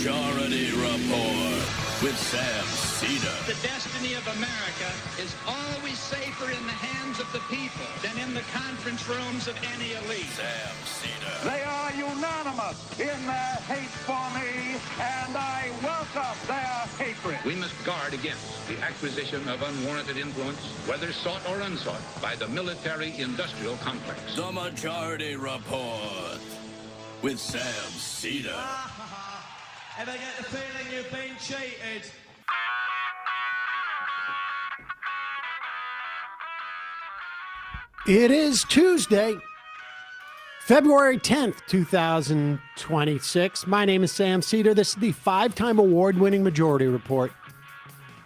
Majority Report with Sam Seder. The destiny of America is always safer in the hands of the people than in the conference rooms of any elite. Sam Seder. They are unanimous in their hate for me, and I welcome their hatred. We must guard against the acquisition of unwarranted influence, whether sought or unsought, by the military-industrial complex. The Majority Report with Sam Seder. Ever get the feeling you've been cheated? It is Tuesday, February 10th, 2026. My name is Sam Seder. This is the five-time award-winning Majority Report.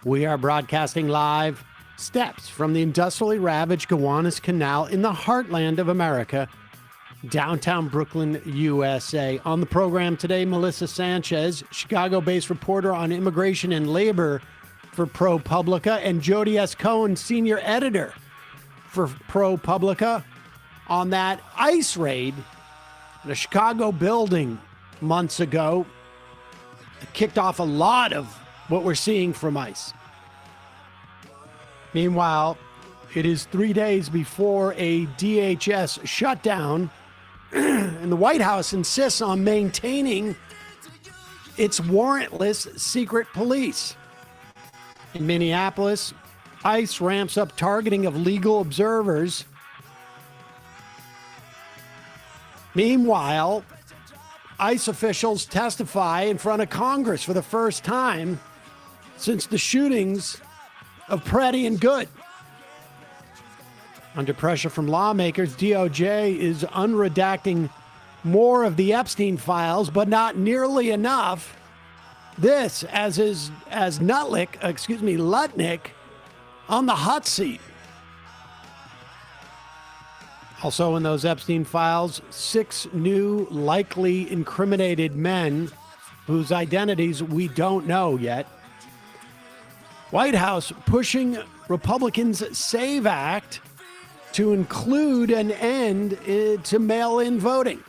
We are broadcasting live steps from the industrially ravaged Gowanus Canal in the heartland of America, downtown Brooklyn, USA. On the program today, Melissa Sanchez, Chicago-based reporter on immigration and labor for ProPublica, and Jody S. Cohen, senior editor for ProPublica, on that ICE raid in a Chicago building months ago. It kicked off a lot of what we're seeing from ICE. Meanwhile, it is 3 days before a DHS shutdown, and the White House insists on maintaining its warrantless secret police. In Minneapolis, ICE ramps up targeting of legal observers. Meanwhile, ICE officials testify in front of Congress for the first time since the shootings of Preddy and Good. Under pressure from lawmakers, DOJ is unredacting more of the Epstein files, but not nearly enough. This as Lutnick on the hot seat. Also in those Epstein files, 6 new likely incriminated men whose identities we don't know yet. White House pushing Republicans' SAVE Act to include an end to mail-in voting.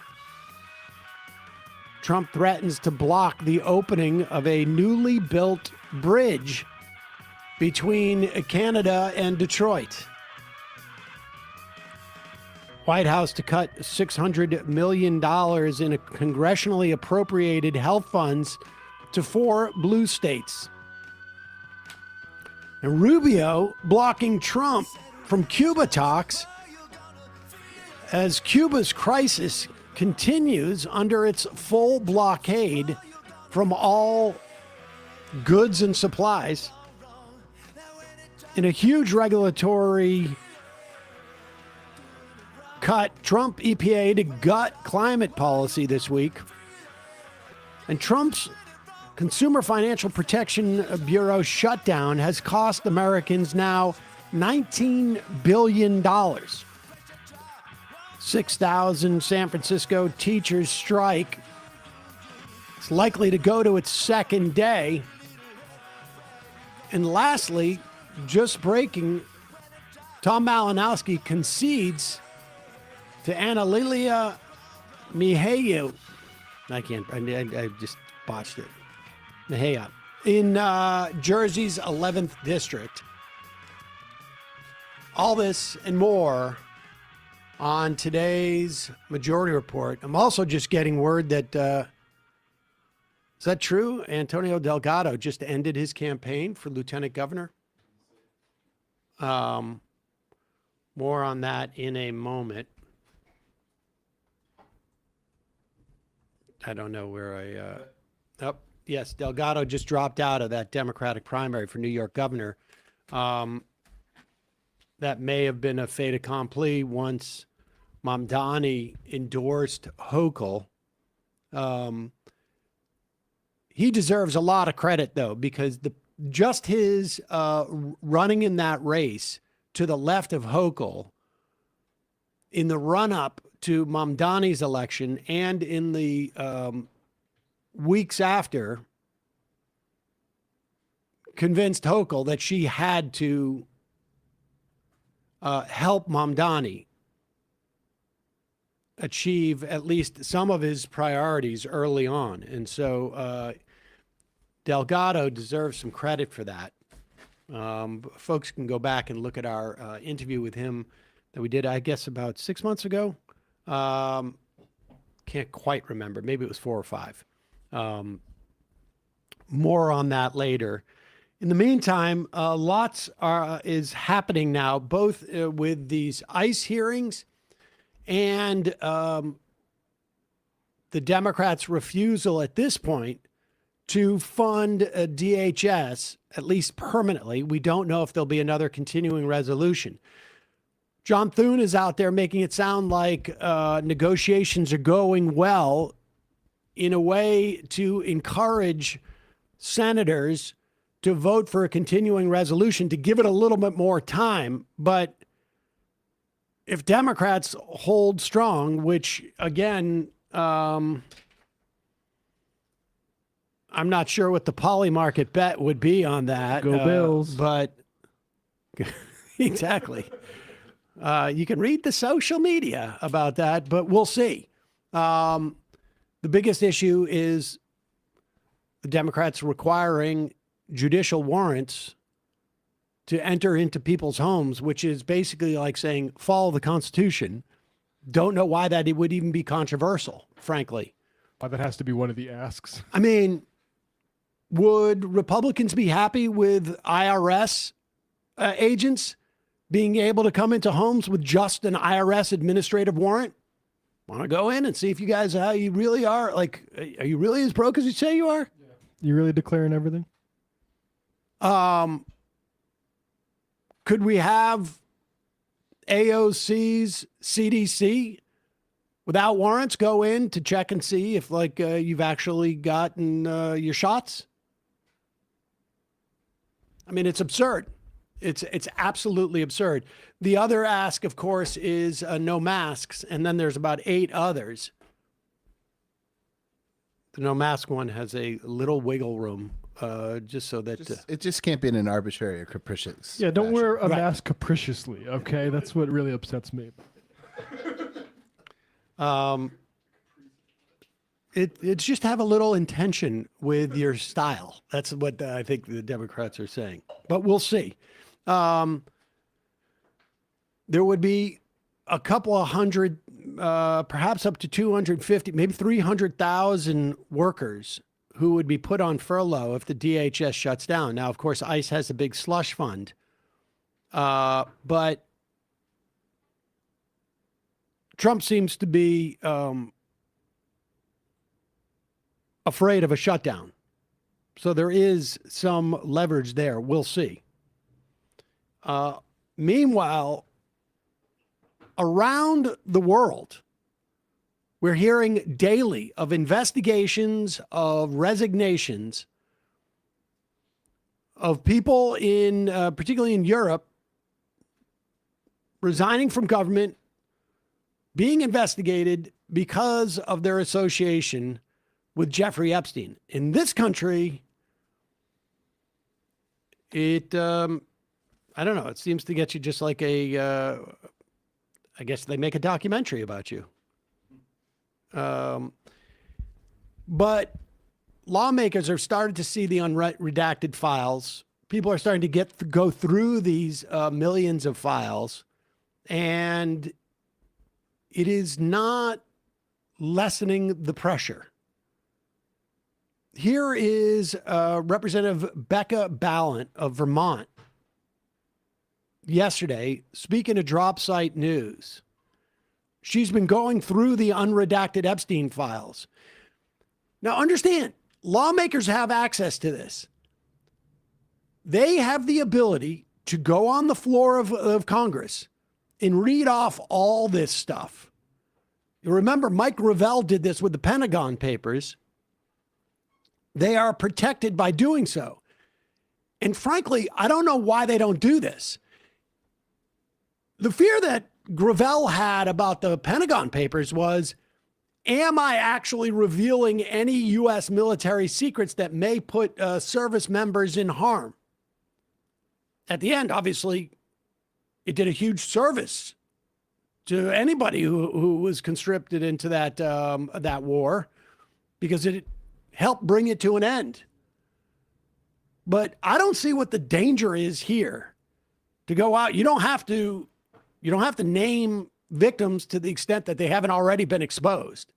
Trump threatens to block the opening of a newly built bridge between Canada and Detroit. White House to cut $600 million in a congressionally appropriated health funds to 4 blue states. And Rubio blocking Trump from Cuba talks as Cuba's crisis continues under its full blockade from all goods and supplies. In a huge regulatory cut, Trump EPA to gut climate policy this week. And Trump's Consumer Financial Protection Bureau shutdown has cost Americans now $19 billion. 6,000 San Francisco teachers strike. It's likely to go to its second day. And lastly, just breaking, Tom Malinowski concedes to Analilia Mihaiu. I just botched it. Mihaiu. In Jersey's 11th district. All this and more on today's Majority Report. I'm also just getting word that, is that true? Antonio Delgado just ended his campaign for lieutenant governor. More on that in a moment. I don't know where yes, Delgado just dropped out of that Democratic primary for New York governor. That may have been a fait accompli once Mamdani endorsed Hochul. He deserves a lot of credit, though, because just his running in that race to the left of Hochul in the run-up to Mamdani's election and in the weeks after convinced Hochul that she had to help Mamdani achieve at least some of his priorities early on. And so Delgado deserves some credit for that. Folks can go back and look at our interview with him that we did, I guess, about 6 months ago. Can't quite remember. Maybe it was 4 or 5. More on that later. In the meantime, lots is happening now, both with these ICE hearings and the Democrats' refusal at this point to fund DHS, at least permanently. We don't know if there'll be another continuing resolution. John Thune is out there making it sound like negotiations are going well in a way to encourage senators to vote for a continuing resolution to give it a little bit more time. But if Democrats hold strong, which again, I'm not sure what the poly market bet would be on that. Go Bills. But exactly. You can read the social media about that, but we'll see. The biggest issue is the Democrats requiring judicial warrants to enter into people's homes, which is basically like saying, follow the Constitution. Don't know why that it would even be controversial, frankly. Why that has to be one of the asks. I mean, would Republicans be happy with IRS agents being able to come into homes with just an IRS administrative warrant? Want to go in and see if you guys, how you really are? Like, are you really as broke as you say you are? Yeah. You really declaring everything? Could we have AOC's CDC without warrants go in to check and see if like you've actually gotten your shots? I mean, it's absurd. It's absolutely absurd. The other ask, of course, is no masks, and then there's about 8 others. The no mask one has a little wiggle room, just so that it just can't be in an arbitrary or capricious. Yeah, don't fashion. wear a mask capriciously. Okay, that's what really upsets me. It's just have a little intention with your style. That's what I think the Democrats are saying. But we'll see. There would be a couple of hundred, perhaps up to 250, maybe 300,000 workers who would be put on furlough if the DHS shuts down. Now, of course, ICE has a big slush fund, but Trump seems to be afraid of a shutdown. So there is some leverage there. We'll see. Meanwhile, around the world, we're hearing daily of investigations, of resignations, of people in, particularly in Europe, resigning from government, being investigated because of their association with Jeffrey Epstein. In this country, it, I don't know, it seems to get you just like a, I guess they make a documentary about you. But lawmakers are starting to see the unredacted files. People are starting to go through these millions of files, and it is not lessening the pressure. Here is Representative Becca Balint of Vermont yesterday speaking to Drop Site News. She's been going through the unredacted Epstein files. Now, understand, lawmakers have access to this. They have the ability to go on the floor of Congress and read off all this stuff. You remember, Mike Gravel did this with the Pentagon Papers. They are protected by doing so. And frankly, I don't know why they don't do this. The fear that Gravel had about the Pentagon Papers was, am I actually revealing any U.S. military secrets that may put service members in harm? At the end, obviously, it did a huge service to anybody who was conscripted into that war, because it helped bring it to an end. But I don't see what the danger is here to go out. You don't have to name victims to the extent that they haven't already been exposed.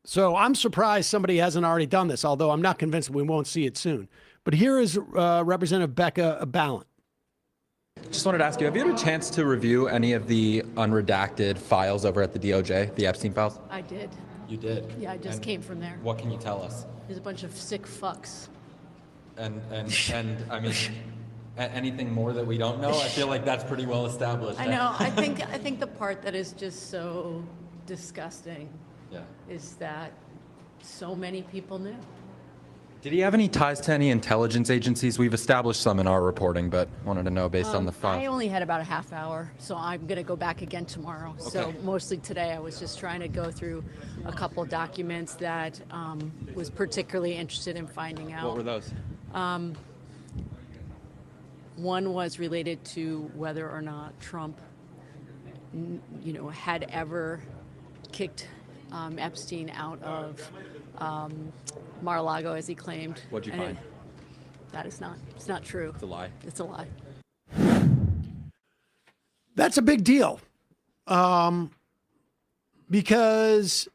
So I'm surprised somebody hasn't already done this, although I'm not convinced we won't see it soon. But here is Representative Becca Ballant. Just wanted to ask you, have you had a chance to review any of the unredacted files over at the DOJ, the Epstein files? I did. You did? Yeah, I just came from there. What can you tell us? There's a bunch of sick fucks. And I mean, anything more that we don't know? I feel like that's pretty well established. I know. I think the part that is just so disgusting is that so many people knew. Did he have any ties to any intelligence agencies? We've established some in our reporting, but wanted to know based on the file. I only had about a half hour, so I'm going to go back again tomorrow. Okay. So mostly today I was just trying to go through a couple of documents that was particularly interested in finding out. What were those? One was related to whether or not Trump, had ever kicked Epstein out of Mar-a-Lago, as he claimed. What'd you find? It's not true. It's a lie. It's a lie. That's a big deal. Because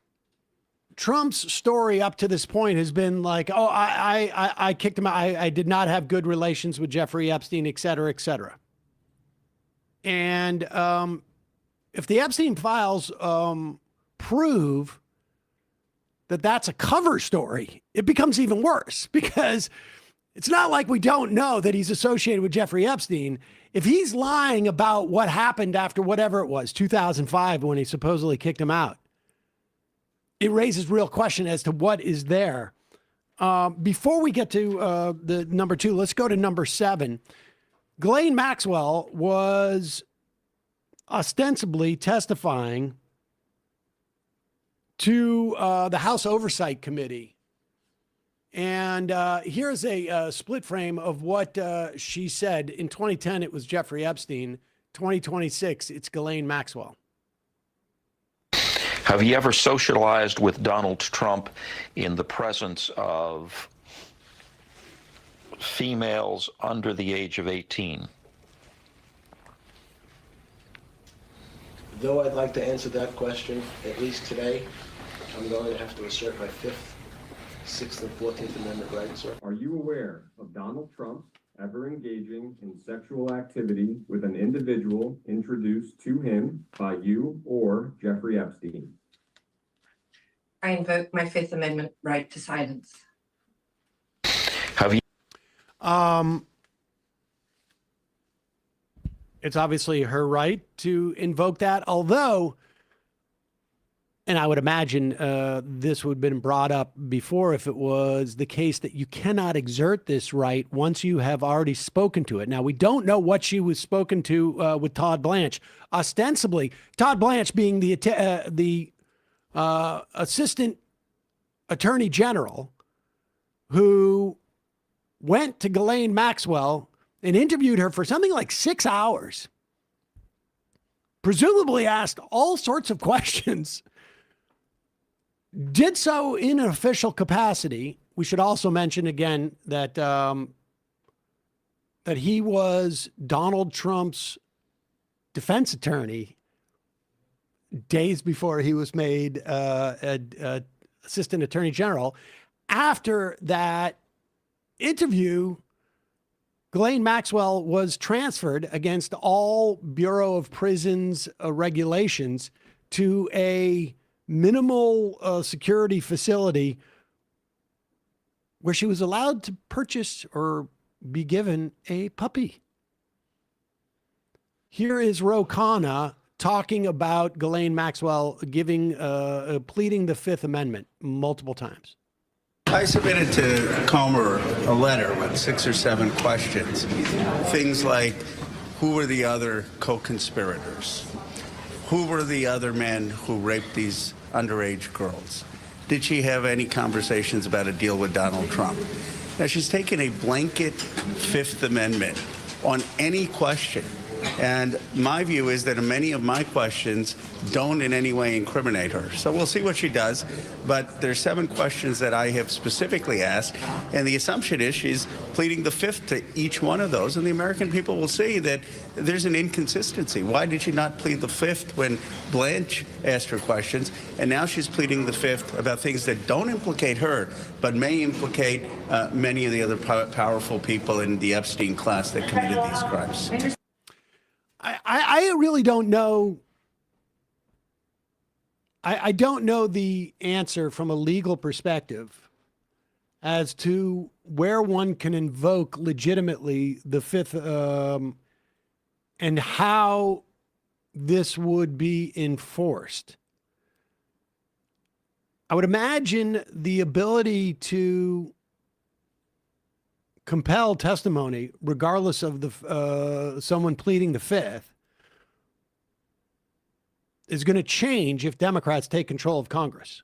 Trump's story up to this point has been like, oh, I kicked him out. I did not have good relations with Jeffrey Epstein, et cetera, et cetera. And if the Epstein files prove that that's a cover story, it becomes even worse, because it's not like we don't know that he's associated with Jeffrey Epstein. If he's lying about what happened after whatever it was, 2005, when he supposedly kicked him out, it raises real question as to what is there. Before we get to the number 2, let's go to number 7. Ghislaine Maxwell was ostensibly testifying to the House Oversight Committee. And here's a split frame of what she said. In 2010, it was Jeffrey Epstein. 2026, it's Ghislaine Maxwell. Have you ever socialized with Donald Trump in the presence of females under the age of 18? Though I'd like to answer that question, at least today, I'm going to have to assert my 5th, 6th, and 14th Amendment rights, sir. Are you aware of Donald Trump ever engaging in sexual activity with an individual introduced to him by you or Jeffrey Epstein? I invoke my 5th Amendment right to silence. Have you? It's obviously her right to invoke that, although, and I would imagine this would have been brought up before if it was the case that you cannot exert this right once you have already spoken to it. Now, we don't know what she was spoken to with Todd Blanche. Ostensibly, Todd Blanche being the assistant attorney general who went to Ghislaine Maxwell and interviewed her for something like 6 hours, presumably asked all sorts of questions, did so in an official capacity. We should also mention again that that he was Donald Trump's defense attorney days before he was made assistant attorney general. After that interview, Ghislaine Maxwell was transferred against all Bureau of Prisons regulations to a minimal security facility where she was allowed to purchase or be given a puppy. Here is Ro Khanna talking about Ghislaine Maxwell pleading the 5th Amendment multiple times. I submitted to Comer a letter with 6 or 7 questions. Things like, who were the other co-conspirators? Who were the other men who raped these underage girls? Did she have any conversations about a deal with Donald Trump? Now, she's taken a blanket 5th Amendment on any question And my view is that many of my questions don't in any way incriminate her. So we'll see what she does. But there's 7 questions that I have specifically asked. And the assumption is she's pleading the 5th to each one of those. And the American people will see that there's an inconsistency. Why did she not plead the 5th when Blanche asked her questions? And now she's pleading the 5th about things that don't implicate her, but may implicate many of the other powerful people in the Epstein class that committed these crimes. I really don't know. I don't know the answer from a legal perspective as to where one can invoke legitimately the 5th and how this would be enforced. I would imagine the ability to compel testimony, regardless of the someone pleading the 5th, is going to change if Democrats take control of Congress,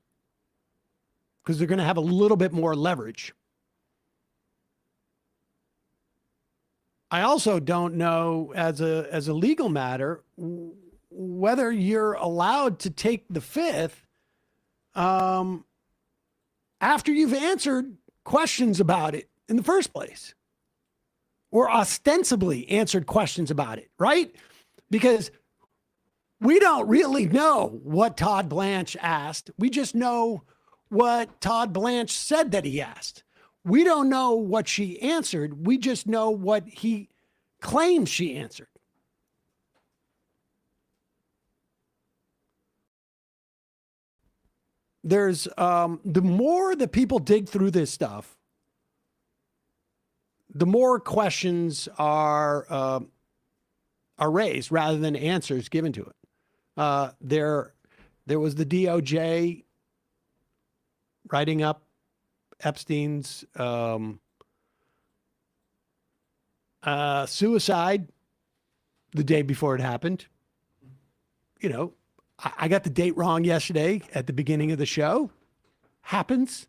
because they're going to have a little bit more leverage. I also don't know, as a legal matter, whether you're allowed to take the 5th after you've answered questions about it in the first place, or ostensibly answered questions about it, right? Because we don't really know what Todd Blanche asked. We just know what Todd Blanche said that he asked. We don't know what she answered. We just know what he claims she answered. There's the more that people dig through this stuff, the more questions are raised rather than answers given to it. There was the DOJ writing up Epstein's suicide the day before it happened. You know, I got the date wrong yesterday at the beginning of the show. Happens.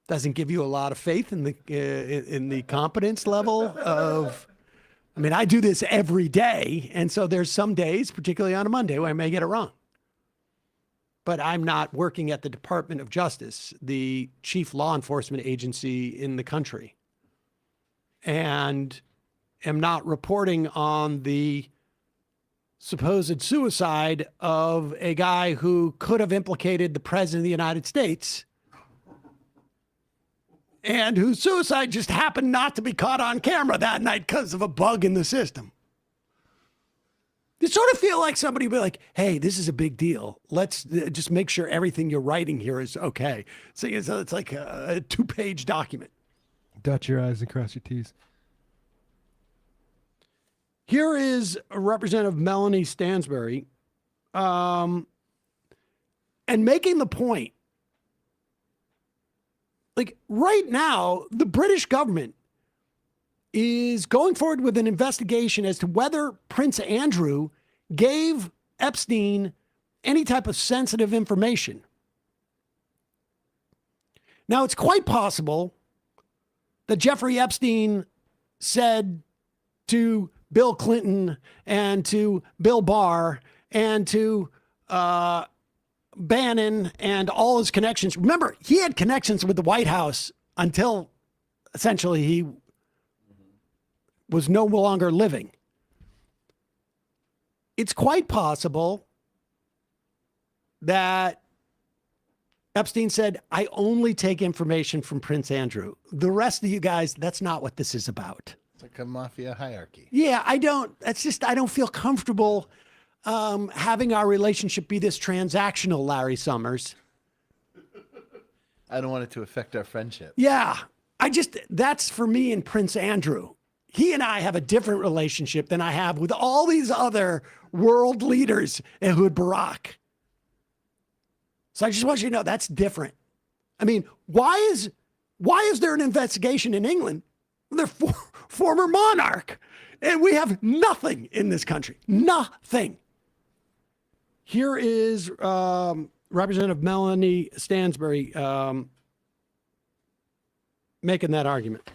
Doesn't give you a lot of faith in the competence level of. I mean, I do this every day, and so there's some days, particularly on a Monday, where I may get it wrong. But I'm not working at the Department of Justice, the chief law enforcement agency in the country, and am not reporting on the supposed suicide of a guy who could have implicated the president of the United States and whose suicide just happened not to be caught on camera that night because of a bug in the system. You sort of feel like somebody would be like, hey, this is a big deal. Let's just make sure everything you're writing here is okay. So it's like a 2-page document. Dot your I's and cross your T's. Here is Representative Melanie Stansbury and making the point, like right now, the British government is going forward with an investigation as to whether Prince Andrew gave Epstein any type of sensitive information. Now, it's quite possible that Jeffrey Epstein said to Bill Clinton and to Bill Barr and to Bannon and all his connections. Remember, he had connections with the White House until essentially he was no longer living. It's quite possible that Epstein said, I only take information from Prince Andrew. The rest of you guys, that's not what this is about. It's like a mafia hierarchy. Yeah, I don't feel comfortable having our relationship be this transactional, Larry Summers. I don't want it to affect our friendship. Yeah, that's for me and Prince Andrew. He and I have a different relationship than I have with all these other world leaders and with Barack. So I just want you to know that's different. I mean, why is there an investigation in England? They're former monarch, and we have nothing in this country. Nothing. Here is Representative Melanie Stansbury making that argument.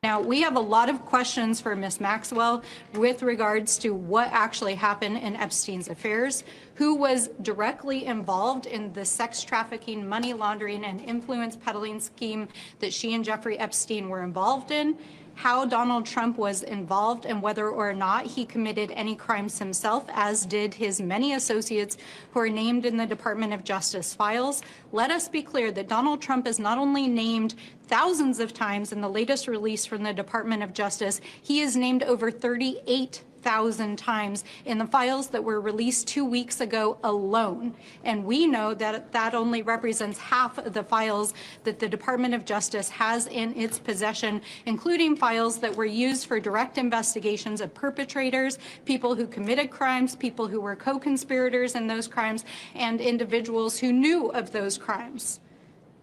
Now, we have a lot of questions for Ms. Maxwell with regards to what actually happened in Epstein's affairs, who was directly involved in the sex trafficking, money laundering, and influence peddling scheme that she and Jeffrey Epstein were involved in, how Donald Trump was involved, and whether or not he committed any crimes himself, as did his many associates who are named in the Department of Justice files. Let us be clear that Donald Trump is not only named thousands of times in the latest release from the Department of Justice, he is named over 38,000 times in the files that were released 2 weeks ago alone. And we know that that only represents half of the files that the Department of Justice has in its possession, including files that were used for direct investigations of perpetrators, people who committed crimes, people who were co-conspirators in those crimes, and individuals who knew of those crimes.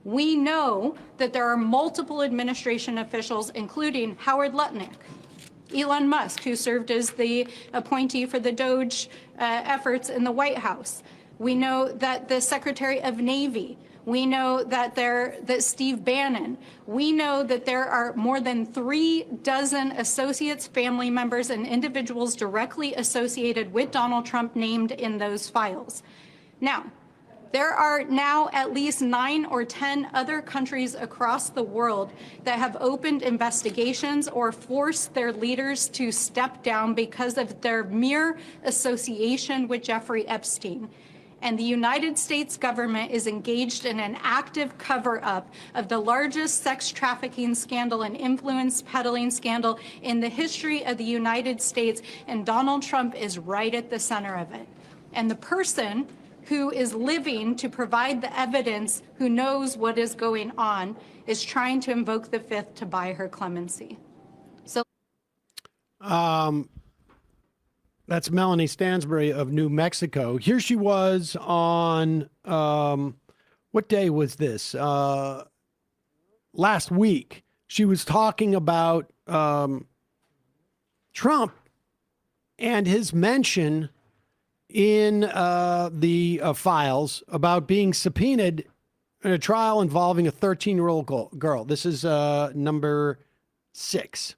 We know that there are multiple administration officials, including Howard Lutnick, Elon Musk, who served as the appointee for the Doge efforts in the White House. We know that the Secretary of Navy. We know that Steve Bannon. We know that there are more than 36 associates, family members, and individuals directly associated with Donald Trump named in those files. Now, there are now at least 9 or 10 other countries across the world that have opened investigations or forced their leaders to step down because of their mere association with Jeffrey Epstein. And the United States government is engaged in an active cover-up of the largest sex trafficking scandal and influence peddling scandal in the history of the United States, and Donald Trump is right at the center of it. And the person who is living to provide the evidence, who knows what is going on, is trying to invoke the Fifth to buy her clemency. So, that's Melanie Stansbury of New Mexico. Here she was on, what day was this? Last week. She was talking about Trump and his mention in the files about being subpoenaed in a trial involving a 13-year-old girl. This is number 6. To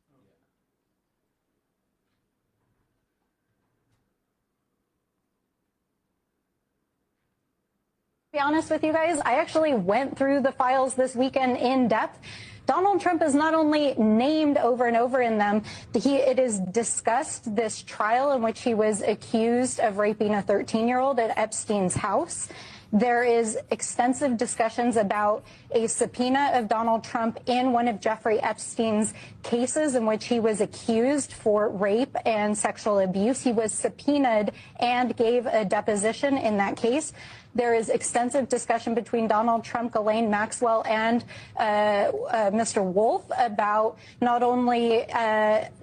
be honest with you guys, I actually went through the files this weekend in depth. Donald Trump is not only named over and over in them, it is discussed this trial in which he was accused of raping a 13-year-old at Epstein's house. There is extensive discussions about a subpoena of Donald Trump in one of Jeffrey Epstein's cases in which he was accused for rape and sexual abuse. He was subpoenaed and gave a deposition in that case. There is extensive discussion between Donald Trump, Ghislaine Maxwell, and Mr. Wolf about not only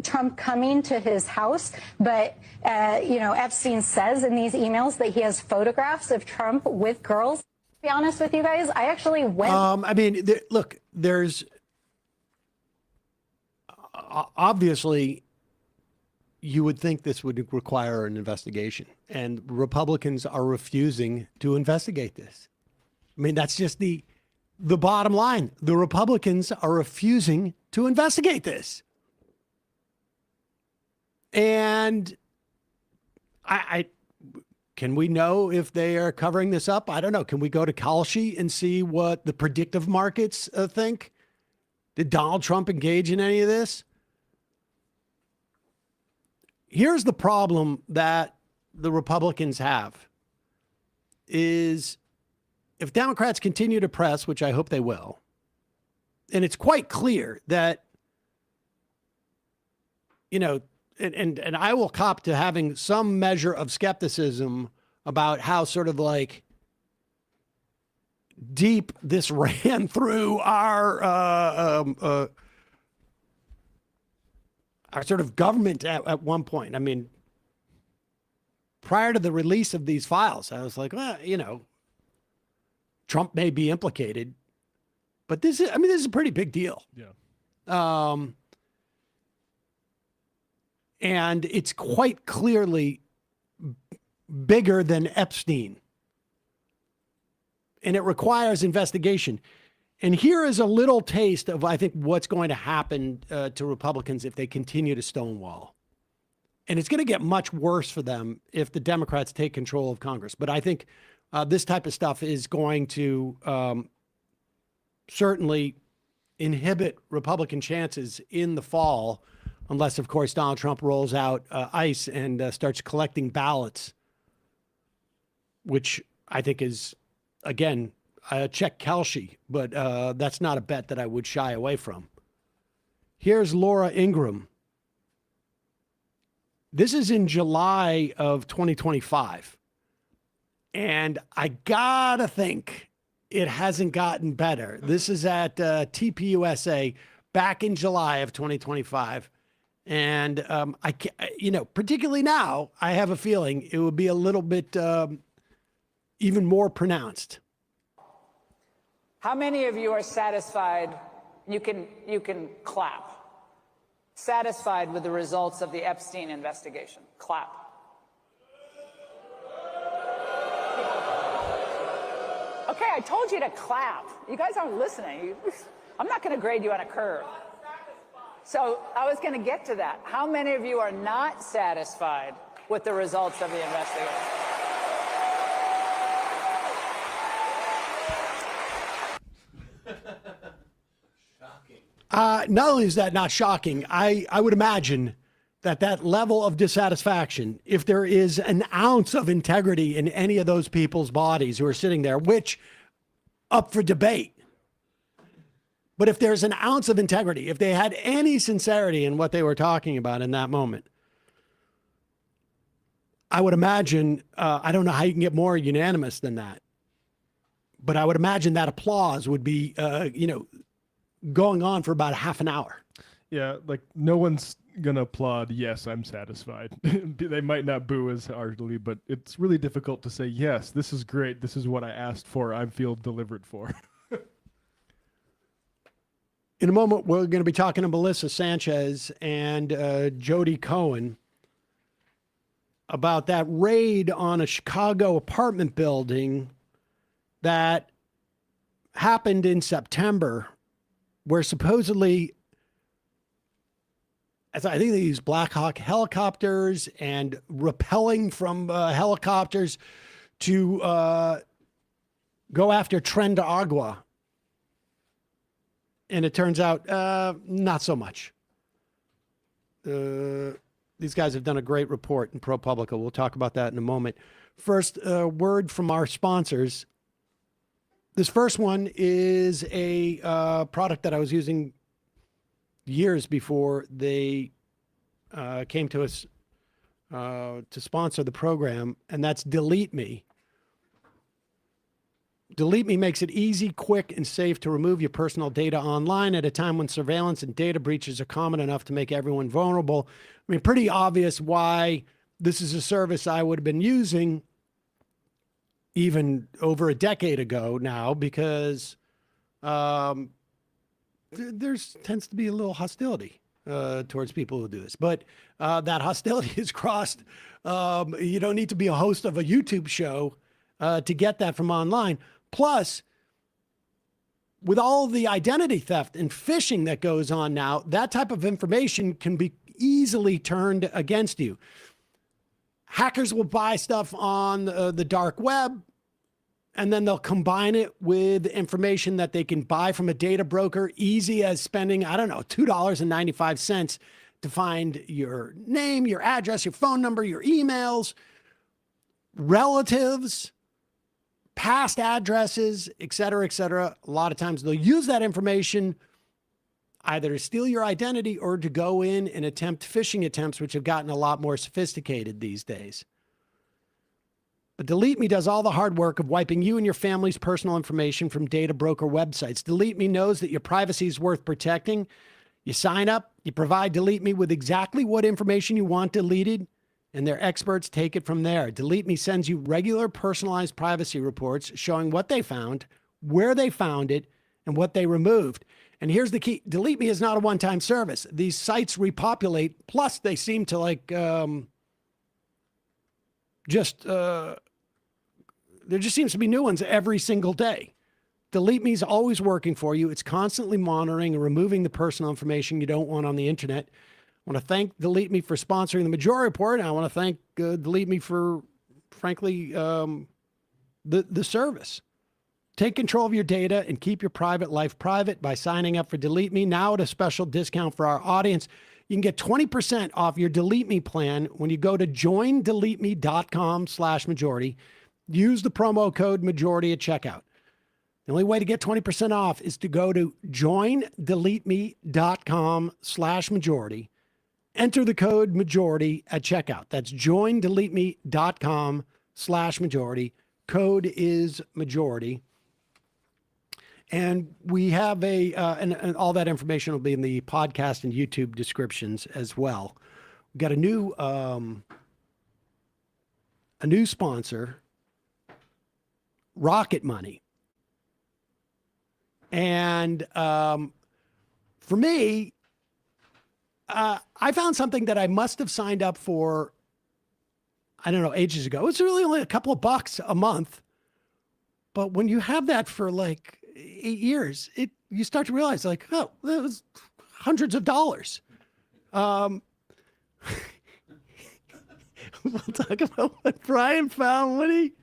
Trump coming to his house, but, Epstein says in these emails that he has photographs of Trump with girls. To be honest with you guys, I actually went. Look, there's obviously you would think this would require an investigation, and Republicans are refusing to investigate this. I mean, that's just the bottom line. The Republicans are refusing to investigate this. And can we know if they are covering this up? I don't know. Can we go to Kalshi and see what the predictive markets think? Did Donald Trump engage in any of this? Here's the problem that the Republicans have is if Democrats continue to press, which I hope they will, and it's quite clear that, and I will cop to having some measure of skepticism about how sort of like deep this ran through our sort of government at one point. I mean, prior to the release of these files, I was like, well, Trump may be implicated, but this is a pretty big deal. Yeah. And it's quite clearly bigger than Epstein. And it requires investigation. And here is a little taste of, I think, what's going to happen to Republicans if they continue to stonewall. And it's going to get much worse for them if the Democrats take control of Congress. But I think this type of stuff is going to certainly inhibit Republican chances in the fall, unless, of course, Donald Trump rolls out ICE and starts collecting ballots, which I think is, again, check Kelsey, but that's not a bet that I would shy away from. Here's Laura Ingraham. This is in July of 2025. And I gotta think it hasn't gotten better. This is at TPUSA back in July of 2025. And I can't, particularly now, I have a feeling it would be a little bit even more pronounced. How many of you are satisfied? You can clap. Satisfied with the results of the Epstein investigation? Clap. Okay, I told you to clap. You guys aren't listening. I'm not going to grade you on a curve. So I was going to get to that. How many of you are not satisfied with the results of the investigation? Not only is that not shocking, I would imagine that level of dissatisfaction, if there is an ounce of integrity in any of those people's bodies who are sitting there, which up for debate, but if there's an ounce of integrity, if they had any sincerity in what they were talking about in that moment, I would imagine, I don't know how you can get more unanimous than that, but I would imagine that applause would be, going on for about half an hour. Yeah, like no one's going to applaud, yes, I'm satisfied. They might not boo as heartily, but it's really difficult to say, yes, this is great. This is what I asked for. I feel delivered for. In a moment, we're going to be talking to Melissa Sanchez and Jody Cohen about that raid on a Chicago apartment building that happened in September, where supposedly, as I think they use Black Hawk helicopters and rappelling from helicopters to go after Tren de Agua. And it turns out not so much. These guys have done a great report in ProPublica. We'll talk about that in a moment. First, a word from our sponsors. This first one is a product that I was using years before they came to us to sponsor the program, and that's Delete Me. Delete Me makes it easy, quick, and safe to remove your personal data online at a time when surveillance and data breaches are common enough to make everyone vulnerable. I mean, pretty obvious why this is a service I would have been using even over a decade ago now, because there's tends to be a little hostility towards people who do this. But that hostility is crossed. You don't need to be a host of a YouTube show to get that from online. Plus, with all the identity theft and phishing that goes on now, that type of information can be easily turned against you. Hackers will buy stuff on the dark web, and then they'll combine it with information that they can buy from a data broker, easy as spending, I don't know, $2.95 to find your name, your address, your phone number, your emails, relatives, past addresses, et cetera, et cetera. A lot of times they'll use that information either to steal your identity or to go in and attempt phishing attempts, which have gotten a lot more sophisticated these days. But Delete Me does all the hard work of wiping you and your family's personal information from data broker websites. Delete Me knows that your privacy is worth protecting. You sign up, you provide Delete Me with exactly what information you want deleted, and their experts take it from there. Delete Me sends you regular personalized privacy reports showing what they found, where they found it, and what they removed. And here's the key. Delete Me is not a one-time service. These sites repopulate, plus they seem to there just seems to be new ones every single day. Delete Me is always working for you. It's constantly monitoring and removing the personal information you don't want on the internet. I want to thank Delete Me for sponsoring the Majority Report. And I want to thank Delete Me for, frankly, the service. Take control of your data and keep your private life private by signing up for Delete Me now at a special discount for our audience. You can get 20% off your Delete Me plan when you go to joindeleteme.com/majority. Use the promo code majority at checkout. The only way to get 20% off is to go to joindeleteme.com/majority. Enter the code majority at checkout. That's joindeleteme.com/majority. Code is majority. And we have and all that information will be in the podcast and YouTube descriptions as well. We've got a new sponsor, Rocket Money. And for me, I found something that I must have signed up for, I don't know, ages ago. It's really only a couple of bucks a month. But when you have that for like 8 years, you start to realize like, oh, that was hundreds of dollars. We'll talk about what Brian found when he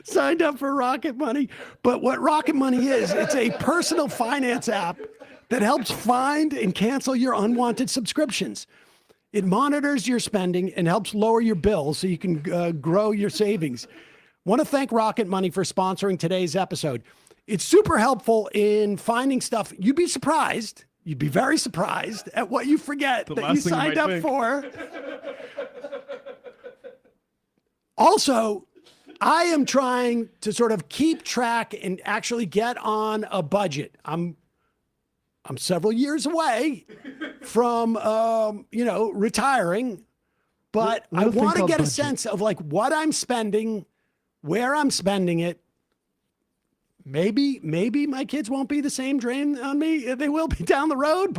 signed up for Rocket Money. But what Rocket Money is, it's a personal finance app that helps find and cancel your unwanted subscriptions. It monitors your spending and helps lower your bills so you can grow your savings. Want to thank Rocket Money for sponsoring today's episode. It's super helpful in finding stuff. You'd be surprised. You'd be very surprised at what you forget that you signed up for. Also, I am trying to sort of keep track and actually get on a budget. I'm several years away from, retiring, but I want to get a sense of like what I'm spending, where I'm spending it. Maybe my kids won't be the same drain on me. They will be down the road,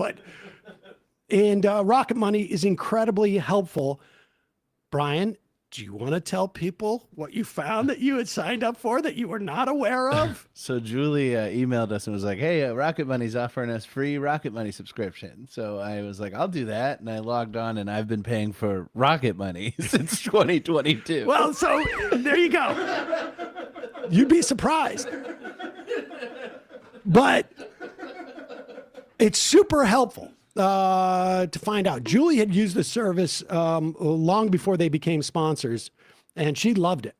and Rocket Money is incredibly helpful. Brian, do you want to tell people what you found that you had signed up for that you were not aware of? So Julie emailed us and was like, hey, Rocket Money's offering us free Rocket Money subscription. So I was like, I'll do that. And I logged on and I've been paying for Rocket Money since 2022. Well, so there you go. You'd be surprised. But it's super helpful to find out. Julie had used the service long before they became sponsors, and she loved it.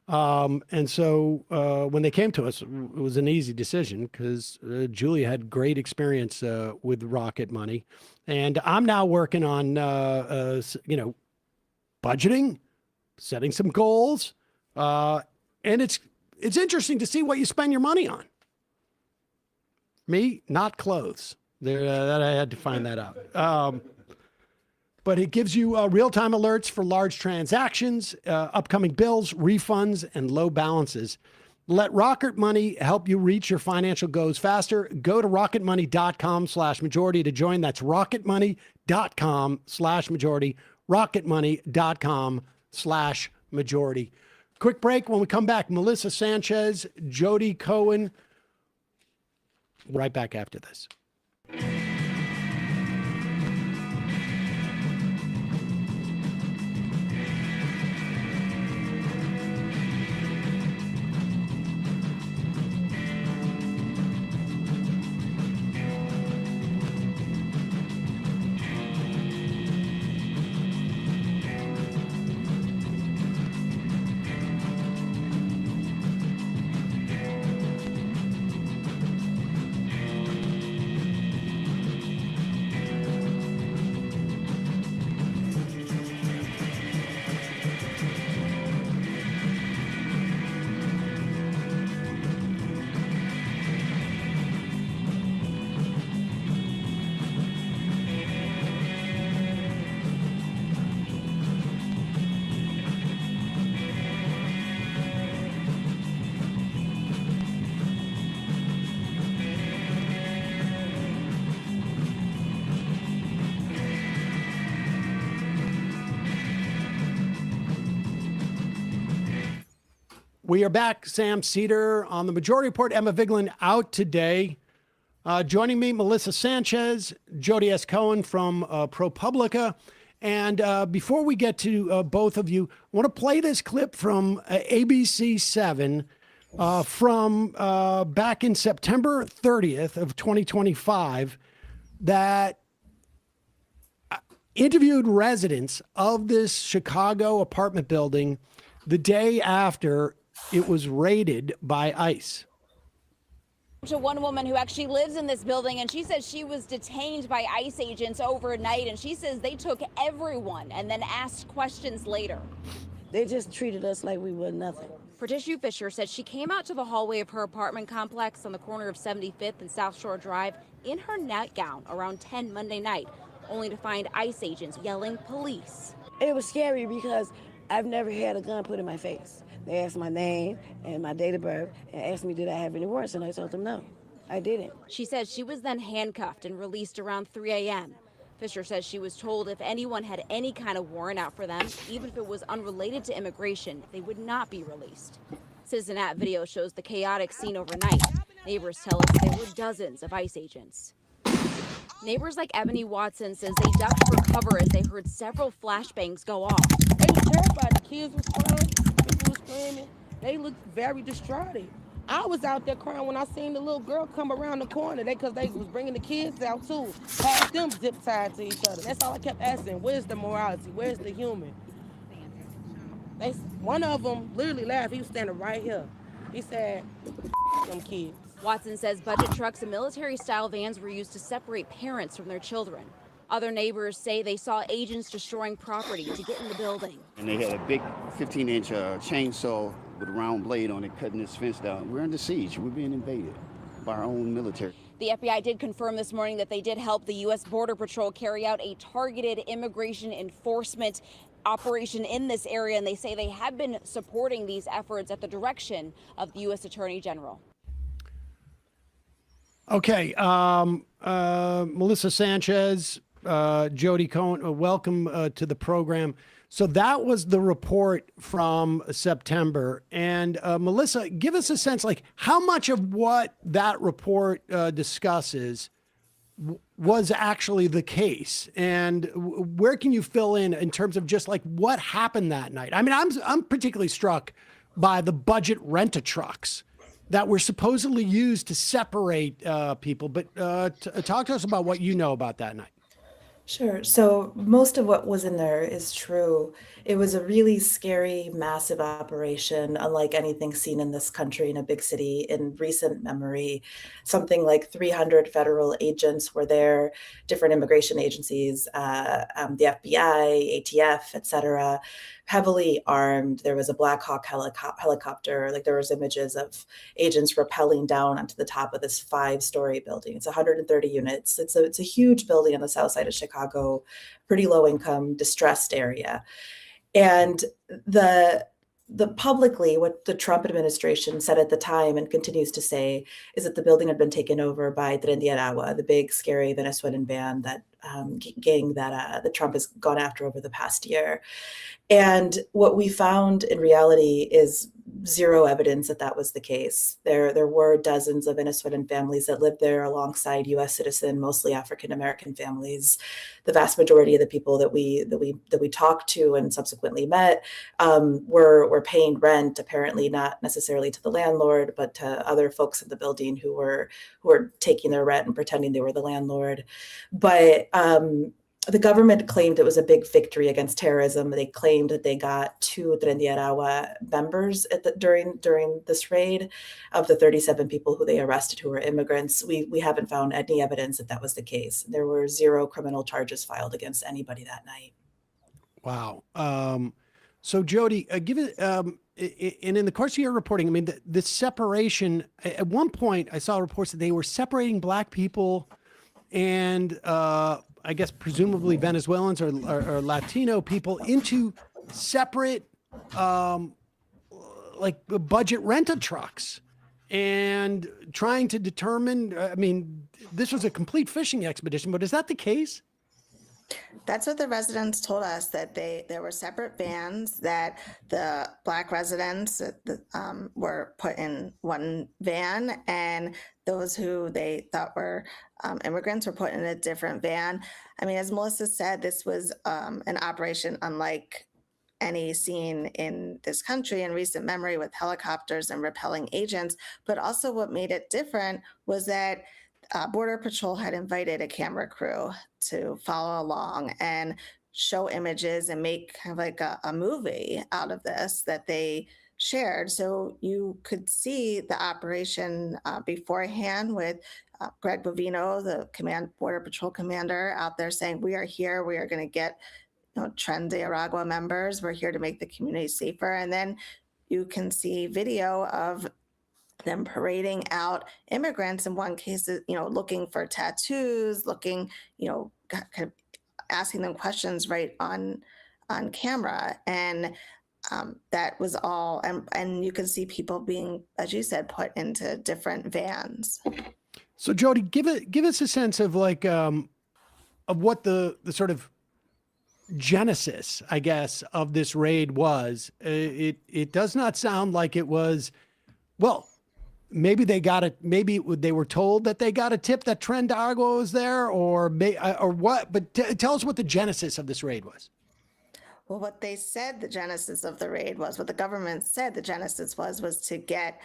And so when they came to us, it was an easy decision because Julie had great experience with Rocket Money. And I'm now working on, budgeting, setting some goals. And it's interesting to see what you spend your money on. Me, not clothes. That I had to find that out. But it gives you real-time alerts for large transactions, upcoming bills, refunds, and low balances. Let Rocket Money help you reach your financial goals faster. Go to rocketmoney.com/majority to join. That's rocketmoney.com/majority. rocketmoney.com/majority. Quick break. When we come back, Melissa Sanchez, Jody Cohen. Right back after this. We are back. Sam Seder on the Majority Report. Emma Vigeland out today. Joining me, Melissa Sanchez, Jody S. Cohen from ProPublica. And before we get to both of you, I want to play this clip from ABC 7 from back in September 30th of 2025 that interviewed residents of this Chicago apartment building the day after it was raided by ICE. To one woman who actually lives in this building, and she says she was detained by ICE agents overnight, and she says they took everyone and then asked questions later. They just treated us like we were nothing. Patricia Fisher said she came out to the hallway of her apartment complex on the corner of 75th and South Shore Drive in her nightgown around 10 Monday night, only to find ICE agents yelling police. It was scary because I've never had a gun put in my face. They asked my name and my date of birth and asked me did I have any warrants, and I told them no, I didn't. She said she was then handcuffed and released around 3 a.m. Fisher says she was told if anyone had any kind of warrant out for them, even if it was unrelated to immigration, they would not be released. Citizen App video shows the chaotic scene overnight. Neighbors tell us there were dozens of ICE agents. Neighbors like Ebony Watson says they ducked for cover as they heard several flashbangs go off. They were terrified. The kids was crying, people was screaming. They looked very distraught. I was out there crying when I seen the little girl come around the corner. Because they was bringing the kids out too. Had them zip tied to each other. That's all I kept asking. Where's the morality? Where's the human? One of them literally laughed. He was standing right here. He said, them kids. Watson says budget trucks and military-style vans were used to separate parents from their children. Other neighbors say they saw agents destroying property to get in the building. And they had a big 15-inch chainsaw with a round blade on it cutting this fence down. We're under siege. We're being invaded by our own military. The FBI did confirm this morning that they did help the U.S. Border Patrol carry out a targeted immigration enforcement operation in this area, and they say they have been supporting these efforts at the direction of the U.S. Attorney General. Okay, Melissa Sanchez, Jody Cohen, welcome to the program. So that was the report from September. And Melissa, give us a sense, like how much of what that report discusses was actually the case, and where can you fill in terms of just like what happened that night? I mean, I'm particularly struck by the budget rent-a-trucks that were supposedly used to separate people. But talk to us about what you know about that night. Sure. So most of what was in there is true. It was a really scary, massive operation, unlike anything seen in this country in a big city in recent memory. Something like 300 federal agents were there, different immigration agencies, the FBI, ATF, et cetera, heavily armed. There was a Black Hawk helicopter. Like there was images of agents rappelling down onto the top of this 5-story building. It's 130 units. It's a huge building on the south side of Chicago, pretty low income, distressed area. And the publicly, what the Trump administration said at the time and continues to say is that the building had been taken over by Tren de Aragua, the big, scary Venezuelan band that gang that Trump has gone after over the past year. And what we found in reality is zero evidence that that was the case. There were dozens of Venezuelan families that lived there alongside U.S. citizen, mostly African American families. The vast majority of the people that we talked to and subsequently met were paying rent, apparently not necessarily to the landlord, but to other folks in the building who were taking their rent and pretending they were the landlord. But the government claimed it was a big victory against terrorism. They claimed that they got 2 Tren de Aragua members during this raid. Of the 37 people who they arrested who were immigrants, we haven't found any evidence that that was the case. There were 0 criminal charges filed against anybody that night. Wow. So Jody, give it, and in the course of your reporting, I mean, the separation, at one point I saw reports that they were separating Black people and I guess presumably Venezuelans or Latino people into separate like budget rent-a-trucks and trying to determine, I mean, this was a complete fishing expedition, but is that the case? That's what the residents told us, that there were separate vans, that the Black residents were put in one van, and those who they thought were immigrants were put in a different van. I mean, as Melissa said, this was an operation unlike any seen in this country in recent memory, with helicopters and repelling agents. But also what made it different was that Border Patrol had invited a camera crew to follow along and show images and make kind of like a movie out of this that they shared. So you could see the operation beforehand with Greg Bovino, the Border Patrol commander, out there saying, "We are here. We are going to get Tren de Aragua members. We're here to make the community safer." And then you can see video of them parading out immigrants, in one case, looking for tattoos, looking, kind of asking them questions right on camera. And that was all. And you can see people being, as you said, put into different vans. So Jody, give us a sense of of what the sort of genesis, I guess, of this raid was. It does not sound like it was, well, maybe they got it. Maybe they were told that they got a tip that Tren de Aragua was there, or what. But tell us what the genesis of this raid was. Well, what they said the genesis of the raid was, what the government said the genesis was to get,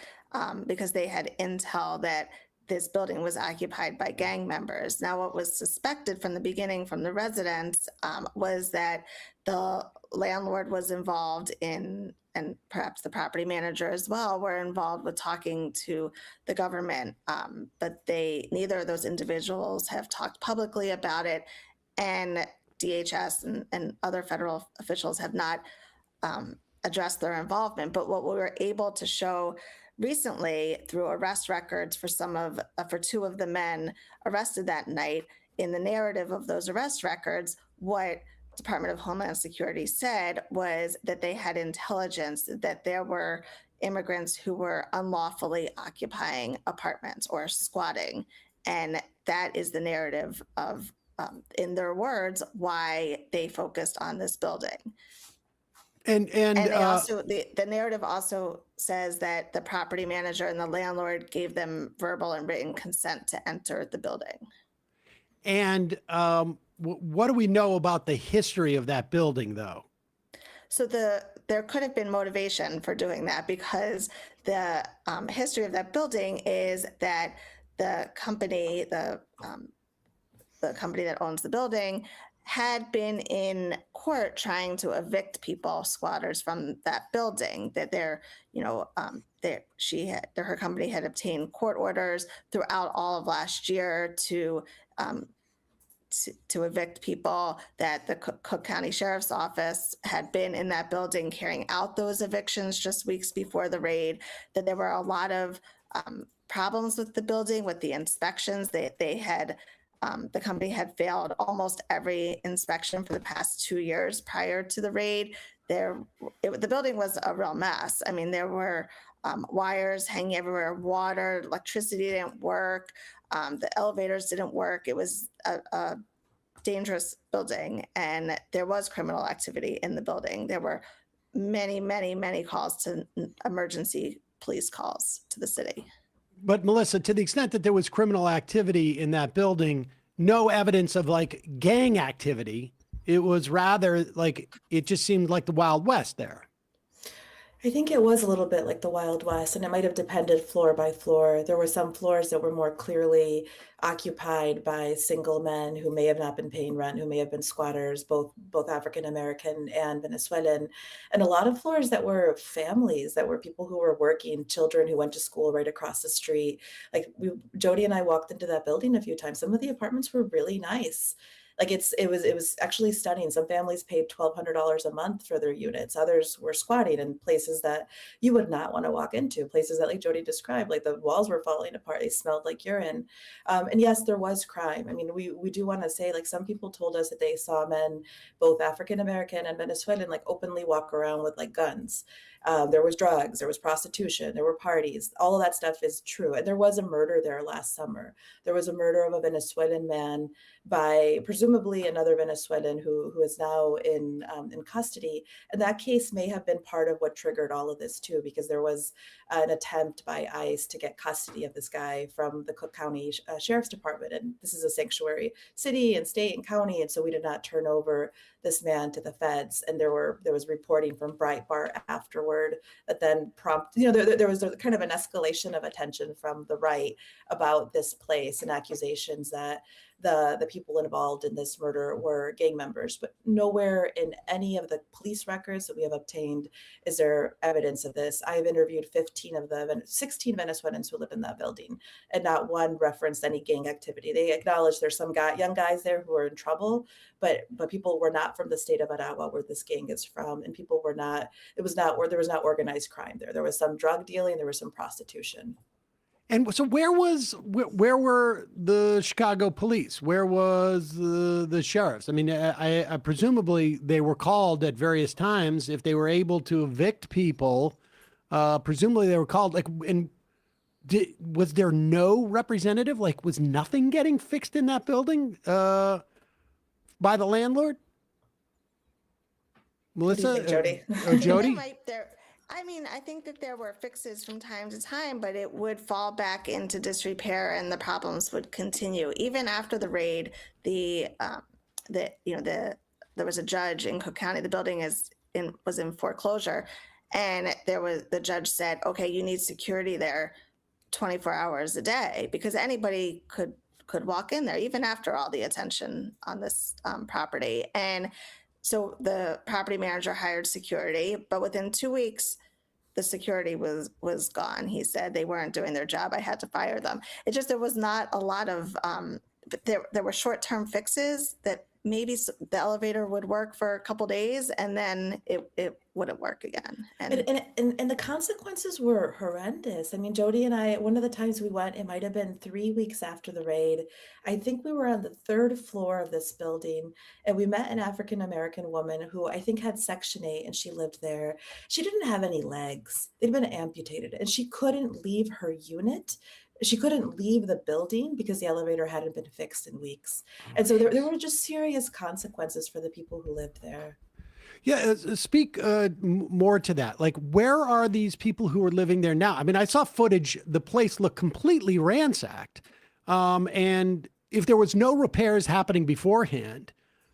because they had intel that this building was occupied by gang members. Now, what was suspected from the beginning from the residents was that the landlord was involved in, and perhaps the property manager as well, were involved with talking to the government. But neither of those individuals have talked publicly about it. And DHS and other federal officials have not addressed their involvement. But what we were able to show recently through arrest records for two of the men arrested that night, in the narrative of those arrest records, what Department of Homeland Security said was that they had intelligence that there were immigrants who were unlawfully occupying apartments or squatting. And that is the narrative of, in their words, why they focused on this building. And they also, the narrative also says that the property manager and the landlord gave them verbal and written consent to enter the building. And what do we know about the history of that building, though? So there could have been motivation for doing that, because the history of that building is that the company, the company that owns the building, had been in court trying to evict people, squatters, from that building. That her company had obtained court orders throughout all of last year to evict people. That the Cook County Sheriff's Office had been in that building carrying out those evictions just weeks before the raid. That there were a lot of problems with the building, with the inspections. They had. The company had failed almost every inspection for the past 2 years prior to the raid. The building was a real mess. I mean, there were wires hanging everywhere, water, electricity didn't work, the elevators didn't work. It was a dangerous building, and there was criminal activity in the building. There were many, many, many calls to emergency police calls to the city. But Melissa, to the extent that there was criminal activity in that building, no evidence of gang activity. It was rather it just seemed like the Wild West there. I think it was a little bit like the Wild West, and it might have depended floor by floor. There were some floors that were more clearly occupied by single men who may have not been paying rent, who may have been squatters, both African American and Venezuelan, and a lot of floors that were families, that were people who were working, children who went to school right across the street. Jody and I walked into that building a few times. Some of the apartments were really nice. It was actually stunning. Some families paid $1,200 a month for their units. Others were squatting in places that you would not want to walk into, places that, like Jody described, like the walls were falling apart. They smelled like urine. And yes, there was crime. I mean, we do want to say, some people told us that they saw men, both African American and Venezuelan, openly walk around with guns. There was drugs, there was prostitution, there were parties. All of that stuff is true. And there was a murder there last summer. There was a murder of a Venezuelan man by presumably another Venezuelan who is now in custody. And that case may have been part of what triggered all of this too, because there was an attempt by ICE to get custody of this guy from the Cook County Sheriff's Department. And this is a sanctuary city and state and county. And so we did not turn over this man to the feds. And there was reporting from Breitbart afterward that then there was kind of an escalation of attention from the right about this place and accusations that the people involved in this murder were gang members, but nowhere in any of the police records that we have obtained is there evidence of this. I have interviewed 16 Venezuelans who live in that building, and not one referenced any gang activity. They acknowledged there's some young guys there who are in trouble, but people were not from the state of Aragua, where this gang is from, and there was not organized crime there. There was some drug dealing, there was some prostitution. And so where were the Chicago police? Where was the sheriffs? I mean, I presumably they were called at various times. If they were able to evict people, presumably they were called. Was there no representative? Like, was nothing getting fixed in that building by the landlord? Melissa? Jody? Jody? I think that there were fixes from time to time, but it would fall back into disrepair and the problems would continue. Even after the raid, there was a judge in Cook County, the building was in foreclosure, and the judge said, okay, you need security there 24 hours a day, because anybody could walk in there, even after all the attention on this property. And so the property manager hired security, but within 2 weeks, the security was gone. He said they weren't doing their job. I had to fire them. There was not a lot of, there were short-term fixes that maybe the elevator would work for a couple days and then it wouldn't work again. And the consequences were horrendous. I mean, Jody and I, one of the times we went, it might have been 3 weeks after the raid. I think we were on the 3rd floor of this building, and we met an African-American woman who I think had Section 8, and she lived there. She didn't have any legs. They'd been amputated, and she couldn't leave her unit. She couldn't leave the building because the elevator hadn't been fixed in weeks. And so there were just serious consequences for the people who lived there. Yeah, speak more to that. Like, where are these people who are living there now? I mean, I saw footage. The place looked completely ransacked. And if there was no repairs happening beforehand,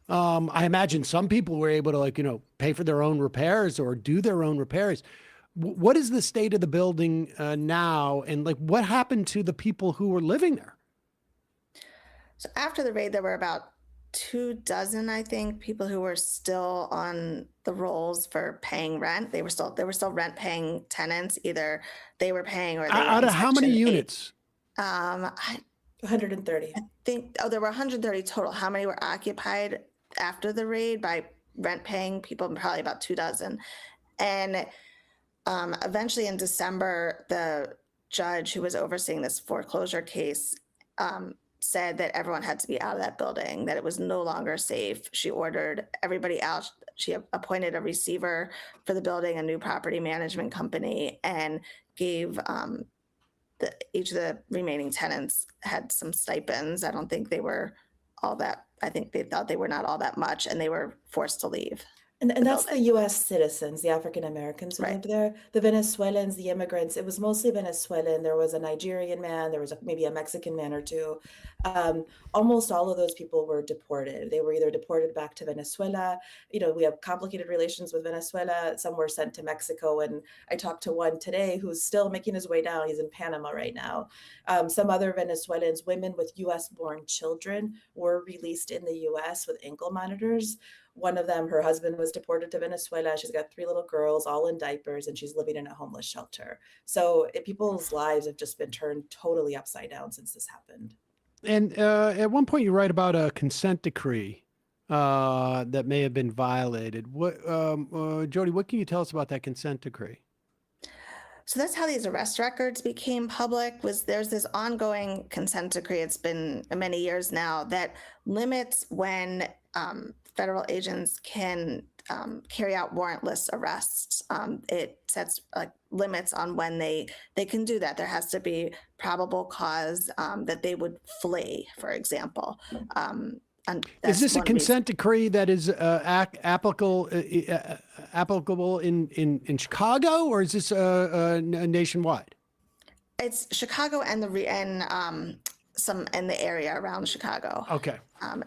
I imagine some people were able to, pay for their own repairs or do their own repairs. What is the state of the building now? And what happened to the people who were living there? So after the raid, there were about 24, I think, people who were still on the rolls for paying rent. They were still rent paying tenants. Either they were paying or they were out of how many units? 130. I think there were 130 total. How many were occupied after the raid by rent paying people? Probably about 24. And eventually in December, the judge who was overseeing this foreclosure case said that everyone had to be out of that building, that it was no longer safe. She ordered everybody out. She appointed a receiver for the building, a new property management company, and gave each of the remaining tenants had some stipends. I don't think they were all that. I think they thought they were not all that much, and they were forced to leave. And that's the U.S. citizens, the African Americans who lived there. The Venezuelans, the immigrants, it was mostly Venezuelan. There was a Nigerian man. There was maybe a Mexican man or two. Almost all of those people were deported. They were either deported back to Venezuela. We have complicated relations with Venezuela. Some were sent to Mexico. And I talked to one today who's still making his way down. He's in Panama right now. Some other Venezuelans, women with U.S.-born children, were released in the U.S. with ankle monitors. One of them, her husband was deported to Venezuela. She's got 3 little girls, all in diapers, and she's living in a homeless shelter. So people's lives have just been turned totally upside down since this happened. And at one point you write about a consent decree that may have been violated. Jody, what can you tell us about that consent decree? So that's how these arrest records became public. There's this ongoing consent decree. It's been many years now that limits when federal agents can carry out warrantless arrests. It sets limits on when they can do that. There has to be probable cause that they would flee, for example. And Is this a one consent decree that is applicable in Chicago, or is this nationwide? It's Chicago and some in the area around Chicago. Okay.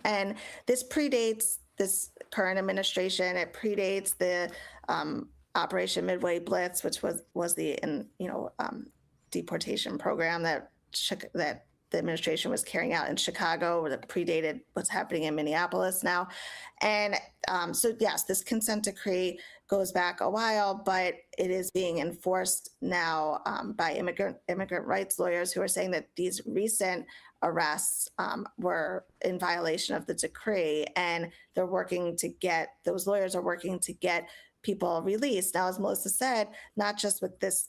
And this predates this current administration. It predates the Operation Midway Blitz, which was the deportation program that the administration was carrying out in Chicago, that predated what's happening in Minneapolis now. And so yes, this consent decree goes back a while, but it is being enforced now by immigrant rights lawyers who are saying that these recent arrests were in violation of the decree, and those lawyers are working to get people released. Now, as Melissa said, not just with this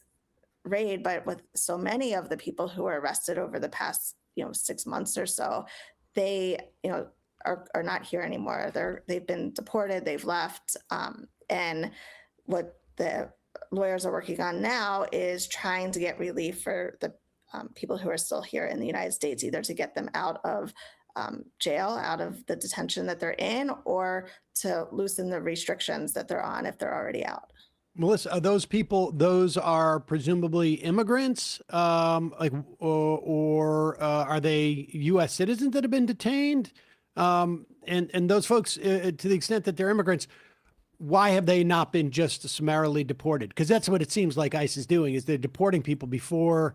raid, but with so many of the people who were arrested over the past 6 months or so, they are not here anymore. They've been deported, they've left, and what the lawyers are working on now is trying to get relief for the people who are still here in the United States, either to get them out of jail, out of the detention that they're in, or to loosen the restrictions that they're on if they're already out. Melissa, are those people, those are presumably immigrants, or are they U.S. citizens that have been detained? And those folks, to the extent that they're immigrants, why have they not been just summarily deported? Because that's what it seems like ICE is doing, is they're deporting people before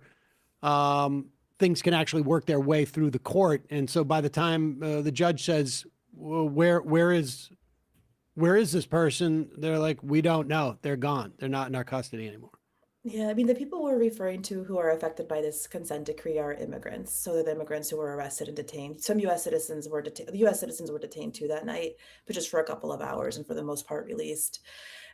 things can actually work their way through the court. And so by the time the judge says, well, where is this person? They're like, we don't know. They're gone. They're not in our custody anymore. Yeah, I mean, the people we're referring to who are affected by this consent decree are immigrants. So they're the immigrants who were arrested and detained. Some U.S. citizens were detained too that night, but just for a couple of hours, and for the most part released.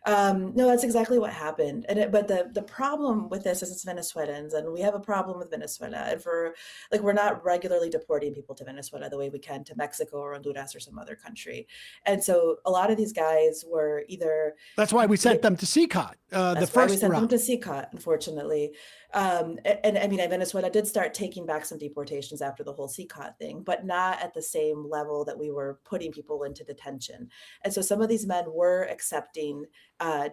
No, that's exactly what happened. But the problem with this is it's Venezuelans, and we have a problem with Venezuela. And we're not regularly deporting people to Venezuela the way we can to Mexico or Honduras or some other country. And so a lot of these guys were either. That's why we sent them to CCOT. The first we sent round. them to CCOT, unfortunately. And I mean, Venezuela did start taking back some deportations after the whole CCOT thing, but not at the same level that we were putting people into detention. And so some of these men were accepting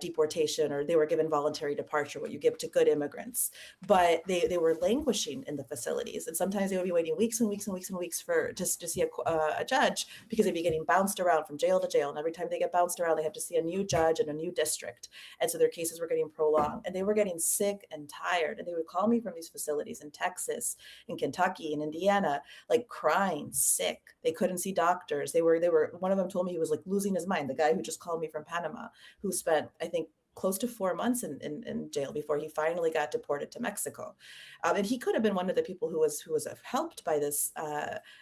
deportation, or they were given voluntary departure, what you give to good immigrants, but they were languishing in the facilities. And sometimes they would be waiting weeks and weeks and weeks and weeks for just to see a judge, because they'd be getting bounced around from jail to jail. And every time they get bounced around, they have to see a new judge in a new district. And so their cases were getting prolonged, and they were getting sick and tired. And they would call me from these facilities in Texas, in Kentucky, in Indiana, like crying, sick. They couldn't see doctors. They were, one of them told me he was like losing his mind. The guy who just called me from Panama, who spent, I think, close to 4 months in jail before he finally got deported to Mexico. And he could have been one of the people who was helped by this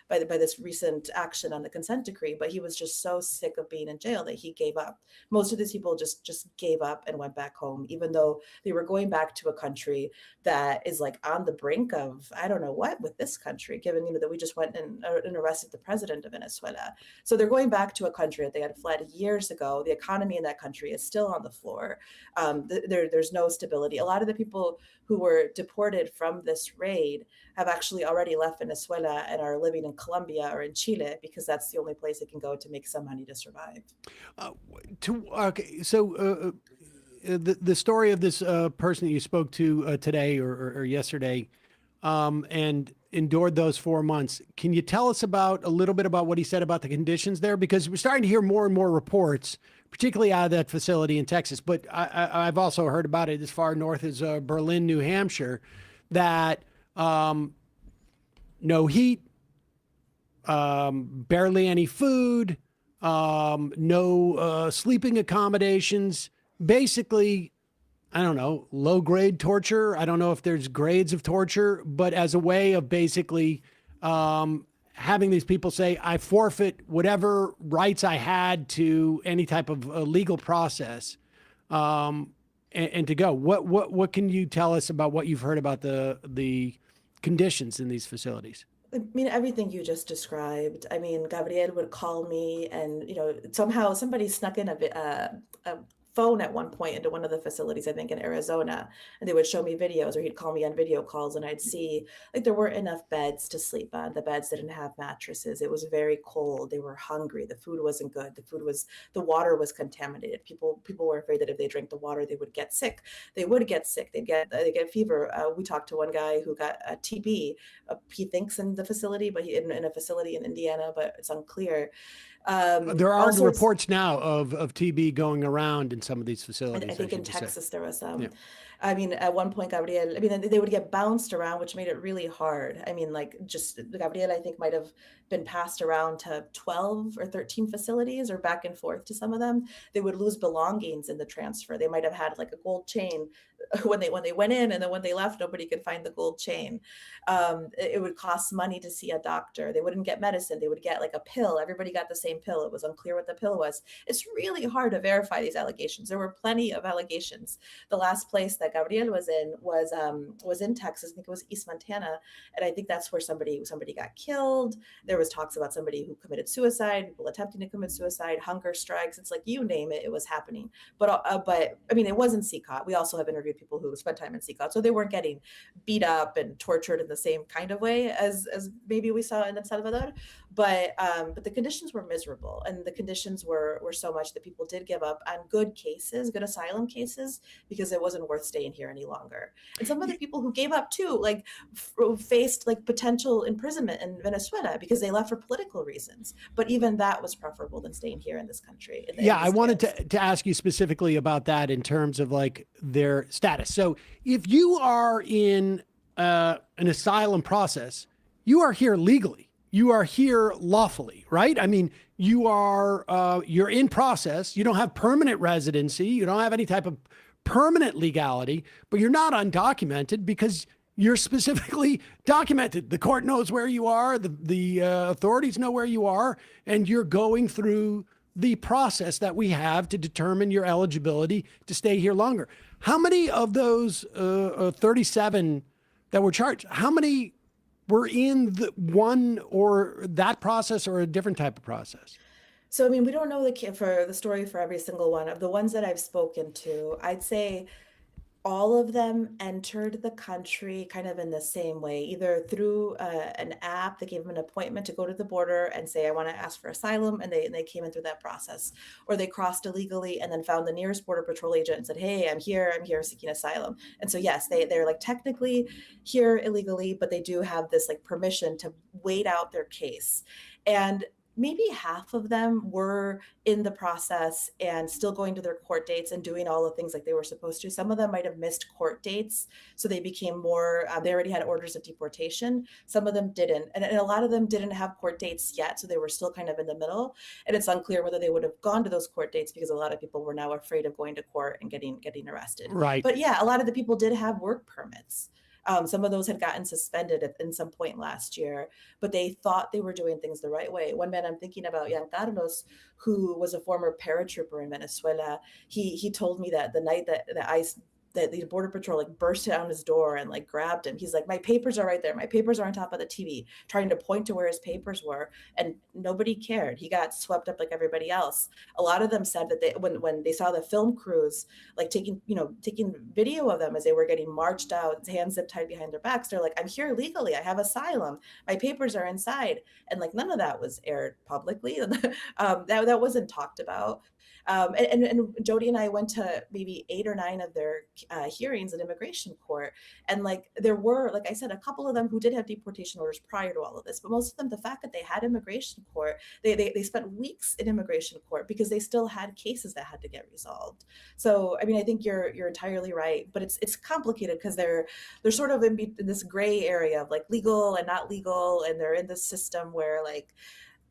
by this recent action on the consent decree, but he was just so sick of being in jail that he gave up. Most of these people just gave up and went back home, even though they were going back to a country that is like on the brink of, I don't know what with this country, given that we just went and arrested the president of Venezuela. So they're going back to a country that they had fled years ago. The economy in that country is still on the floor. There's no stability. A lot of the people who were deported from this raid have actually already left Venezuela and are living in Colombia or in Chile, because that's the only place they can go to make some money to survive. The story of this person that you spoke to today or yesterday, and endured those 4 months. Can you tell us a little bit about what he said about the conditions there? Because we're starting to hear more and more reports, particularly out of that facility in Texas. But I've also heard about it as far north as Berlin, New Hampshire, that no heat, barely any food, no sleeping accommodations, basically, I don't know, low grade torture. I don't know if there's grades of torture, but as a way of basically having these people say, I forfeit whatever rights I had to any type of legal process, and to go. What can you tell us about what you've heard about the conditions in these facilities? I mean, everything you just described. I mean, Gabriel would call me, and somehow somebody snuck in a phone at one point into one of the facilities, I think in Arizona, and they would show me videos, or he'd call me on video calls, and I'd see like there weren't enough beds to sleep on. The beds didn't have mattresses. It was very cold. They were hungry. The food wasn't good. The water was contaminated. People were afraid that if they drank the water, they would get sick. They would get sick. They get fever. We talked to one guy who got a TB. He thinks in the facility, but in a facility in Indiana, but it's unclear. There are reports now of TB going around in some of these facilities. I think in Texas there was some. Yeah. I mean, at one point, Gabriel, I mean, they would get bounced around, which made it really hard. I mean, like just Gabriel, I think might have been passed around to 12 or 13 facilities or back and forth to some of them. They would lose belongings in the transfer. They might have had like a gold chain when they went in, and then when they left, nobody could find the gold chain. It would cost money to see a doctor. They wouldn't get medicine. They would get like a pill. Everybody got the same pill. It was unclear what the pill was. It's really hard to verify these allegations. There were plenty of allegations. The last place that Gabriel was in Texas. I think it was East Montana, and I think that's where somebody got killed. There was talks about somebody who committed suicide, people attempting to commit suicide, hunger strikes. It's like you name it, it was happening. But I mean, it wasn't CCOT. We also have interviewed people who spent time in CCOT, so they weren't getting beat up and tortured in the same kind of way as maybe we saw in El Salvador. But the conditions were miserable, and the conditions were so much that people did give up on good asylum cases, because it wasn't worth staying here any longer. And some of the people who gave up too, like faced like potential imprisonment in Venezuela because they left for political reasons. But even that was preferable than staying here in this country. I wanted to ask you specifically about that in terms of like their status. So if you are in an asylum process, you are here legally. You are here lawfully, right? I mean, you're in process. You don't have permanent residency. You don't have any type of permanent legality, but you're not undocumented because you're specifically documented. The court knows where you are. The authorities know where you are, and you're going through the process that we have to determine your eligibility to stay here longer. How many of those 37 that were charged, how many were in the one or that process or a different type of process? So, I mean, we don't know the story for every single one. Of the ones that I've spoken to, I'd say all of them entered the country kind of in the same way, either through an app that gave them an appointment to go to the border and say, I want to ask for asylum, and they came in through that process, or they crossed illegally and then found the nearest border patrol agent and said, hey, I'm here seeking asylum. And so, yes, they're like technically here illegally, but they do have this like permission to wait out their case. And maybe half of them were in the process and still going to their court dates and doing all the things like they were supposed to. Some of them might have missed court dates, so they became more, they already had orders of deportation. Some of them didn't. And a lot of them didn't have court dates yet, so they were still kind of in the middle. And it's unclear whether they would have gone to those court dates because a lot of people were now afraid of going to court and getting arrested. Right. But yeah, a lot of the people did have work permits. Some of those had gotten suspended in some point last year, but they thought they were doing things the right way. One man I'm thinking about, Jan Carlos, who was a former paratrooper in Venezuela, he told me that the night that the border patrol like burst down his door and like grabbed him. He's like, my papers are right there. My papers are on top of the TV, trying to point to where his papers were. And nobody cared. He got swept up like everybody else. A lot of them said that when they saw the film crews, like taking video of them as they were getting marched out, hands zip tied behind their backs, they're like, I'm here legally. I have asylum. My papers are inside. And like, none of that was aired publicly. That wasn't talked about. And Jody and I went to maybe 8 or 9 of their hearings in immigration court. And like, there were, like I said, a couple of them who did have deportation orders prior to all of this, but most of them, the fact that they had immigration court, they spent weeks in immigration court because they still had cases that had to get resolved. So, I mean, I think you're entirely right, but it's complicated because they're sort of in this gray area of like legal and not legal. And they're in this system where like,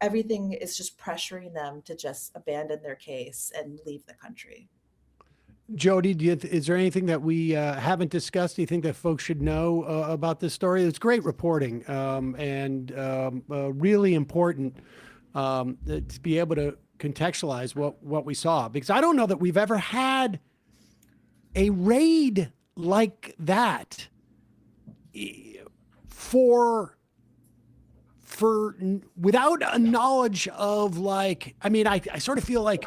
everything is just pressuring them to just abandon their case and leave the country. Jody, is there anything that we haven't discussed? Do you think that folks should know about this story? It's great reporting and really important to be able to contextualize what we saw, because I don't know that we've ever had a raid like that for without a knowledge of like, I mean, I sort of feel like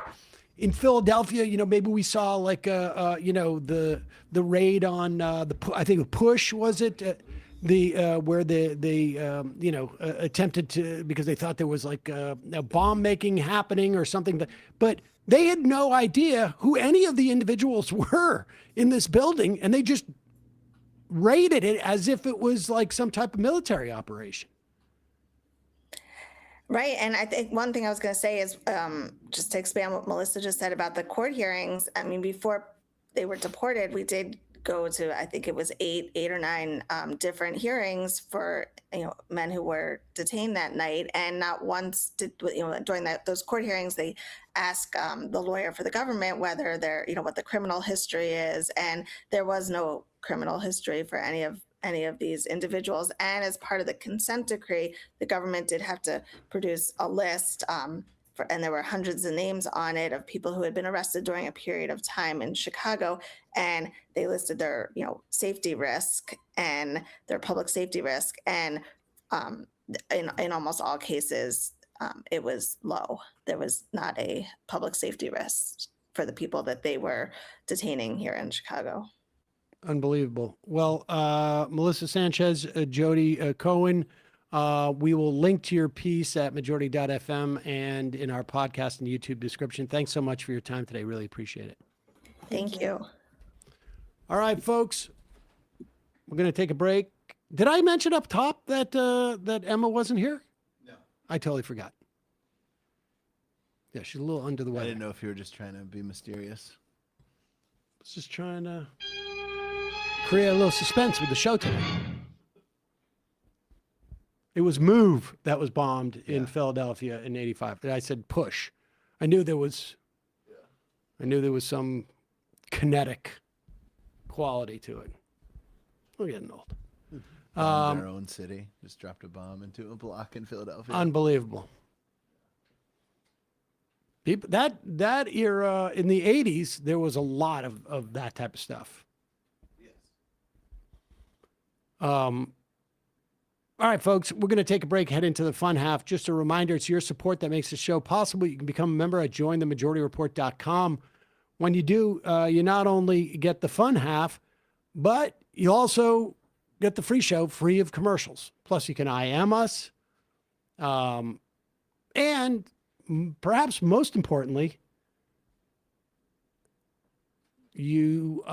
in Philadelphia, maybe we saw like, the raid on I think Push, was it? Where they attempted to, because they thought there was like a bomb making happening or something, but they had no idea who any of the individuals were in this building, and they just raided it as if it was like some type of military operation. Right. And I think one thing I was going to say is just to expand what Melissa just said about the court hearings. I mean, before they were deported, we did go to, I think it was eight or nine different hearings for, men who were detained that night. And not once did, during those court hearings, they ask the lawyer for the government whether they're, what the criminal history is. And there was no criminal history for any of these individuals. And as part of the consent decree, the government did have to produce a list and there were hundreds of names on it of people who had been arrested during a period of time in Chicago. And they listed their, safety risk and their public safety risk. And in almost all cases, it was low. There was not a public safety risk for the people that they were detaining here in Chicago. Unbelievable. Well, Melissa Sanchez, Jody Cohen, we will link to your piece at majority.fm and in our podcast and YouTube description. Thanks so much for your time today. Really appreciate it. Thank you. All right, folks, we're going to take a break. Did I mention up top that that Emma wasn't here? No. I totally forgot. Yeah, she's a little under the weather. I didn't know if you were just trying to be mysterious. I was just trying to create a little suspense with the show today. It was Move that was bombed in Philadelphia in '85. I said Push. I knew there was some kinetic quality to it. We're getting old. Bombed our own city. Just dropped a bomb into a block in Philadelphia. Unbelievable. People, that era in the '80s, there was a lot of that type of stuff. Yes. All right, folks, we're going to take a break, head into the fun half. Just a reminder, it's your support that makes the show possible. You can become a member at jointhemajorityreport.com. When you do, you not only get the fun half, but you also get the free show free of commercials. Plus, you can IM us. And perhaps most importantly, you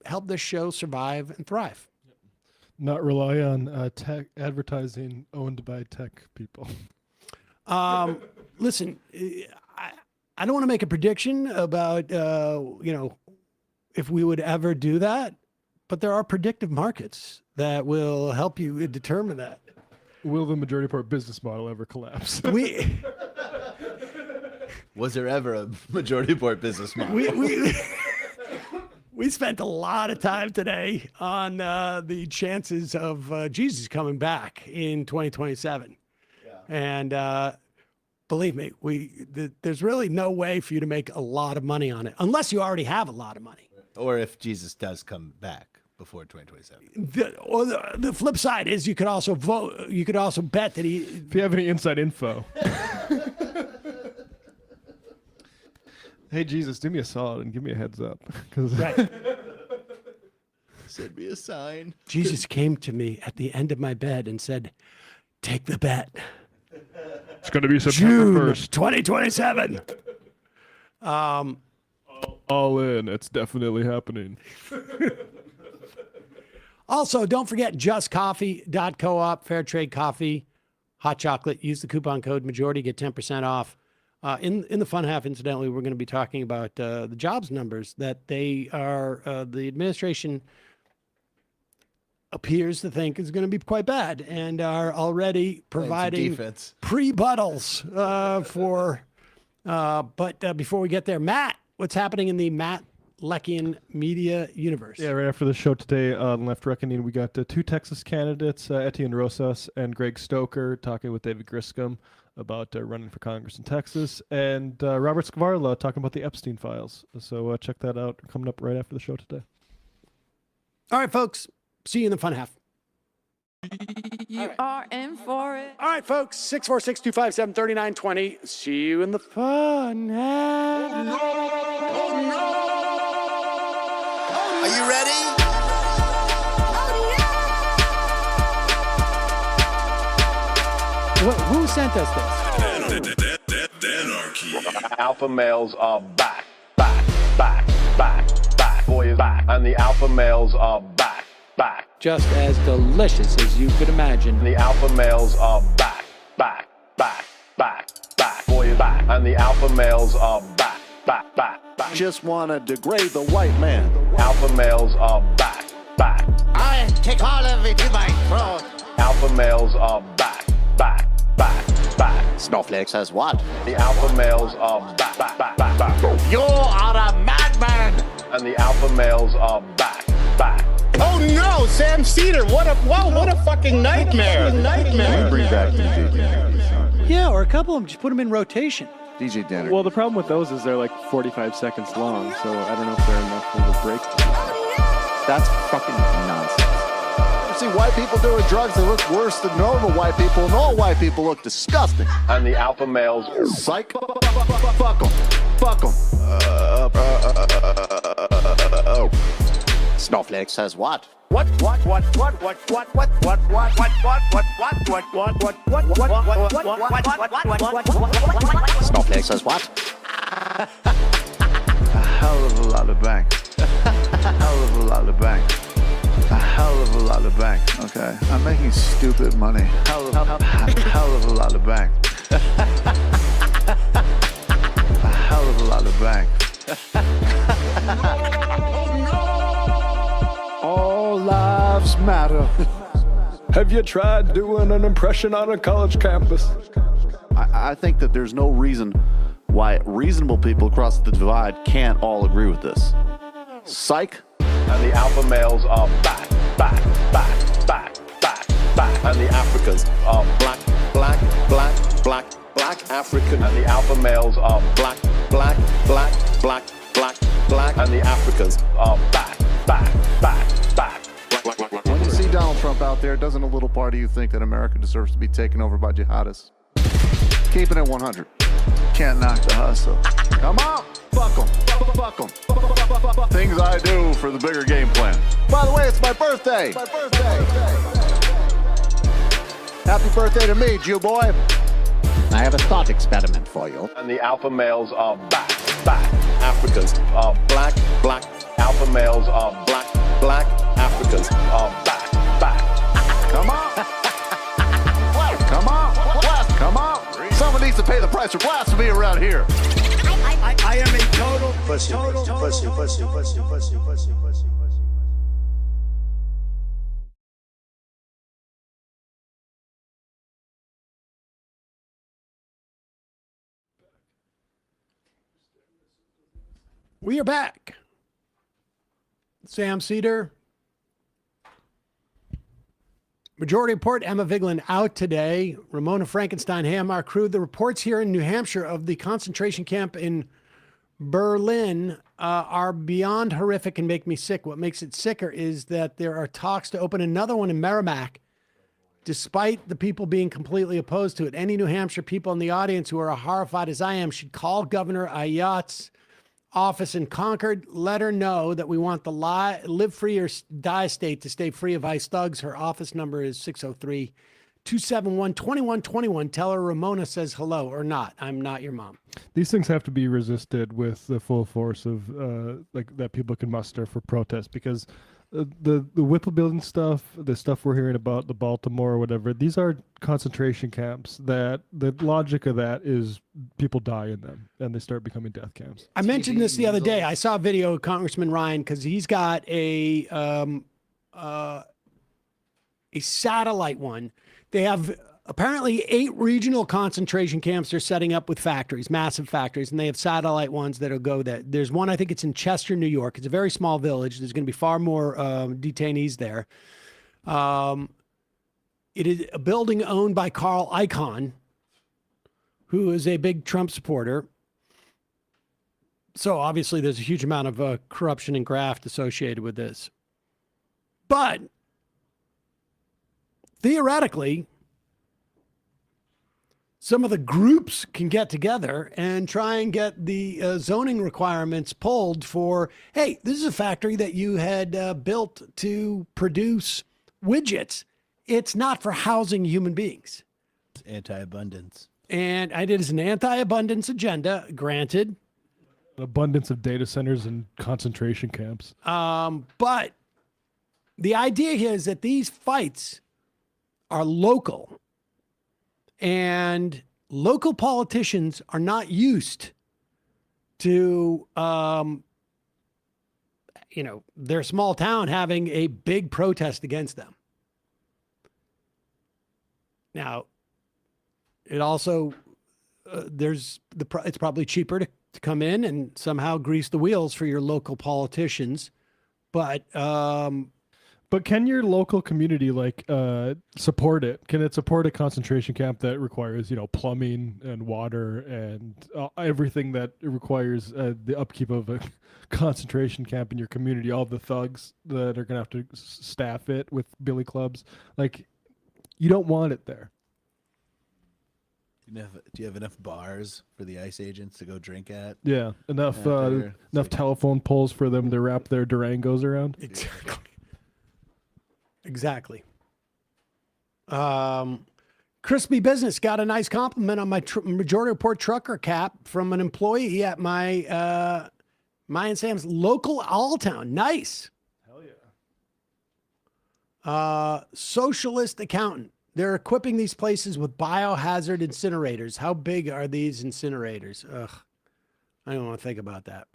help this show survive and thrive. Not rely on tech advertising owned by tech people. Listen, I don't want to make a prediction about, if we would ever do that, but there are predictive markets that will help you determine that. Will the Majority Report business model ever collapse? Was there ever a Majority Report business model? We spent a lot of time today on the chances of Jesus coming back in 2027. Yeah. And believe me, there's really no way for you to make a lot of money on it unless you already have a lot of money. Or if Jesus does come back before 2027. The flip side is you could also vote. You could also bet that he. If you have any inside info. Hey, Jesus, do me a solid and give me a heads up. Right. Send me a sign. Jesus came to me at the end of my bed and said, take the bet. It's going to be September 1st. 2027. All in. It's definitely happening. Also, don't forget justcoffee.coop, fair trade coffee, hot chocolate. Use the coupon code majority, get 10% off. In the fun half, incidentally, we're going to be talking about the jobs numbers that the administration appears to think is going to be quite bad and are already providing pre-buttles for. But before we get there, Matt, what's happening in the Matt Leckian media universe? Yeah, right after the show today on Left Reckoning, we got two Texas candidates, Etienne Rosas and Greg Stoker, talking with David Griscom about running for Congress in Texas, and Robert Skvarla talking about the Epstein files. So check that out, coming up right after the show today. All right, folks. See you in the fun half. You are in for it. All right, folks, 646-257-3920. See you in the fun. Are you ready? Who sent us this? Alpha males are back. Boys back. And the alpha males are back. Just as delicious as you could imagine. The alpha males are back. Boys back. And the alpha males are back. Just want to degrade the white man. Alpha males are back. I take all of it in my throat. Alpha males are back. Snowflake says what? The alpha males are back. You are a madman. And the alpha males are back. Oh no, Sam Seder! What a fucking nightmare! Bring back DJ Danner. Yeah, or a couple of them. Just put them in rotation. DJ Danner. Well, the problem with those is they're like 45 seconds long, so I don't know if they're enough of a break. That's fucking nonsense. You see white people doing drugs, they look worse than normal white people, and all white people look disgusting. And the alpha males... Psych. Fuck them. Snowflake says what? Snowflake says what? A hell of a lot of bank. A hell of a lot of bank. A hell of a lot of bank. Okay, I'm making stupid money. Hell of a lot of bank. A hell of a lot of bank. All lives matter. Have you tried doing an impression on a college campus? I think that there's no reason why reasonable people across the divide can't all agree with this. Psych. And the alpha males are back. And the Africans are black African. And the alpha males are black. And the Africans are back. When you see Donald Trump out there, doesn't a little part of you think that America deserves to be taken over by jihadists? Keeping it 100. Can't knock the hustle. Come on! Fuck them. Things I do for the bigger game plan. By the way, it's my birthday! Happy birthday to me, Jew boy! I have a thought experiment for you. And the alpha males are back. Africans are black. Alpha males are black. Africans are back. Come on! Come on! Someone needs to pay the price for blasphemy around here. I am a total pussy. We are back. Sam Seder. Majority Report, Emma Vigeland out today. Ramona Frankenstein, Ham, our crew. The reports here in New Hampshire of the concentration camp in Berlin are beyond horrific and make me sick. What makes it sicker is that there are talks to open another one in Merrimack, despite the people being completely opposed to it. Any New Hampshire people in the audience who are horrified as I am should call Governor Ayotte's office in Concord. Let her know that we want the live free or die state to stay free of ICE thugs. Her office number is 603-271-2121. Tell her Ramona says hello or not. I'm not your mom. These things have to be resisted with the full force of like that people can muster for protest, because the Whipple building stuff, the stuff we're hearing about the Baltimore or whatever, these are concentration camps that the logic of that is people die in them and they start becoming death camps. I mentioned this the other day. I saw a video of Congressman Ryan because he's got a satellite one. They have apparently 8 regional concentration camps they're setting up with factories, massive factories, and they have satellite ones that'll go there. There's one, I think it's in Chester, New York. It's a very small village. There's going to be far more detainees there. It is a building owned by Carl Icahn, who is a big Trump supporter. So obviously there's a huge amount of corruption and graft associated with this. But theoretically, some of the groups can get together and try and get the zoning requirements pulled for, hey, this is a factory that you had built to produce widgets. It's not for housing human beings. It's anti-abundance. And it is an anti-abundance agenda, granted. An abundance of data centers and concentration camps. But the idea here is that these fights are local. And local politicians are not used to, their small town having a big protest against them. Now, it also, it's probably cheaper to come in and somehow grease the wheels for your local politicians. But can your local community support it? Can it support a concentration camp that requires, plumbing and water and everything that requires the upkeep of a concentration camp in your community? All the thugs that are going to have to staff it with billy clubs. You don't want it there. Do you have enough bars for the ICE agents to go drink at? Yeah, enough telephone poles for them to wrap their Durangos around. Exactly. Crispy Business got a nice compliment on my Majority Report trucker cap from an employee at my and Sam's local Alltown. Nice. Hell yeah. Socialist accountant. They're equipping these places with biohazard incinerators. How big are these incinerators? Ugh, I don't want to think about that.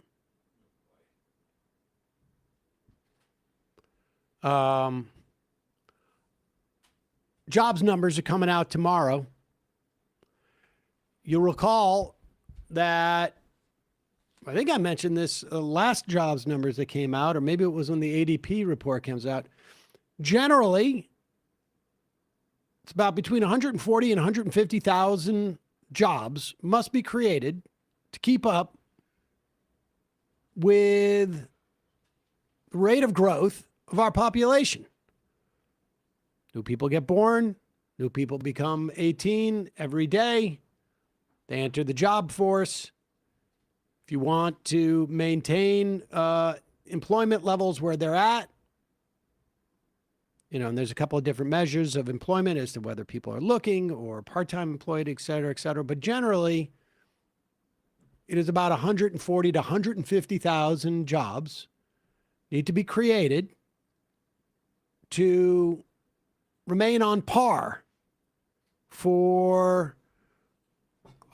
Jobs numbers are coming out tomorrow. You'll recall that, I think I mentioned this last jobs numbers that came out, or maybe it was when the ADP report comes out. Generally, it's about between 140 and 150,000 jobs must be created to keep up with the rate of growth of our population. New people get born. New people become 18 every day. They enter the job force. If you want to maintain employment levels where they're at, and there's a couple of different measures of employment as to whether people are looking or part-time employed, et cetera, et cetera. But generally, it is about 140 to 150,000 jobs need to be created to remain on par for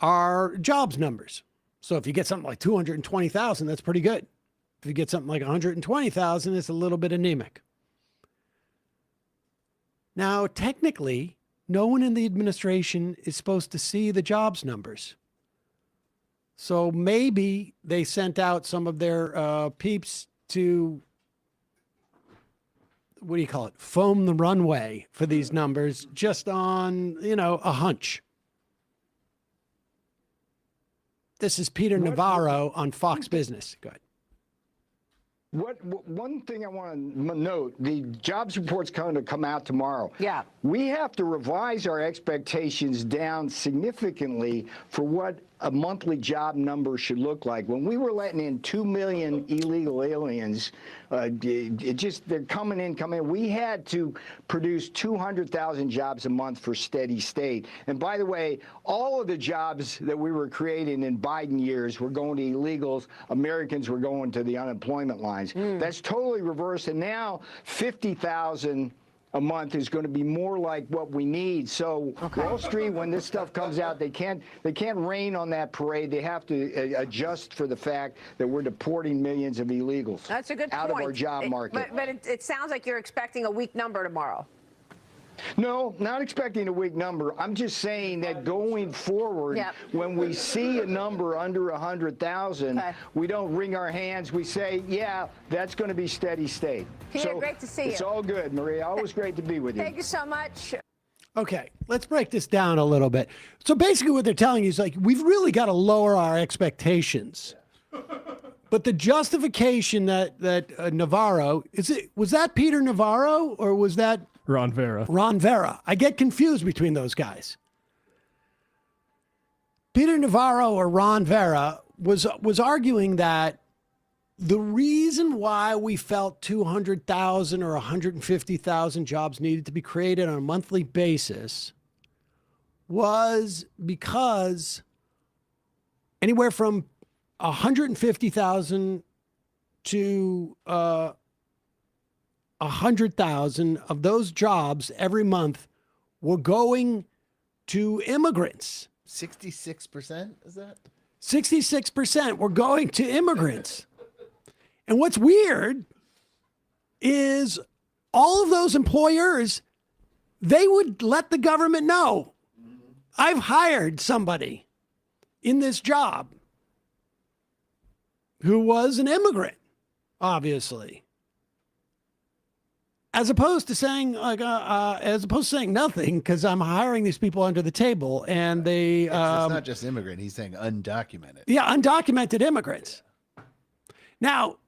our jobs numbers. So if you get something like 220,000, that's pretty good. If you get something like 120,000, it's a little bit anemic. Now, technically, no one in the administration is supposed to see the jobs numbers. So maybe they sent out some of their peeps to, what do you call it, foam the runway for these numbers just on, a hunch. This is Peter Navarro on Fox Business. Go ahead. One thing I want to note, the jobs report's going to come out tomorrow. Yeah. We have to revise our expectations down significantly for what a monthly job number should look like. When we were letting in 2 million illegal aliens, they're coming in. We had to produce 200,000 jobs a month for steady state. And by the way, all of the jobs that we were creating in Biden years were going to illegals. Americans were going to the unemployment lines. That's totally reversed. And now 50,000 a month is going to be more like what we need. So Wall Street, when this stuff comes out, they can't rain on that parade. They have to adjust for the fact that we're deporting millions of illegals. That's a good out point. Of our job market. But it sounds like you're expecting a weak number tomorrow. No, not expecting a weak number. I'm just saying that going forward, when we see a number under 100,000, we don't wring our hands. We say, yeah, that's going to be steady state. Peter, great to see you. It's all good, Maria. Always great to be with you. Thank you so much. Okay, let's break this down a little bit. So basically what they're telling you is we've really got to lower our expectations. But the justification that Navarro, was that Peter Navarro or was that Ron Vera. Ron Vera. I get confused between those guys. Peter Navarro or Ron Vera was arguing that the reason why we felt 200,000 or 150,000 jobs needed to be created on a monthly basis was because anywhere from 150,000 to 100,000 of those jobs every month were going to immigrants. 66%, is that? 66% were going to immigrants. And what's weird is all of those employers, they would let the government know, I've hired somebody in this job who was an immigrant, obviously. As opposed to saying nothing, because I'm hiring these people under the table, and they. It's not just immigrant. He's saying undocumented. Yeah, undocumented immigrants. Now,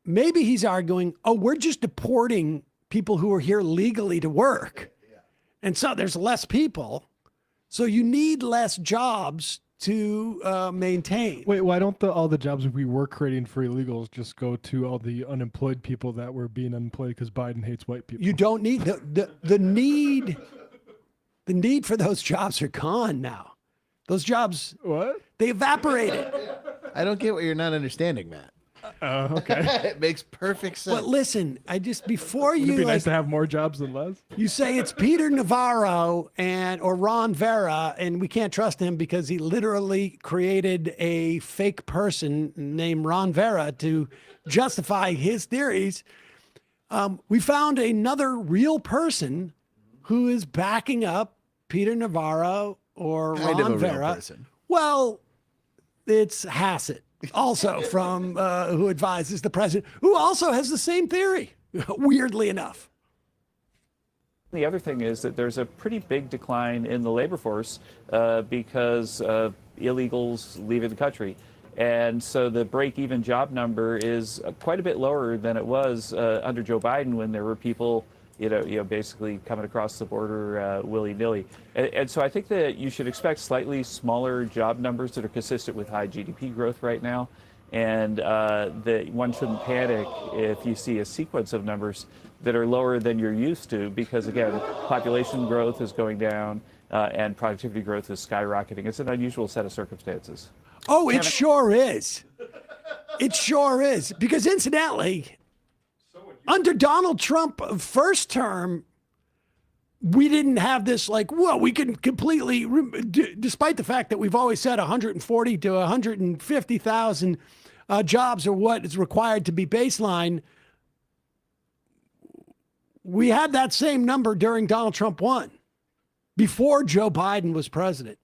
maybe he's arguing, oh, we're just deporting people who are here legally to work, and so there's less people, so you need less jobs to maintain. Wait, why don't all the jobs we were creating for illegals just go to all the unemployed people that were being unemployed because Biden hates white people? You don't need the need. The need for those jobs are gone now. Those jobs, what? They evaporated. I don't get what you're not understanding, Matt. Okay. It makes perfect sense. But listen, before Would you it be nice to have more jobs than less? You say it's Peter Navarro or Ron Vera, and we can't trust him because he literally created a fake person named Ron Vera to justify his theories. We found another real person who is backing up Peter Navarro or Kind of Ron a real Vera. person. Well, it's Hassett, also from who advises the president, who also has the same theory, weirdly enough. The other thing is that there's a pretty big decline in the labor force because of illegals leaving the country. And so the break-even job number is quite a bit lower than it was under Joe Biden, when there were people, basically coming across the border willy-nilly. And so I think that you should expect slightly smaller job numbers that are consistent with high GDP growth right now. And that one shouldn't panic if you see a sequence of numbers that are lower than you're used to, because again, population growth is going down and productivity growth is skyrocketing. It's an unusual set of circumstances. Oh, it sure is. It sure is. Because incidentally, under Donald Trump first term, we didn't have this we can completely, despite the fact that we've always said 140 to 150,000 jobs are what is required to be baseline. We had that same number during Donald Trump 1, before Joe Biden was president.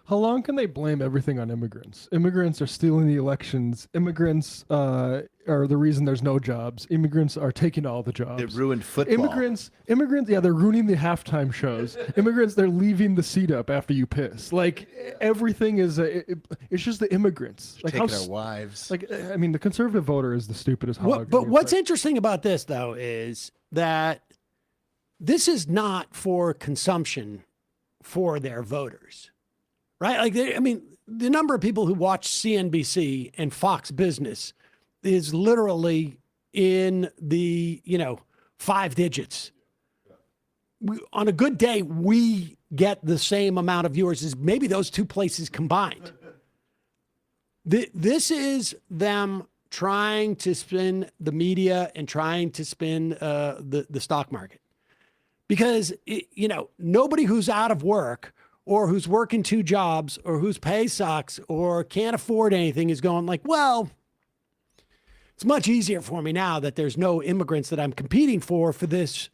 How long can they blame everything on immigrants? Immigrants are stealing the elections. Immigrants are the reason there's no jobs. Immigrants are taking all the jobs. It ruined football. Immigrants, yeah, they're ruining the halftime shows. Immigrants, they're leaving the seat up after you piss. Everything is, it's just the immigrants. Taking our wives. The conservative voter is the stupidest hog. But what's interesting about this, though, is that this is not for consumption for their voters. Right? The number of people who watch CNBC and Fox Business is literally in the, 5 digits. On a good day, we get the same amount of viewers as maybe those two places combined. This is them trying to spin the media and trying to spin the stock market. Because, nobody who's out of work or who's working 2 jobs or whose pay sucks or can't afford anything is going well, it's much easier for me now that there's no immigrants that I'm competing for this,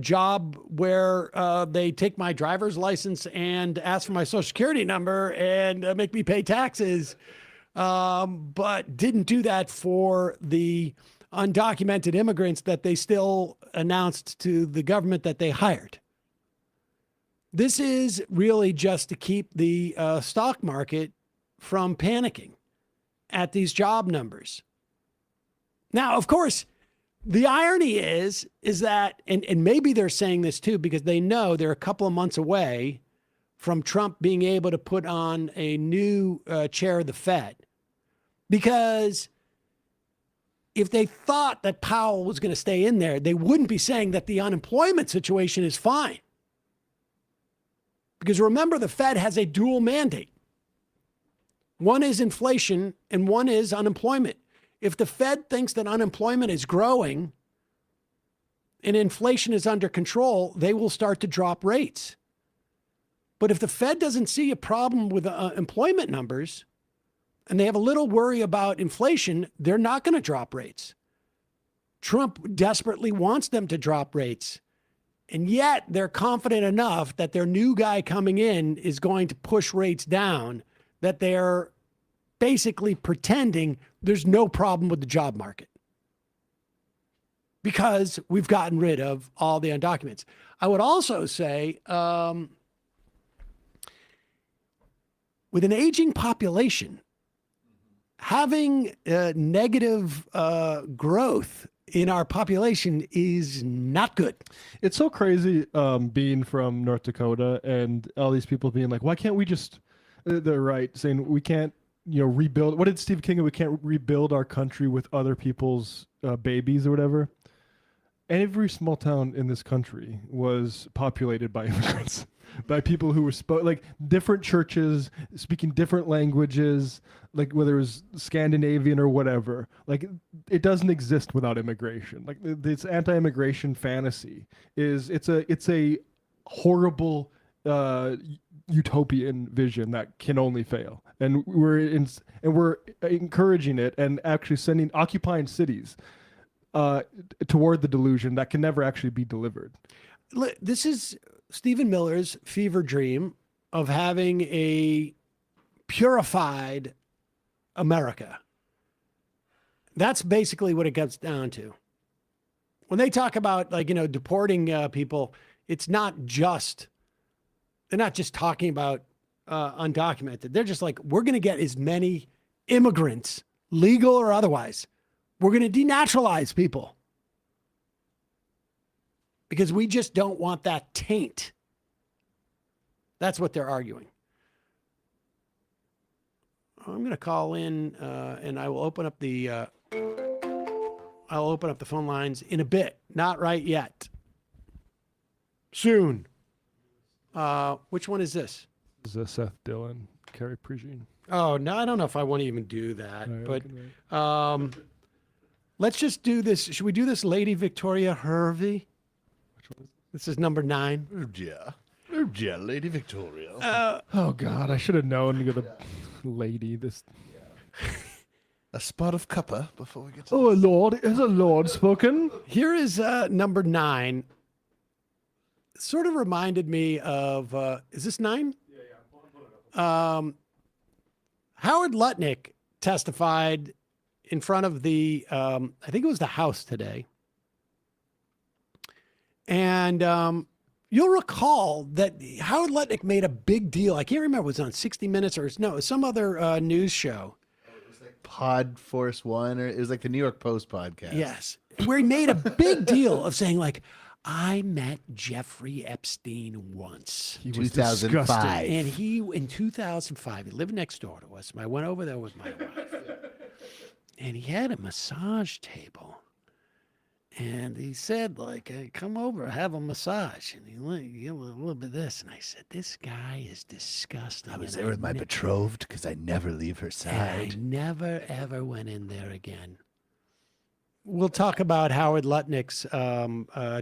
job where they take my driver's license and ask for my social security number and make me pay taxes, but didn't do that for the undocumented immigrants that they still announced to the government that they hired. This is really just to keep the stock market from panicking at these job numbers. Now, of course, The irony is that, and maybe they're saying this too, because they know they're a couple of months away from Trump being able to put on a new chair of the Fed. Because if they thought that Powell was going to stay in there, they wouldn't be saying that the unemployment situation is fine. Because remember, the Fed has a dual mandate. One is inflation and one is unemployment. If the Fed thinks that unemployment is growing and inflation is under control, they will start to drop rates. But if the Fed doesn't see a problem with employment numbers and they have a little worry about inflation, they're not going to drop rates. Trump desperately wants them to drop rates. And yet they're confident enough that their new guy coming in is going to push rates down, that they're basically pretending there's no problem with the job market because we've gotten rid of all the undocuments. I would also say, with an aging population, having negative growth in our population is not good. It's so crazy being from North Dakota and all these people being like, why can't we just, they're right, saying we can't, rebuild. What did Steve King, we can't rebuild our country with other people's babies or whatever. And every small town in this country was populated by immigrants, by people who were like different churches, speaking different languages, like whether it was Scandinavian or whatever. Like it doesn't exist without immigration. Like this anti-immigration fantasy it's a horrible utopian vision that can only fail. And we're encouraging it and actually occupying cities toward the delusion that can never actually be delivered. This is Stephen Miller's fever dream of having a purified America. That's basically what it comes down to. When they talk about deporting people, they're not just talking about undocumented. They're just like, we're going to get as many immigrants, legal or otherwise. We're going to denaturalize people because we just don't want that taint. That's what they're arguing. I'm going to call in and I will open up the phone lines in a bit. Not right yet. Soon. Which one is this? This is Seth Dillon, Carrie Prejean. Oh, no, I don't know if I want to even do that. Right, but let's just do this. Should we do this Lady Victoria Hervey? Which one is This is number 9. Oh, yeah, Lady Victoria. oh, God, I should have known you're the lady. This. A spot of cuppa before we get to Oh, Lord. Is a Lord spoken? Here is number 9. Sort of reminded me of, is this 9? Yeah. Howard Lutnick testified in front of the, I think it was the House today. And you'll recall that Howard Lutnick made a big deal. I can't remember, it was on 60 Minutes or no, it was some other news show. It was like Pod Force One, or it was like the New York Post podcast. Yes. Where he made a big deal of saying like, I met Jeffrey Epstein once. He was 2005. disgusting. And he, in 2005, he lived next door to us. I went over there with my wife. And he had a massage table. And he said, like, hey, come over, have a massage. And he give a little bit of this. And I said, this guy is disgusting. I was there with my betrothed because I never leave her And side. I never, ever went in there again. We'll talk about Howard Lutnick's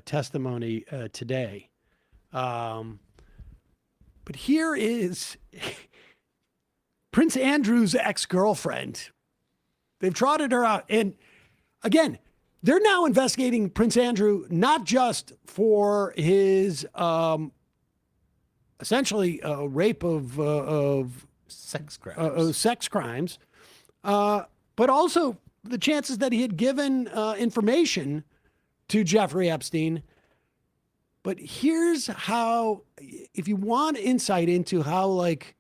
testimony today. But here is Prince Andrew's ex-girlfriend. They've trotted her out. And again, they're now investigating Prince Andrew, not just for his essentially rape of sex crimes, but also the chances that he had given information to Jeffrey Epstein. But here's how, if you want insight into how, like,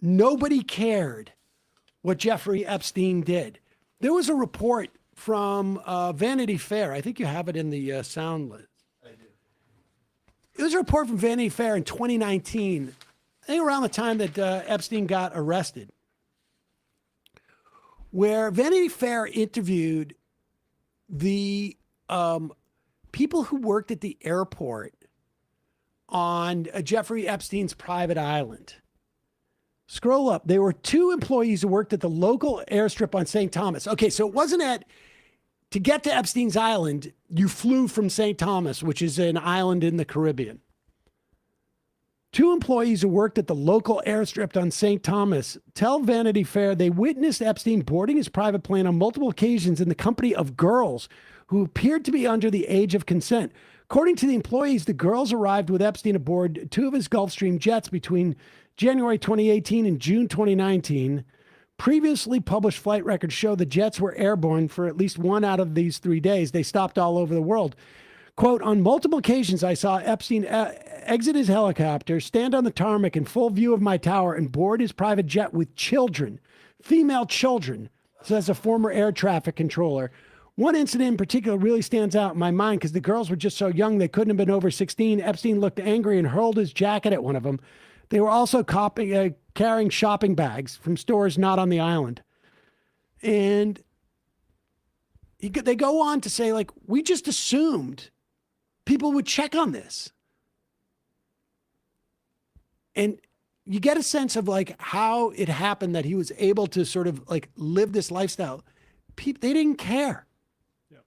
nobody cared what Jeffrey Epstein did. There was a report from Vanity Fair. I think you have it in the sound list. I do. It was a report from Vanity Fair in 2019, I think around the time that Epstein got arrested, where Vanity Fair interviewed the people who worked at the airport on Jeffrey Epstein's private island. Scroll up. There were 2 employees who worked at the local airstrip on St. Thomas. Okay, so it wasn't to get to Epstein's island, you flew from St. Thomas, which is an island in the Caribbean. 2 employees who worked at the local airstrip on St. Thomas tell Vanity Fair they witnessed Epstein boarding his private plane on multiple occasions in the company of girls who appeared to be under the age of consent. According to the employees, the girls arrived with Epstein aboard 2 of his Gulfstream jets between January 2018 and June 2019. Previously published flight records show the jets were airborne for at least 1 out of these 3 days. They stopped all over the world. Quote, on multiple occasions, I saw Epstein exit his helicopter, stand on the tarmac in full view of my tower, and board his private jet with children, female children, says a former air traffic controller. One incident in particular really stands out in my mind because the girls were just so young they couldn't have been over 16. Epstein looked angry and hurled his jacket at one of them. They were also carrying shopping bags from stores not on the island. And they go on to say, like, we just assumed people would check on this. And you get a sense of like how it happened that he was able to sort of like live this lifestyle. They didn't care. Yeah.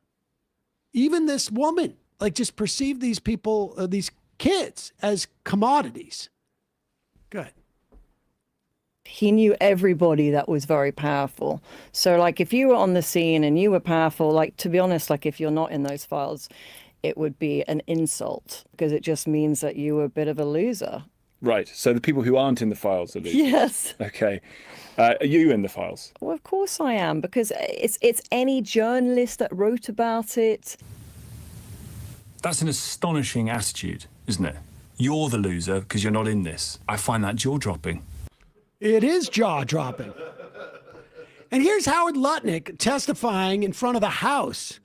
Even this woman, like, just perceived these people, these kids as commodities. Good. He knew everybody that was very powerful. So like if you were on the scene and you were powerful, like, to be honest, like if you're not in those files, it would be an insult because it just means that you were a bit of a loser. Right. So the people who aren't in the files are losers. Yes. Okay. Are you in the files? Well, of course I am, because it's any journalist that wrote about it. That's an astonishing attitude, isn't it? You're the loser because you're not in this. I find that jaw-dropping. It is jaw-dropping. And here's Howard Lutnick testifying in front of the House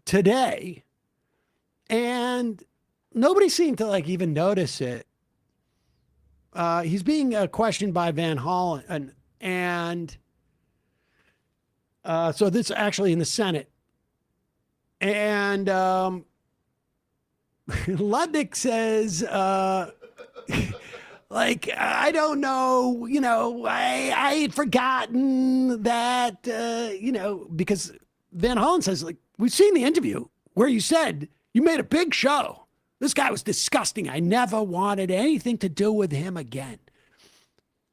today. And nobody seemed to like even notice it. He's being questioned by Van Hollen. And so this is actually in the Senate. And Lutnick says, like, I don't know, you know, I had forgotten that, you know, because Van Hollen says, like, we've seen the interview where you said you made a big show. This guy was disgusting. I never wanted anything to do with him again.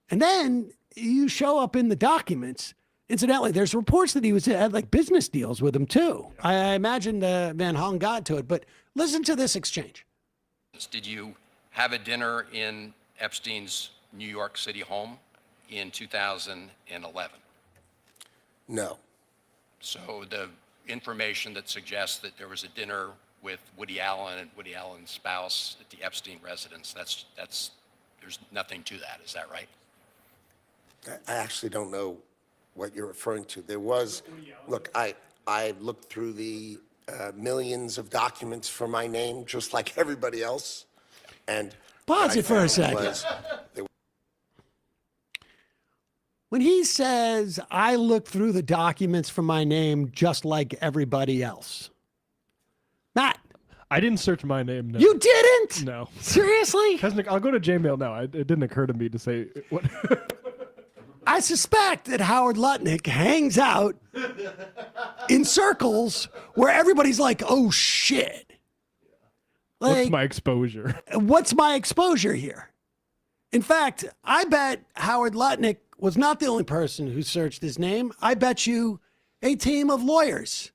And then you show up in the documents. Incidentally, there's reports that he had like business deals with him too. I imagine Van Hollen got to it, but listen to this exchange. Did you have a dinner in Epstein's New York City home in 2011? No. So the information that suggests that there was a dinner with Woody Allen and Woody Allen's spouse at the Epstein residence, there's nothing to that, is that right? I actually don't know what you're referring to. There was, look, I looked through the millions of documents for my name, just like everybody else. And pause it for a second. When he says, I looked through the documents for my name just like everybody else. Matt. I didn't search my name. No. You didn't? No. Seriously? I'll go to Gmail now. It didn't occur to me to say what. I suspect that Howard Lutnick hangs out in circles where everybody's like, oh shit. Like, what's my exposure? What's my exposure here? In fact, I bet Howard Lutnick was not the only person who searched his name. I bet you a team of lawyers,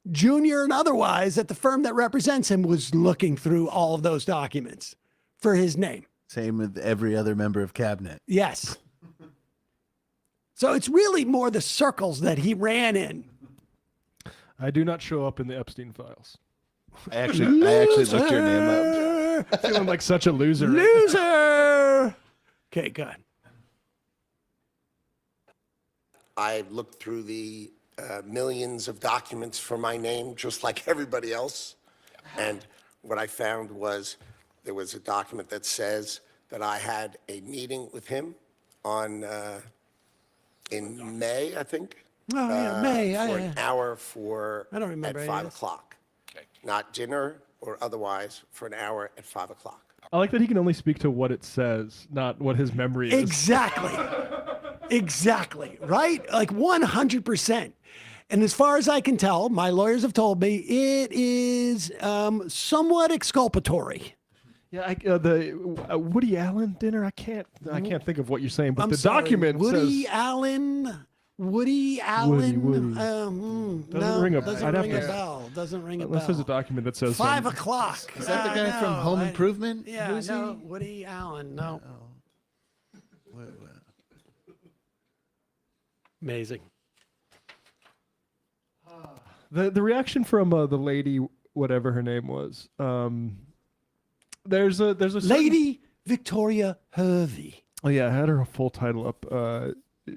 junior and otherwise, at the firm that represents him was looking through all of those documents for his name. Same with every other member of cabinet. Yes. So it's really more the circles that he ran in. I do not show up in the Epstein files. I actually looked your name up. Feeling like such a loser. Loser. Okay, good. I looked through the millions of documents for my name, just like everybody else. And what I found was there was a document that says that I had a meeting with him on in May, I think. Oh, yeah, May. For an hour I don't remember at any of 5 this. o'clock. Not dinner or otherwise, for an hour at 5 o'clock. I like that he can only speak to what it says, not what his memory is. Exactly. Exactly. Right? Like 100%. And as far as I can tell, my lawyers have told me it is somewhat exculpatory. Yeah, the Woody Allen dinner. I can't think of what you're saying, but I'm the sorry, document Woody says Allen. Woody. Doesn't Doesn't ring a- doesn't I'd have ring a to- bell. Doesn't ring a unless bell. there's a document that says 5 o'clock. Is that the guy from Home Improvement? Yeah, Who's no, he? Woody Allen. No. Amazing. The reaction from the lady, whatever her name was. There's a Lady Victoria Hervey. Oh yeah, I had her full title up.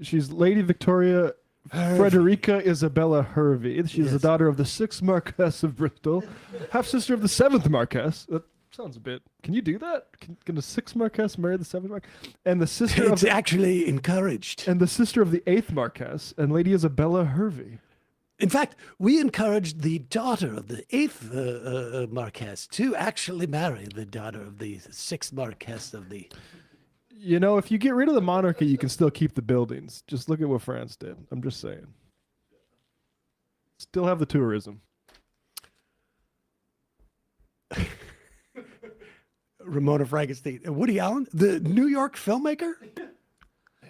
She's Lady Victoria Hervey. Frederica Isabella Hervey. She's the daughter of the 6th Marquess of Bristol, half sister of the 7th Marquess. That sounds a bit. Can you do that? Can the 6th Marquess marry the 7th Marquess? And the sister of It's actually encouraged. and the sister of the 8th Marquess and Lady Isabella Hervey. In fact, we encouraged the daughter of the 8th Marquess to actually marry the daughter of the 6th Marquess of the... You know, if you get rid of the monarchy, you can still keep the buildings. Just look at what France did. I'm just saying. Still have the tourism. Ramona Frankenstein. Woody Allen, the New York filmmaker?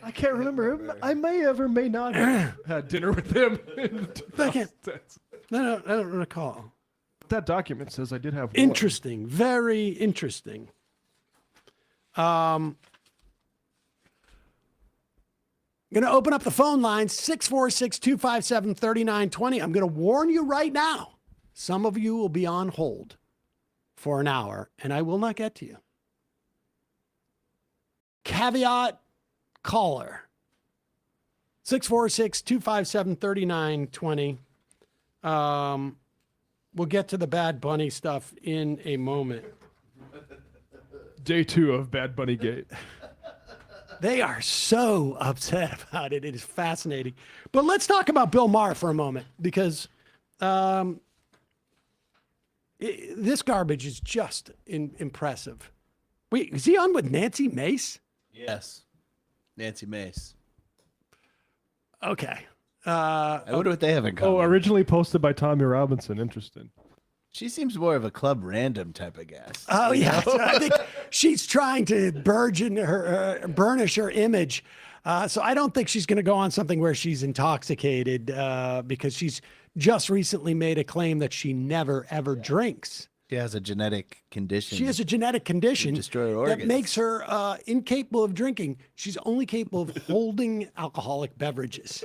I can't remember. I may have or may not have had dinner with him. I can't. No, I don't recall. That document says I did have one. Interesting. Very interesting. I'm going to open up the phone lines, 646-257-3920. I'm going to warn you right now, some of you will be on hold for an hour, and I will not get to you. Caveat caller, 646-257-3920. We'll get to the Bad Bunny stuff in a moment. Day 2 of Bad Bunny Gate. They are so upset about it. It is fascinating. But let's talk about Bill Maher for a moment, because this garbage is just impressive. Wait, is he on with Nancy Mace? Yes. Nancy Mace. Okay. I wonder what they have in common. Oh, originally posted by Tommy Robinson. Interesting. She seems more of a Club Random type of guest. Oh, yeah. So I think she's trying to burnish her image. So I don't think she's going to go on something where she's intoxicated because she's just recently made a claim that she never, ever drinks. She has a genetic condition. She has a genetic condition destroy her that organs. makes her incapable of drinking. She's only capable of holding alcoholic beverages.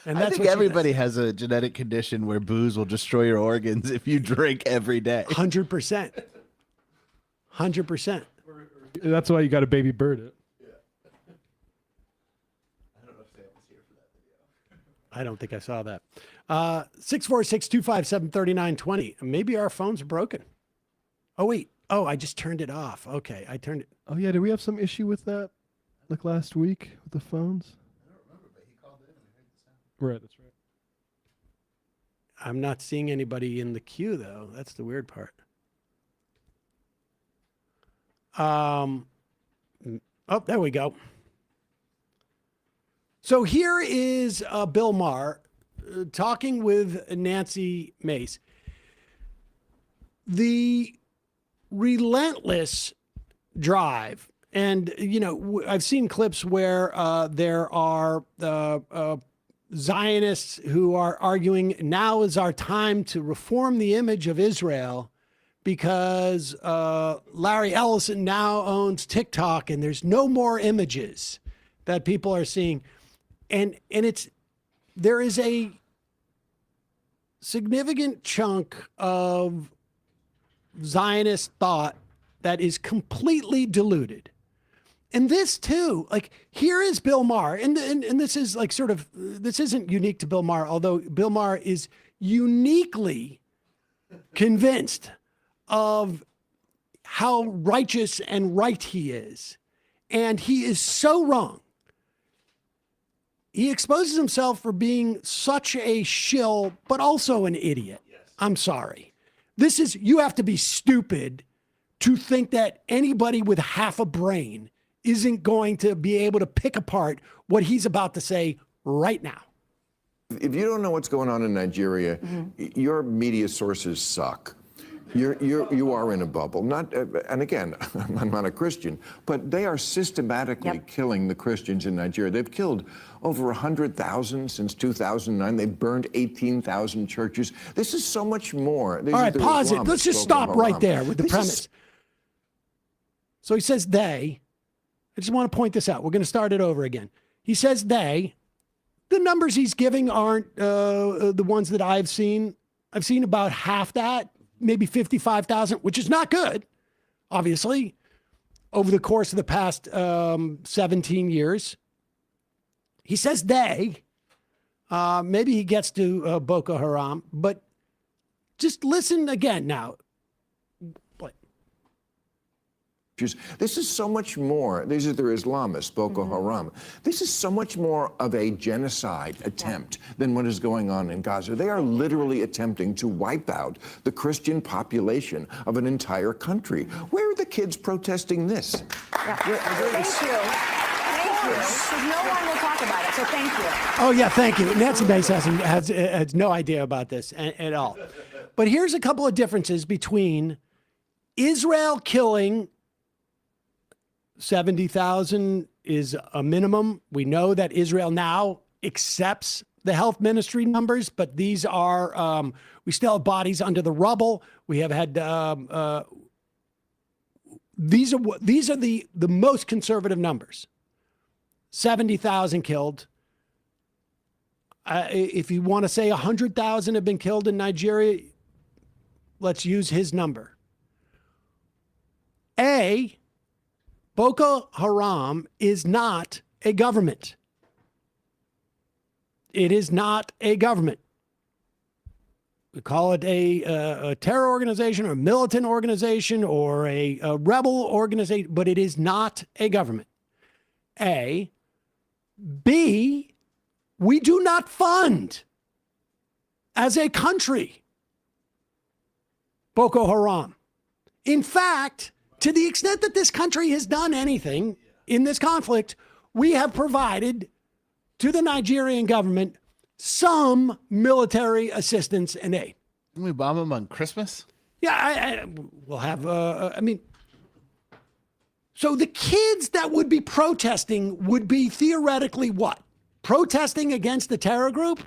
And I that's think what she everybody has a genetic condition where booze will destroy your organs if you drink every day. 100%. 100%. That's why you got to baby bird it. I don't think I saw that. 646-257-3920. Maybe our phones are broken. Oh, wait. Oh, I just turned it off. Okay, I turned it. Oh, yeah. Did we have some issue with that like last week with the phones? I don't remember, but he called in and we heard the sound. Right, that's right. I'm not seeing anybody in the queue, though. That's the weird part. Oh, there we go. So here is Bill Maher talking with Nancy Mace. The relentless drive, and, you know, I've seen clips where there are Zionists who are arguing now is our time to reform the image of Israel because Larry Ellison now owns TikTok and there's no more images that people are seeing. And there is a significant chunk of Zionist thought that is completely diluted. And this too, like here is Bill Maher, and this is like sort of, this isn't unique to Bill Maher, although Bill Maher is uniquely convinced of how righteous and right he is. And he is so wrong. He exposes himself for being such a shill, but also an idiot. Yes. I'm sorry. You have to be stupid to think that anybody with half a brain isn't going to be able to pick apart what he's about to say right now. If you don't know what's going on in Nigeria, your media sources suck. You are in a bubble. And again, I'm not a Christian, but they are systematically killing the Christians in Nigeria. They've killed over 100,000 since 2009. They've burned 18,000 churches. This is so much more. All right, pause it. Let's just stop right there with the premise. So he says they. I just want to point this out. We're going to start it over again. He says they. The numbers he's giving aren't the ones that I've seen. I've seen about half that. Maybe 55,000, which is not good, obviously, over the course of the past 17 years. He says they. Maybe he gets to Boko Haram, but just listen again now. This is so much more. These are their Islamists, Boko Haram. This is so much more of a genocide attempt than what is going on in Gaza. They are literally attempting to wipe out the Christian population of an entire country. Where are the kids protesting this? Thank you. Thank you. Because no one will talk about it, so thank you. Oh, yeah, thank you. Nancy Mace has no idea about this at all. But here's a couple of differences between Israel killing 70,000 is a minimum. We know that Israel now accepts the health ministry numbers, but these are, we still have bodies under the rubble. We have had, these are the most conservative numbers. 70,000 killed. If you want to say 100,000 have been killed in Nigeria, let's use his number. Boko Haram is not a government. It is not a government. We call it a terror organization or a militant organization or a rebel organization, but it is not a government. B, we do not fund as a country Boko Haram. In fact, to the extent that this country has done anything in this conflict, we have provided to the Nigerian government some military assistance and aid. Can we bomb them on Christmas? Yeah, we'll have, so the kids that would be protesting would be theoretically what? Protesting against the terror group?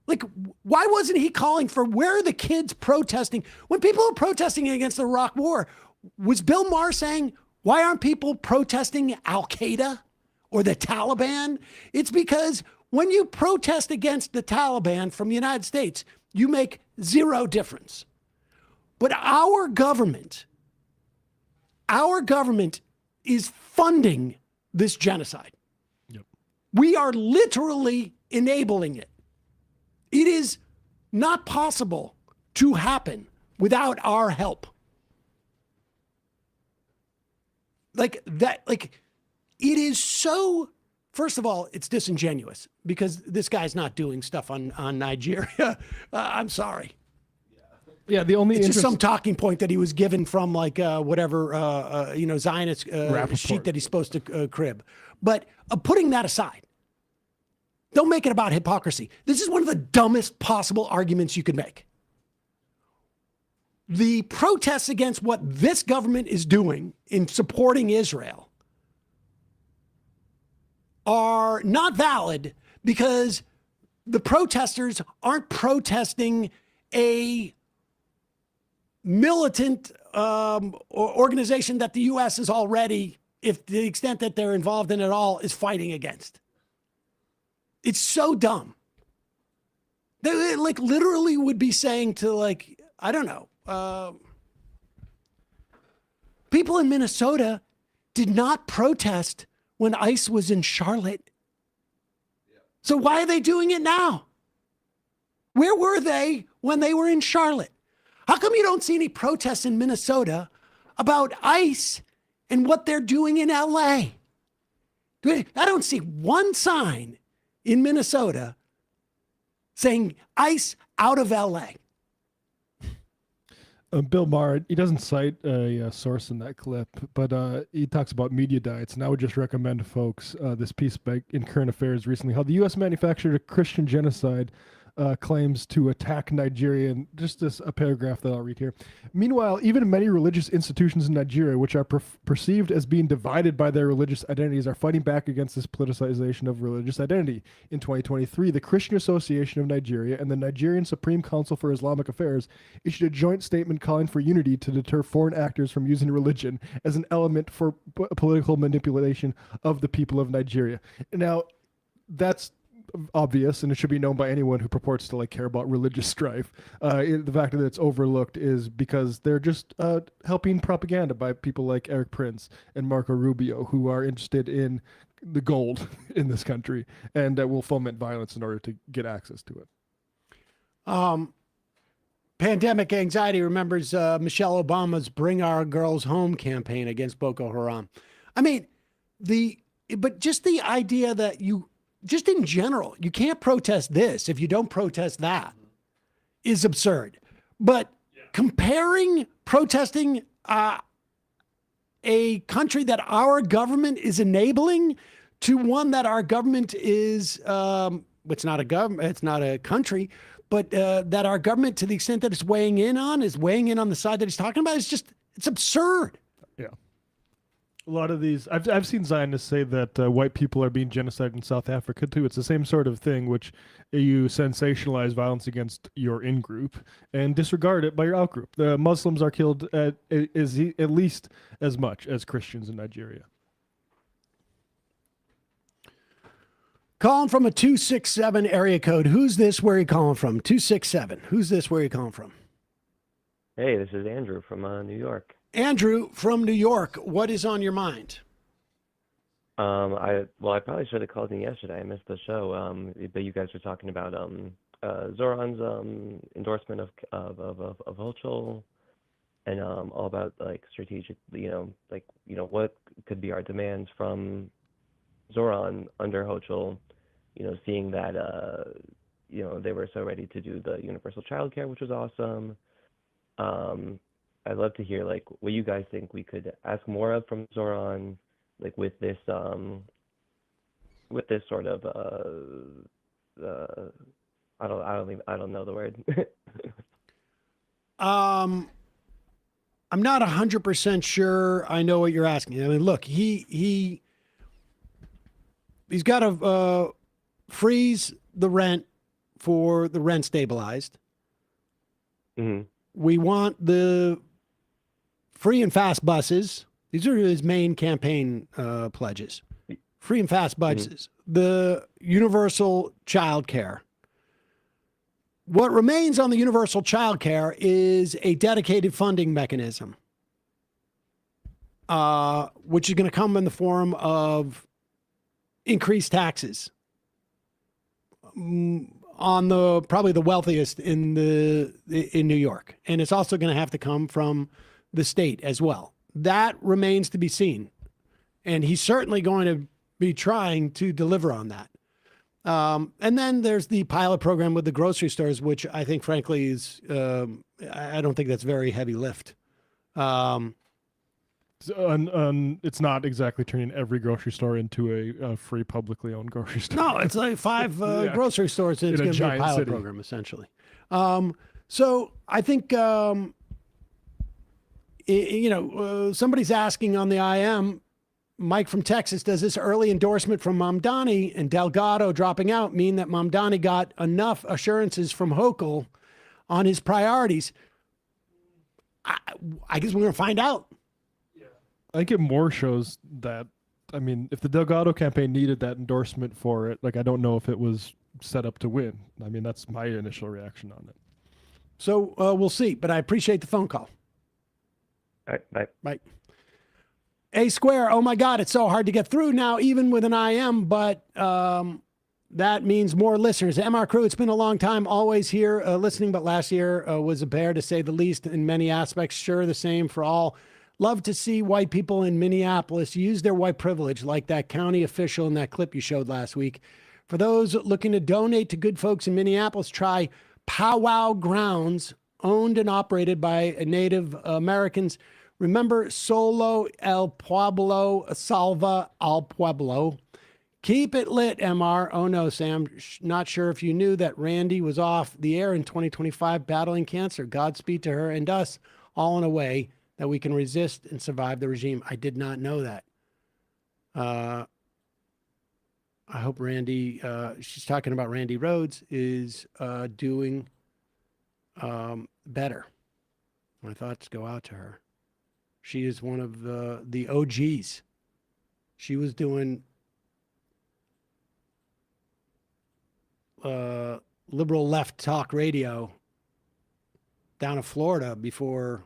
Like, why wasn't he calling for where are the kids protesting? When people are protesting against the Iraq War, was Bill Maher saying, why aren't people protesting Al-Qaeda or the Taliban? It's because when you protest against the Taliban from the United States, you make zero difference. But our government is funding this genocide. Yep. We are literally enabling it. It is not possible to happen without our help. Like that, like it is so, first of all, it's disingenuous because this guy's not doing stuff on Nigeria. I'm sorry. Yeah, the only it's just some talking point that he was given from like whatever Zionist sheet that he's supposed to crib. But putting that aside, don't make it about hypocrisy. This is one of the dumbest possible arguments you could make. The protests against what this government is doing in supporting Israel are not valid because the protesters aren't protesting a militant organization that the U.S. is already, if the extent that they're involved in it all, is fighting against. It's so dumb. They like literally would be saying to like, I don't know, people in Minnesota did not protest when ICE was in Charlotte. So why are they doing it now? Where were they when they were in Charlotte? How come you don't see any protests in Minnesota about ICE and what they're doing in LA? I don't see one sign in Minnesota saying ICE out of LA. Bill Maher, he doesn't cite a source in that clip, but he talks about media diets. And I would just recommend folks this piece in Current Affairs recently, how the U.S. manufactured a Christian genocide claims to attack Nigeria. And just a paragraph that I'll read here. Meanwhile, even many religious institutions in Nigeria, which are perceived as being divided by their religious identities, are fighting back against this politicization of religious identity. In 2023, the Christian Association of Nigeria and the Nigerian Supreme Council for Islamic Affairs issued a joint statement calling for unity to deter foreign actors from using religion as an element for political manipulation of the people of Nigeria. Now, that's obvious, and it should be known by anyone who purports to care about religious strife. The fact that it's overlooked is because they're just helping propaganda by people like Eric Prince and Marco Rubio, who are interested in the gold in this country and that will foment violence in order to get access to it. Pandemic anxiety remembers Michelle Obama's Bring Our Girls Home campaign against Boko Haram. I mean, but just the idea that just in general, you can't protest this if you don't protest that is absurd. But comparing protesting a country that our government is enabling to one that our government is, it's not a government, it's not a country, but that our government, to the extent that it's weighing in on the side that he's talking about, it's absurd. Yeah. A lot of these, I've seen Zionists say that white people are being genocided in South Africa too. It's the same sort of thing, which you sensationalize violence against your in-group and disregard it by your out-group. The Muslims are killed at least as much as Christians in Nigeria. Calling from a 267 area code. Who's this? Where are you calling from? 267. Who's this? Where are you calling from? Hey, this is Andrew from New York. Andrew from New York. What is on your mind? I probably should have called in yesterday. I missed the show. But you guys were talking about Zoran's endorsement of Hochul, and all about strategic, what could be our demands from Zoran under Hochul. Seeing that they were so ready to do the universal childcare, which was awesome. I'd love to hear what you guys think we could ask more of from Zoran, with this sort of I don't know the word. I'm not 100% sure I know what you're asking. I mean, look, he's got to freeze the rent for the rent stabilized. Mm-hmm. We want the free and fast buses. These are his main campaign pledges. Free and fast buses. Mm-hmm. The universal child care. What remains on the universal child care is a dedicated funding mechanism, which is going to come in the form of increased taxes on probably the wealthiest in New York. And it's also going to have to come from the state as well. That remains to be seen. And he's certainly going to be trying to deliver on that. And then there's the pilot program with the grocery stores, which I think, frankly, is, I don't think that's very heavy lift. It's not exactly turning every grocery store into a free publicly owned grocery store. No, it's like 5 grocery stores. And it's going to be a pilot program, essentially. So I think, somebody's asking on the IM, Mike from Texas, does this early endorsement from Mamdani and Delgado dropping out mean that Mamdani got enough assurances from Hochul on his priorities? I guess we're going to find out. I think it more shows that, I mean, if the Delgado campaign needed that endorsement for it, I don't know if it was set up to win. I mean, that's my initial reaction on it. So we'll see, but I appreciate the phone call. All right, bye. Bye. A Square, oh my God, it's so hard to get through now, even with an IM, but that means more listeners. MR Crew, it's been a long time, always here listening, but last year was a bear to say the least in many aspects. Sure, the same for all. Love to see white people in Minneapolis use their white privilege like that county official in that clip you showed last week. For those looking to donate to good folks in Minneapolis, try Powwow Grounds, owned and operated by Native Americans. Remember, Solo El Pueblo, Salva al Pueblo. Keep it lit, MR. Oh no, Sam. Not sure if you knew that Randy was off the air in 2025 battling cancer. Godspeed to her and us, all in a way that we can resist and survive the regime. I did not know that. I hope Randy, she's talking about Randy Rhodes, is doing better. My thoughts go out to her. She is one of the OGs. She was doing liberal left talk radio down in Florida before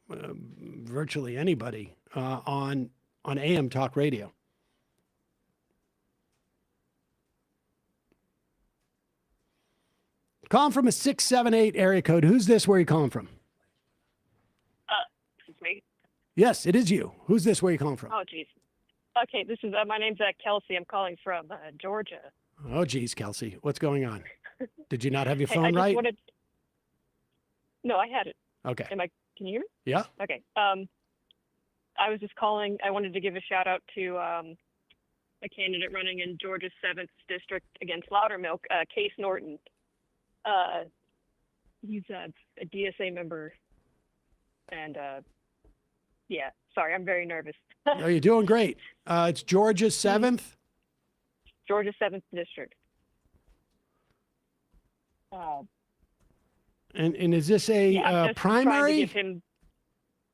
virtually anybody on AM talk radio. Calling from a 678 area code. Who's this? Where are you calling from? This is me. Yes, it is you. Who's this? Where are you calling from? Oh, geez. Okay, this is my name's Kelsey. I'm calling from Georgia. Oh, geez, Kelsey. What's going on? Did you not have your Hey, phone I just right? No, I had it. Okay. Can you hear me? Yeah. Okay. I was just calling. I wanted to give a shout out to a candidate running in Georgia's 7th district against Loudermilk, Case Norton. He's a DSA member, and yeah. Sorry, I'm very nervous. No, you're doing great. It's Georgia's 7th. Georgia's 7th district. And is this a Yeah, I'm just trying to primary? give him-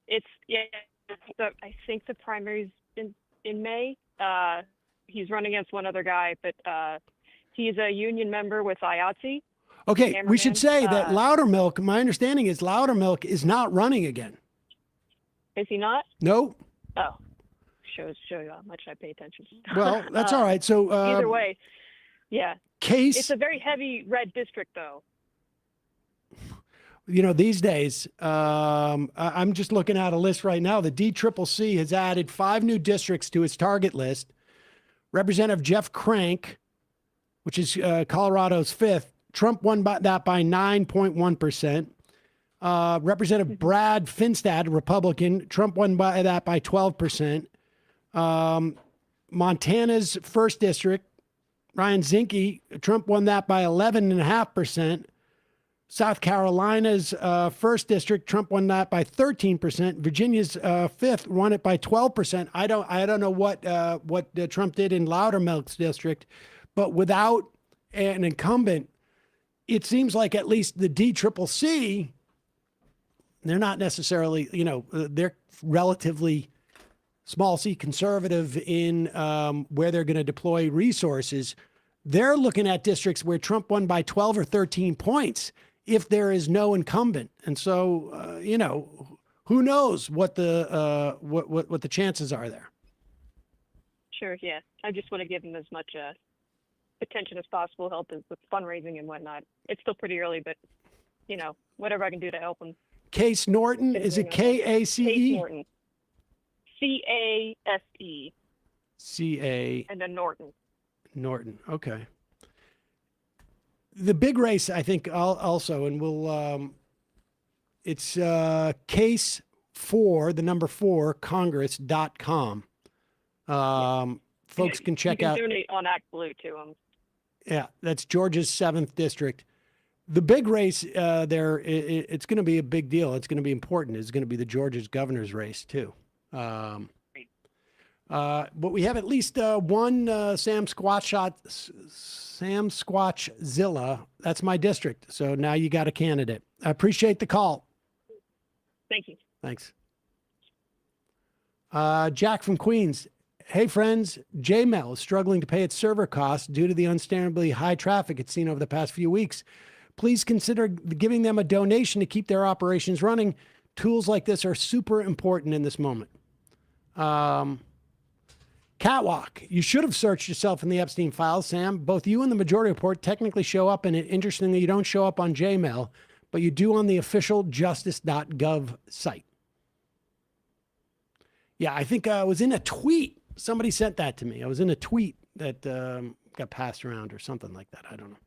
It's I think the primary's in May. He's running against one other guy, but he's a union member with IATSE. Okay, we should say that Cameraman. Loudermilk, my understanding is Loudermilk is not running again. Is he not? No. Oh, show you how much I pay attention. Well, that's all right. So either way, yeah. Case- It's a very heavy red district, though. You know, these days, I'm just looking at a list right now. The DCCC has added 5 new districts to its target list. Representative Jeff Crank, which is Colorado's 5th, Trump won that by 9.1%. Representative Brad Finstad, Republican, Trump won that by 12%. Montana's 1st district, Ryan Zinke, Trump won that by 11.5%. South Carolina's 1st district, Trump won that by 13%. Virginia's 5th won it by 12%. I don't know what Trump did in Loudermilk's district, but without an incumbent, it seems like at least the DCCC, they're not necessarily, they're relatively small c conservative in where they're going to deploy resources. They're looking at districts where Trump won by 12 or 13 points if there is no incumbent. And so, who knows what the what the chances are there. Sure, yeah. I just want to give him as much attention as possible, help with fundraising and whatnot. It's still pretty early, but, whatever I can do to help him. Case Norton, is it KACE? Case Norton. CASE. CA. And then Norton. Norton. Okay. The big race, I think, also, and we'll, it's case 4, the number 4, congress.com. Folks can check you can out. donate on Act Blue to him. Yeah, that's Georgia's 7th district. The big race there, it's going to be a big deal. It's going to be important. It's going to be the Georgia's governor's race, too. But we have at least one Sam Squatchzilla. That's my district. So now you got a candidate. I appreciate the call. Thank you. Thanks. Jack from Queens. Hey, friends. JMail is struggling to pay its server costs due to the unsustainably high traffic it's seen over the past few weeks. Please consider giving them a donation to keep their operations running. tools like this are super important in this moment. Catwalk, you should have searched yourself in the Epstein files, Sam. Both you and the Majority Report technically show up in it. Interestingly, you don't show up on Gmail, but you do on the official justice.gov site. Yeah, I think I was in a tweet. Somebody sent that to me. I was in a tweet that got passed around or something like that. I don't know.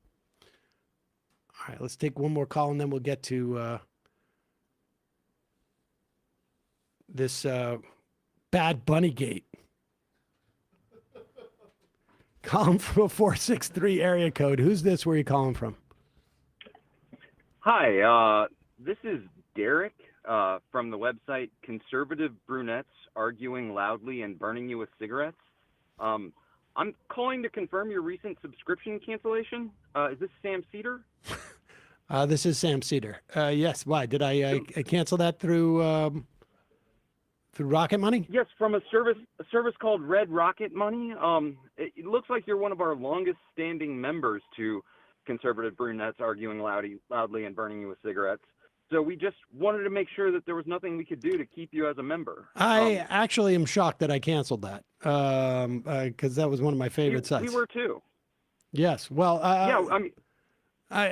All right, let's take one more call and then we'll get to this Bad Bunny Gate. Calling from a 463 area code. Who's this? Where are you calling from? Hi, this is Derek from the website Conservative Brunettes Arguing Loudly and Burning You with Cigarettes. I'm calling to confirm your recent subscription cancellation. Is this Sam Seder? This is Sam Seder. Yes. Why? Did I cancel that through Rocket Money? Yes, from a service called Red Rocket Money. It looks like you're one of our longest standing members to Conservative Brunettes Arguing Loudly and Burning You with Cigarettes. So we just wanted to make sure that there was nothing we could do to keep you as a member. I actually am shocked that I canceled that because that was one of my favorite sites. We were too. Yes. Well, yeah. I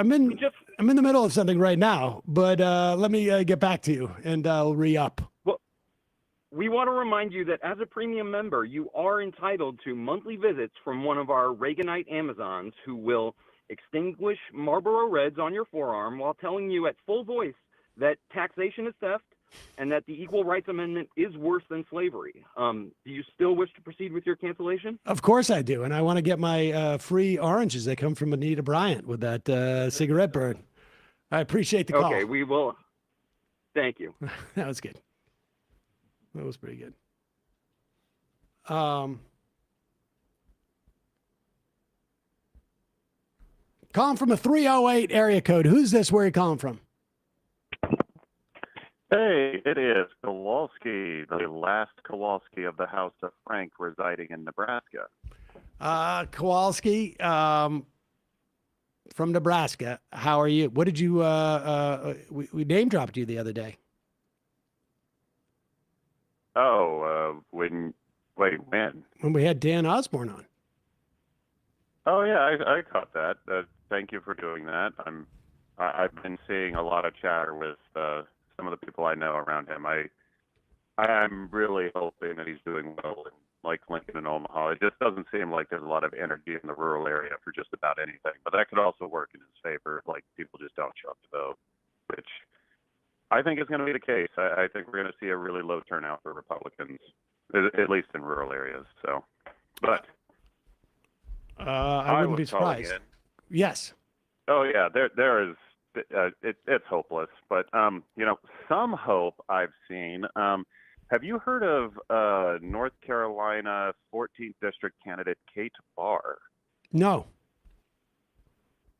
mean, I'm in the middle of something right now, but let me get back to you and I'll re-up. Well, we want to remind you that as a premium member, you are entitled to monthly visits from one of our Reaganite Amazons who will extinguish Marlboro Reds on your forearm while telling you at full voice that taxation is theft and that the Equal Rights Amendment is worse than slavery. Do you still wish to proceed with your cancellation? Of course I do. And I want to get my free oranges that come from Anita Bryant with that cigarette burn. I appreciate the call. Okay, we will. Thank you. That was good. That was pretty good. Calling from a 308 area code. Who's this? Where are you calling from? Hey, it is Kowalski, the last Kowalski of the House of Frank residing in Nebraska. Kowalski, from Nebraska. How are you? What did you, we name dropped you the other day. Oh, when? When we had Dan Osborne on. Oh, yeah, I caught that. Thank you for doing that. I've been seeing a lot of chatter with some of the people I know around him. I'm really hoping that he's doing well in like Lincoln and Omaha. It just doesn't seem like there's a lot of energy in the rural area for just about anything. But that could also work in his favor. Like people just don't show up to vote, which I think is going to be the case. I think we're going to see a really low turnout for Republicans, at least in rural areas. So, but I wouldn't be surprised. Yes. Oh yeah, there is. It's hopeless, but some hope I've seen. Have you heard of North Carolina 14th District candidate Kate Barr? No.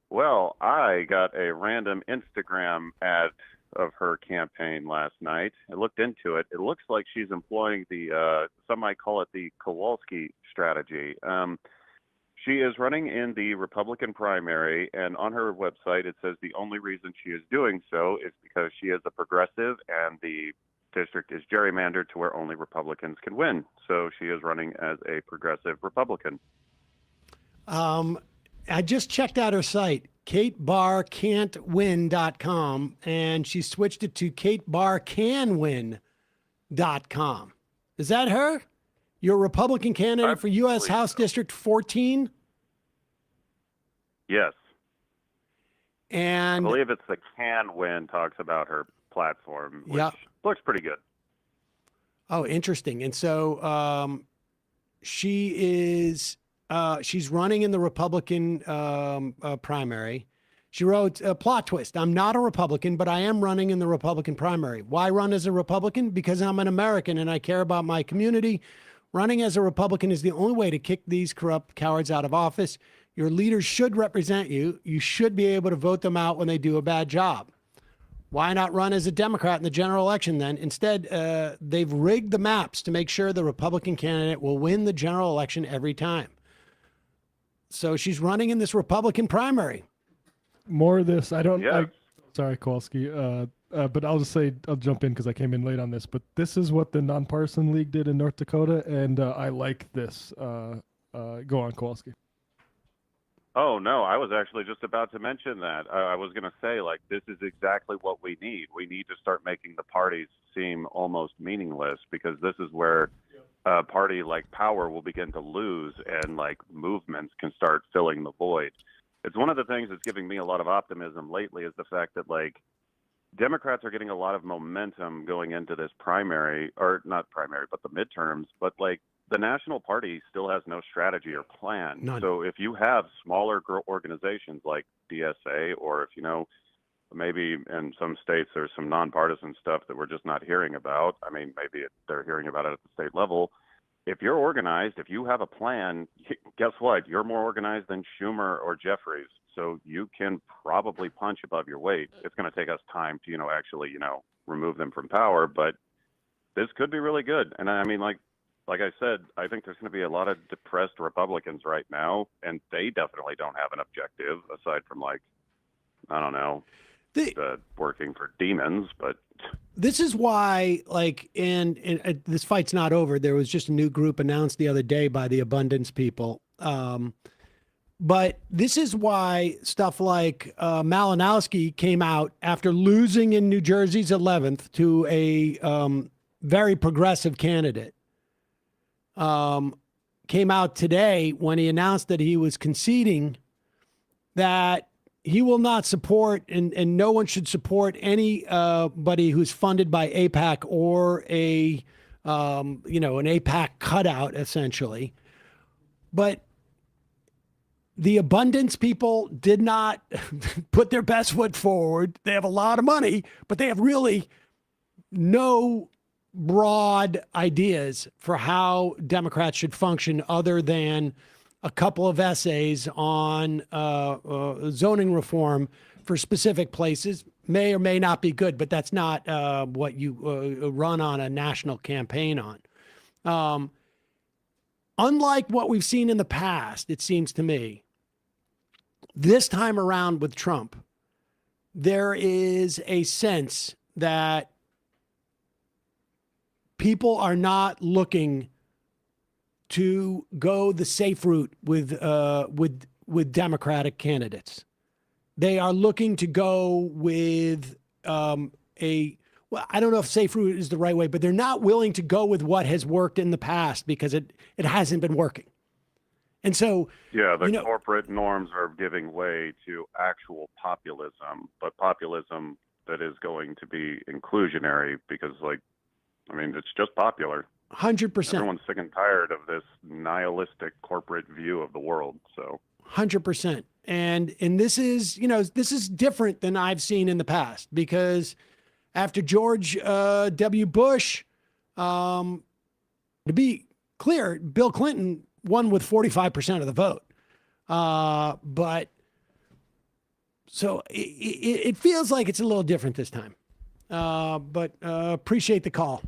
Well, I got a random Instagram ad of her campaign last night. I looked into it. It looks like she's employing some might call it the Kowalski strategy. She is running in the Republican primary, and on her website it says the only reason she is doing so is because she is a progressive and the district is gerrymandered to where only Republicans can win. So she is running as a progressive Republican. I just checked out her site, katebarrcantwin.com, and she switched it to katebarrcanwin.com. Is that her? Your Republican candidate for U.S. House District 14? Yes. And I believe it's the Can Win talks about her platform, which looks pretty good. Oh, interesting. And so she's running in the Republican primary. She wrote a plot twist. I'm not a Republican, but I am running in the Republican primary. Why run as a Republican? Because I'm an American and I care about my community. Running as a Republican is the only way to kick these corrupt cowards out of office. Your leaders should represent you. You should be able to vote them out when they do a bad job. Why not run as a Democrat in the general election then? Instead, they've rigged the maps to make sure the Republican candidate will win the general election every time. So she's running in this Republican primary. More of this. I don't. Sorry, Kowalski. but I'll just say, I'll jump in because I came in late on this, but this is what the Nonpartisan League did in North Dakota, and I like this. Go on, Kowalski. Oh, no, I was actually just about to mention that. I was going to say, like, this is exactly what we need. We need to start making the parties seem almost meaningless, because this is where a party like Power will begin to lose, and, like, movements can start filling the void. It's one of the things that's giving me a lot of optimism lately is the fact that, like, Democrats are getting a lot of momentum going into this primary, or not primary, but the midterms, but, like, the national party still has no strategy or plan. None. So if you have smaller organizations like DSA, or if, you know, maybe in some states there's some nonpartisan stuff that we're just not hearing about. I mean, maybe they're hearing about it at the state level. If you're organized, if you have a plan, guess what? You're more organized than Schumer or Jeffries. So you can probably punch above your weight. It's going to take us time to, you know, actually, you know, remove them from power, but this could be really good. And I mean, like I said, I think there's going to be a lot of depressed Republicans right now, and they definitely don't have an objective aside from, like, I don't know, working for demons. But this is why, like, and this fight's not over. There was just a new group announced the other day by the Abundance people. But this is why stuff like Malinowski came out after losing in New Jersey's 11th to a very progressive candidate. Came out today when he announced that he was conceding that he will not support and no one should support anybody who's funded by AIPAC or an AIPAC cutout, essentially. But the Abundance people did not put their best foot forward. They have a lot of money, but they have really no broad ideas for how Democrats should function other than a couple of essays on zoning reform for specific places. May or may not be good, but that's not what you run on a national campaign on. Unlike what we've seen in the past, it seems to me, this time around with Trump, there is a sense that people are not looking to go the safe route with Democratic candidates. They are looking to go with well, I don't know if safe route is the right way, but they're not willing to go with what has worked in the past because it hasn't been working. And so, yeah, corporate norms are giving way to actual populism, but populism that is going to be inclusionary because, like, I mean, it's just popular. 100%. Everyone's sick and tired of this nihilistic corporate view of the world. So 100%. And this is, this is different than I've seen in the past because after George W. Bush, to be clear, Bill Clinton won with 45% of the vote. But so it feels like it's a little different this time. But appreciate the call.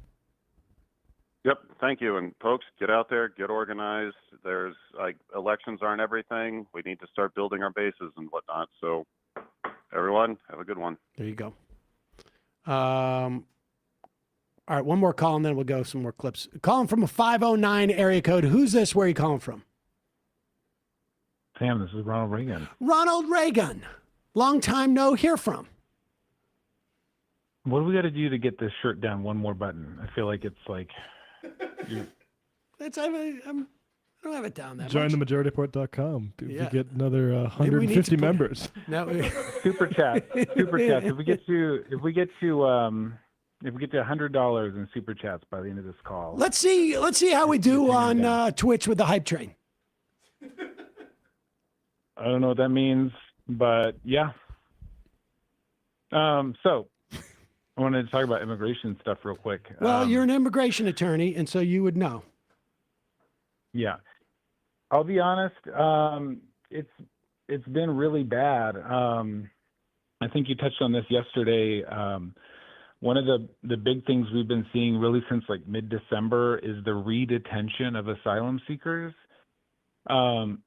Yep. Thank you. And folks, get out there, get organized. There's elections aren't everything. We need to start building our bases and whatnot. So everyone have a good one. There you go. All right. One more call and then we'll go some more clips. Calling from a 509 area code. Who's this? Where are you calling from? Sam, this is Ronald Reagan. Ronald Reagan. Long time no hear from. What do we got to do to get this shirt down one more button? I feel like it's like... I don't have it down that Join much. themajority.com. Yeah. We get another 150 members. Super chat. If we get to $100 in super chats by the end of this call. Let's see how we do on Twitch with the hype train. I don't know what that means, but yeah. So I wanted to talk about immigration stuff real quick. Well, you're an immigration attorney, and so you would know. Yeah. I'll be honest, it's been really bad. I think you touched on this yesterday. One of the big things we've been seeing really since like mid-December is the redetention of asylum seekers. And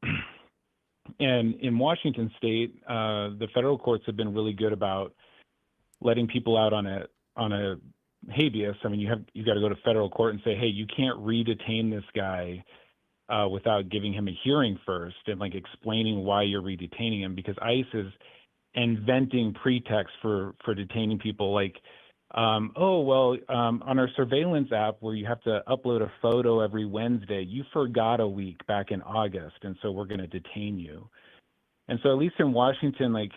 in Washington state, the federal courts have been really good about letting people out on a habeas. I mean, you got to go to federal court and say, hey, you can't redetain this guy without giving him a hearing first and like explaining why you're redetaining him, because ICE is inventing pretexts for detaining people, like on our surveillance app where you have to upload a photo every Wednesday, you forgot a week back in August, and so we're going to detain you. And so at least in Washington, like,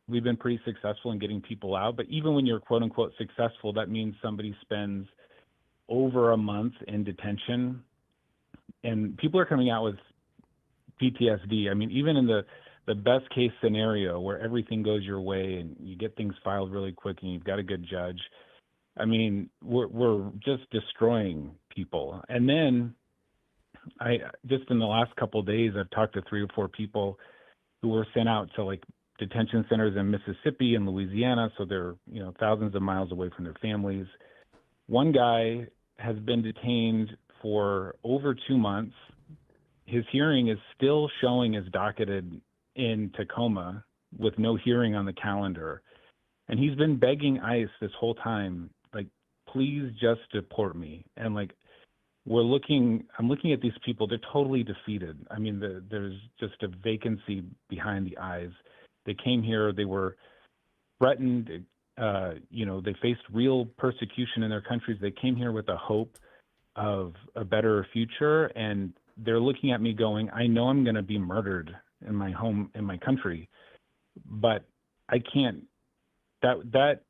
we've been pretty successful in getting people out. But even when you're quote unquote successful, that means somebody spends over a month in detention, and people are coming out with PTSD. I mean, even in the best case scenario where everything goes your way and you get things filed really quick and you've got a good judge, I mean, we're just destroying people. And then I just in the last couple of days, I've talked to 3 or 4 people who were sent out to like detention centers in Mississippi and Louisiana, so they're thousands of miles away from their families. One guy has been detained for over 2 months. His hearing is still showing as docketed in Tacoma with no hearing on the calendar. And he's been begging ICE this whole time, like, please just deport me. And like, I'm looking at these people, they're totally defeated. I mean, there's just a vacancy behind the eyes. They came here, they were threatened, they faced real persecution in their countries. They came here with a hope of a better future, and they're looking at me going, I know I'm going to be murdered in my home, in my country, but I can't, that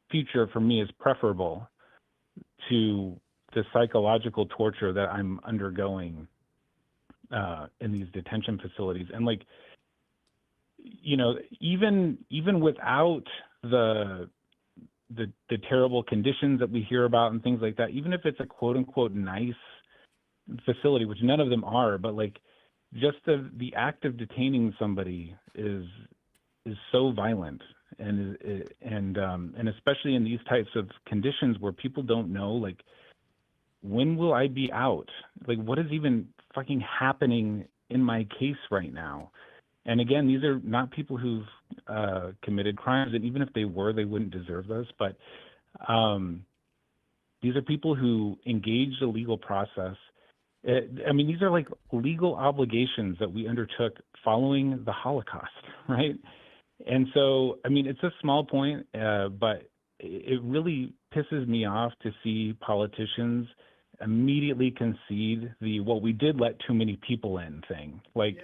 future for me is preferable to the psychological torture that I'm undergoing in these detention facilities. And like, even without the terrible conditions that we hear about and things like that, even if it's a quote unquote nice facility, which none of them are, but like just the act of detaining somebody is so violent, and especially in these types of conditions where people don't know, like, when will I be out? Like, what is even fucking happening in my case right now? And again, these are not people who've committed crimes, and even if they were, they wouldn't deserve this. But these are people who engaged a legal process. I mean, these are like legal obligations that we undertook following the Holocaust, right? And so, I mean, it's a small point, but it really pisses me off to see politicians immediately concede well, we did let too many people in thing. Like,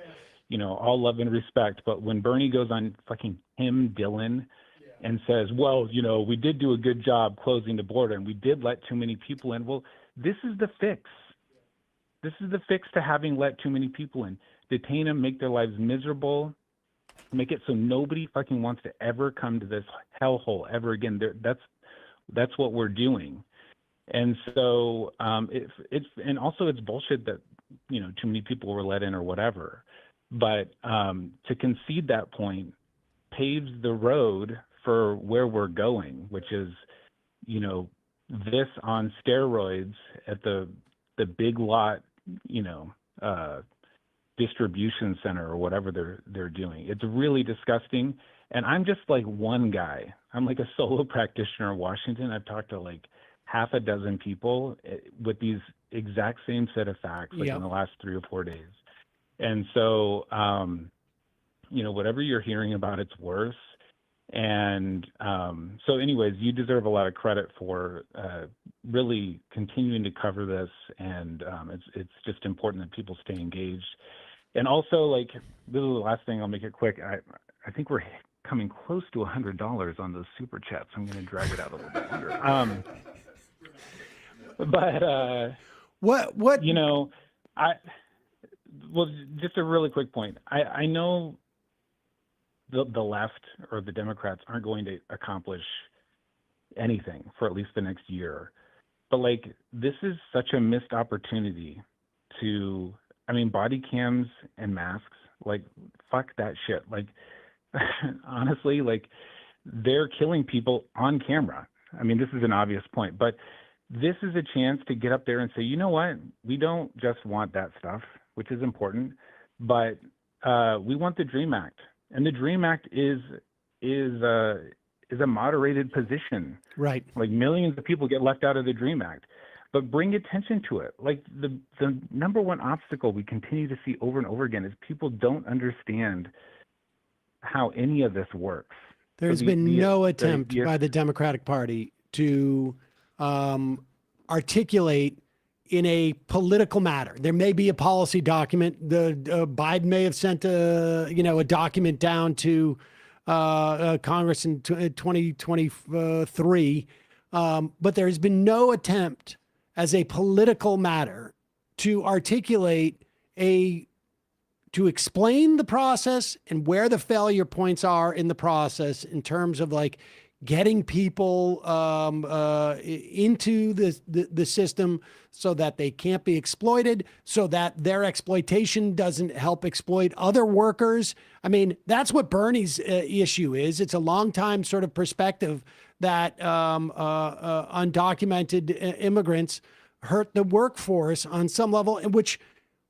all love and respect, but when Bernie goes on fucking Tim Dillon and says, well, we did do a good job closing the border and we did let too many people in. Well, this is the fix. This is the fix to having let too many people in. Detain them, make their lives miserable, make it so nobody fucking wants to ever come to this hellhole ever again. That's what we're doing. And so it's bullshit that, too many people were let in or whatever. But to concede that point paves the road for where we're going, which is, this on steroids at the big lot, distribution center or whatever they're doing. It's really disgusting. And I'm just like one guy. I'm like a solo practitioner in Washington. I've talked to like half a dozen people with these exact same set of facts, like in the last 3 or 4 days. And so, whatever you're hearing about, it's worse. And so anyways, you deserve a lot of credit for really continuing to cover this. And it's just important that people stay engaged. And also, like, this is the last thing, I'll make it quick. I think we're coming close to $100 on those super chats. I'm going to drag it out a little bit longer. Well, just a really quick point. I know the left or the Democrats aren't going to accomplish anything for at least the next year. But like, this is such a missed opportunity body cams and masks, like, fuck that shit. Like, honestly, like, they're killing people on camera. I mean, this is an obvious point, but this is a chance to get up there and say, you know what? We don't just want that stuff, which is important, but we want the DREAM Act. And the DREAM Act is is a moderated position. Right. Like millions of people get left out of the DREAM Act. But bring attention to it. Like the number one obstacle we continue to see over and over again is people don't understand how any of this works. There's been no attempt by the Democratic Party to articulate in a political matter. There may be a policy document. Biden may have sent a document down to Congress in 2023, but there has been no attempt as a political matter to articulate to explain the process and where the failure points are in the process in terms of like getting people into the system so that they can't be exploited, so that their exploitation doesn't help exploit other workers. I mean, that's what Bernie's issue is. It's a long time sort of perspective that undocumented immigrants hurt the workforce on some level, which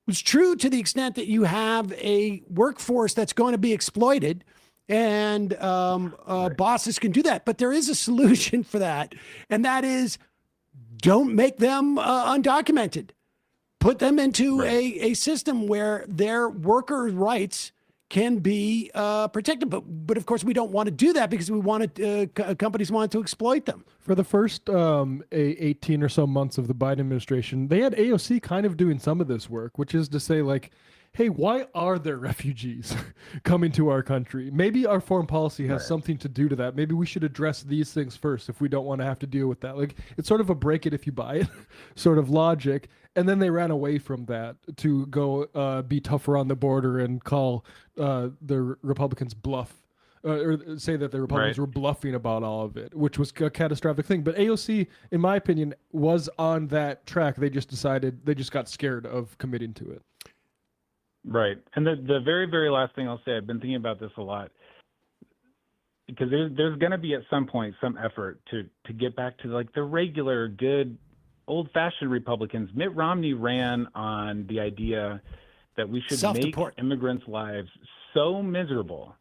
was true to the extent that you have a workforce that's going to be exploited, and bosses can do that. But there is a solution for that, and that is don't make them undocumented. Put them into a system where their worker rights can be protected. But of course, we don't want to do that because we wanted companies want to exploit them. For the first 18 or so months of the Biden administration, they had AOC kind of doing some of this work, which is to say, like, hey, why are there refugees coming to our country? Maybe our foreign policy has something to do to that. Maybe we should address these things first if we don't want to have to deal with that. Like, it's sort of a break it if you buy it sort of logic. And then they ran away from that to go be tougher on the border and call the Republicans bluff. Or say that the Republicans were bluffing about all of it, which was a catastrophic thing. But AOC, in my opinion, was on that track. They just got scared of committing to it. Right. And the very, very last thing I'll say, I've been thinking about this a lot, because there's going to be at some point some effort to get back to like the regular, good, old-fashioned Republicans. Mitt Romney ran on the idea that we should make immigrants' lives so miserable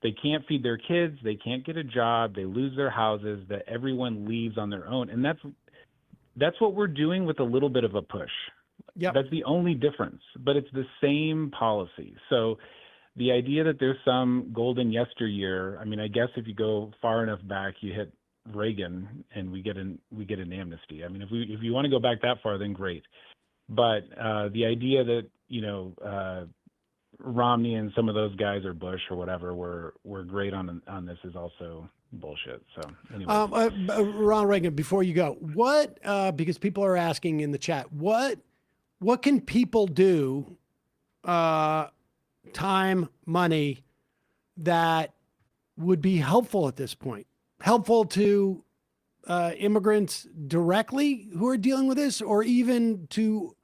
they can't feed their kids, they can't get a job, they lose their houses, that everyone leaves on their own. And that's what we're doing with a little bit of a push. Yep. That's the only difference, but it's the same policy. So the idea that there's some golden yesteryear, I mean, I guess if you go far enough back, you hit Reagan and we get an amnesty. I mean, if you want to go back that far, then great. But the idea that, Romney and some of those guys, or Bush or whatever, were great on this is also bullshit. So anyway, Ronald Reagan, before you go, what because people are asking in the chat, what can people do, time, money, that would be helpful at this point, helpful to immigrants directly who are dealing with this, or even to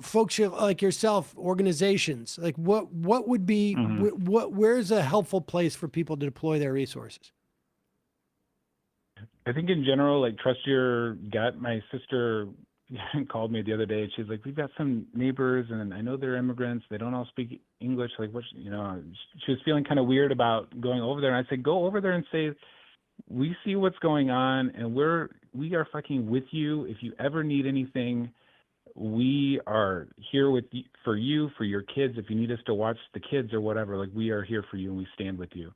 folks like yourself, organizations? Like what would be, where's a helpful place for people to deploy their resources? I think in general, like, trust your gut. My sister called me the other day. She's like, we've got some neighbors and I know they're immigrants. They don't all speak English. Like, what, she was feeling kind of weird about going over there. And I said, go over there and say, we see what's going on and we are fucking with you. If you ever need anything, we are here for you, for your kids. If you need us to watch the kids or whatever, like, we are here for you and we stand with you.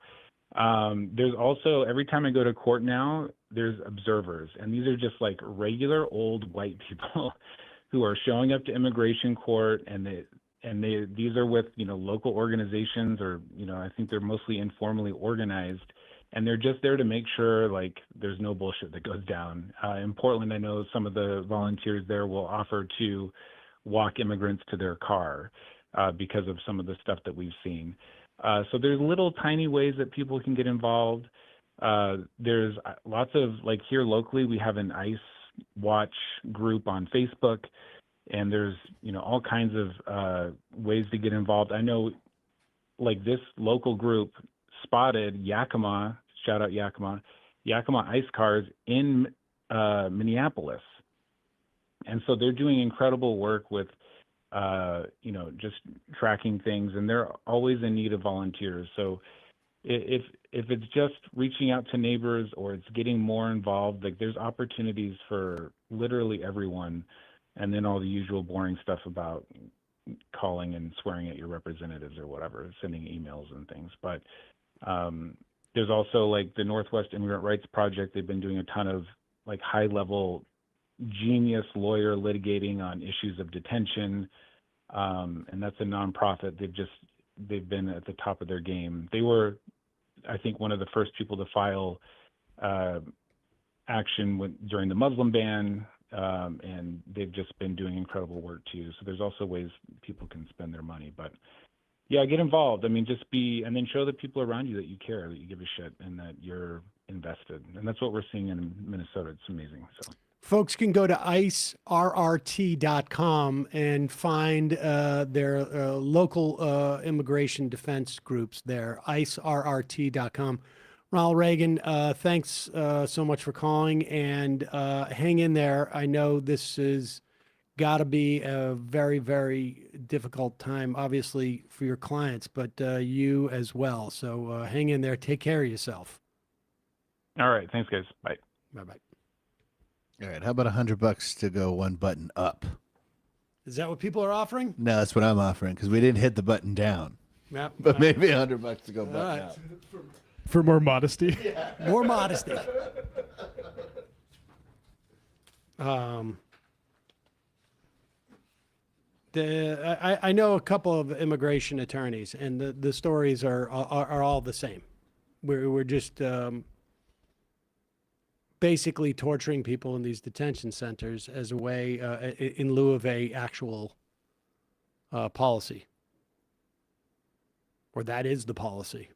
There's also, every time I go to court now, there's observers, and these are just like regular old white people who are showing up to immigration court, and these are with, local organizations, or, I think they're mostly informally organized, and they're just there to make sure, like, there's no bullshit that goes down. In Portland, I know some of the volunteers there will offer to walk immigrants to their car because of some of the stuff that we've seen. So there's little tiny ways that people can get involved. There's lots of, like, here locally, we have an ICE watch group on Facebook, and there's, all kinds of ways to get involved. I know, like, this local group spotted Yakima, shout out Yakima ICE cars in Minneapolis. And so they're doing incredible work with, just tracking things, and they're always in need of volunteers. So if it's just reaching out to neighbors or it's getting more involved, like there's opportunities for literally everyone, and then all the usual boring stuff about calling and swearing at your representatives or whatever, sending emails and things. But there's also like the Northwest Immigrant Rights Project. They've been doing a ton of like high level genius lawyer litigating on issues of detention. And that's a nonprofit. They've been at the top of their game. They were, I think, one of the first people to file action during the Muslim ban. And they've just been doing incredible work too. So there's also ways people can spend their money, but yeah, get involved. I mean, and then show the people around you that you care, that you give a shit, and that you're invested. And that's what we're seeing in Minnesota. It's amazing. So folks can go to icerrt.com and find their local immigration defense groups there, icerrt.com. Ronald Reagan, thanks so much for calling, and hang in there. I know this has got to be a very, very difficult time, obviously, for your clients, but you as well. So hang in there. Take care of yourself. All right. Thanks, guys. Bye. Bye-bye. All right. How about $100 to go one button up? Is that what people are offering? No, that's what I'm offering because we didn't hit the button down. Yeah. But maybe $100 to go button up. For more modesty. Yeah. More modesty. I know a couple of immigration attorneys, and the stories are all the same. We're just basically torturing people in these detention centers as a way, in lieu of a actual policy, or that is the policy.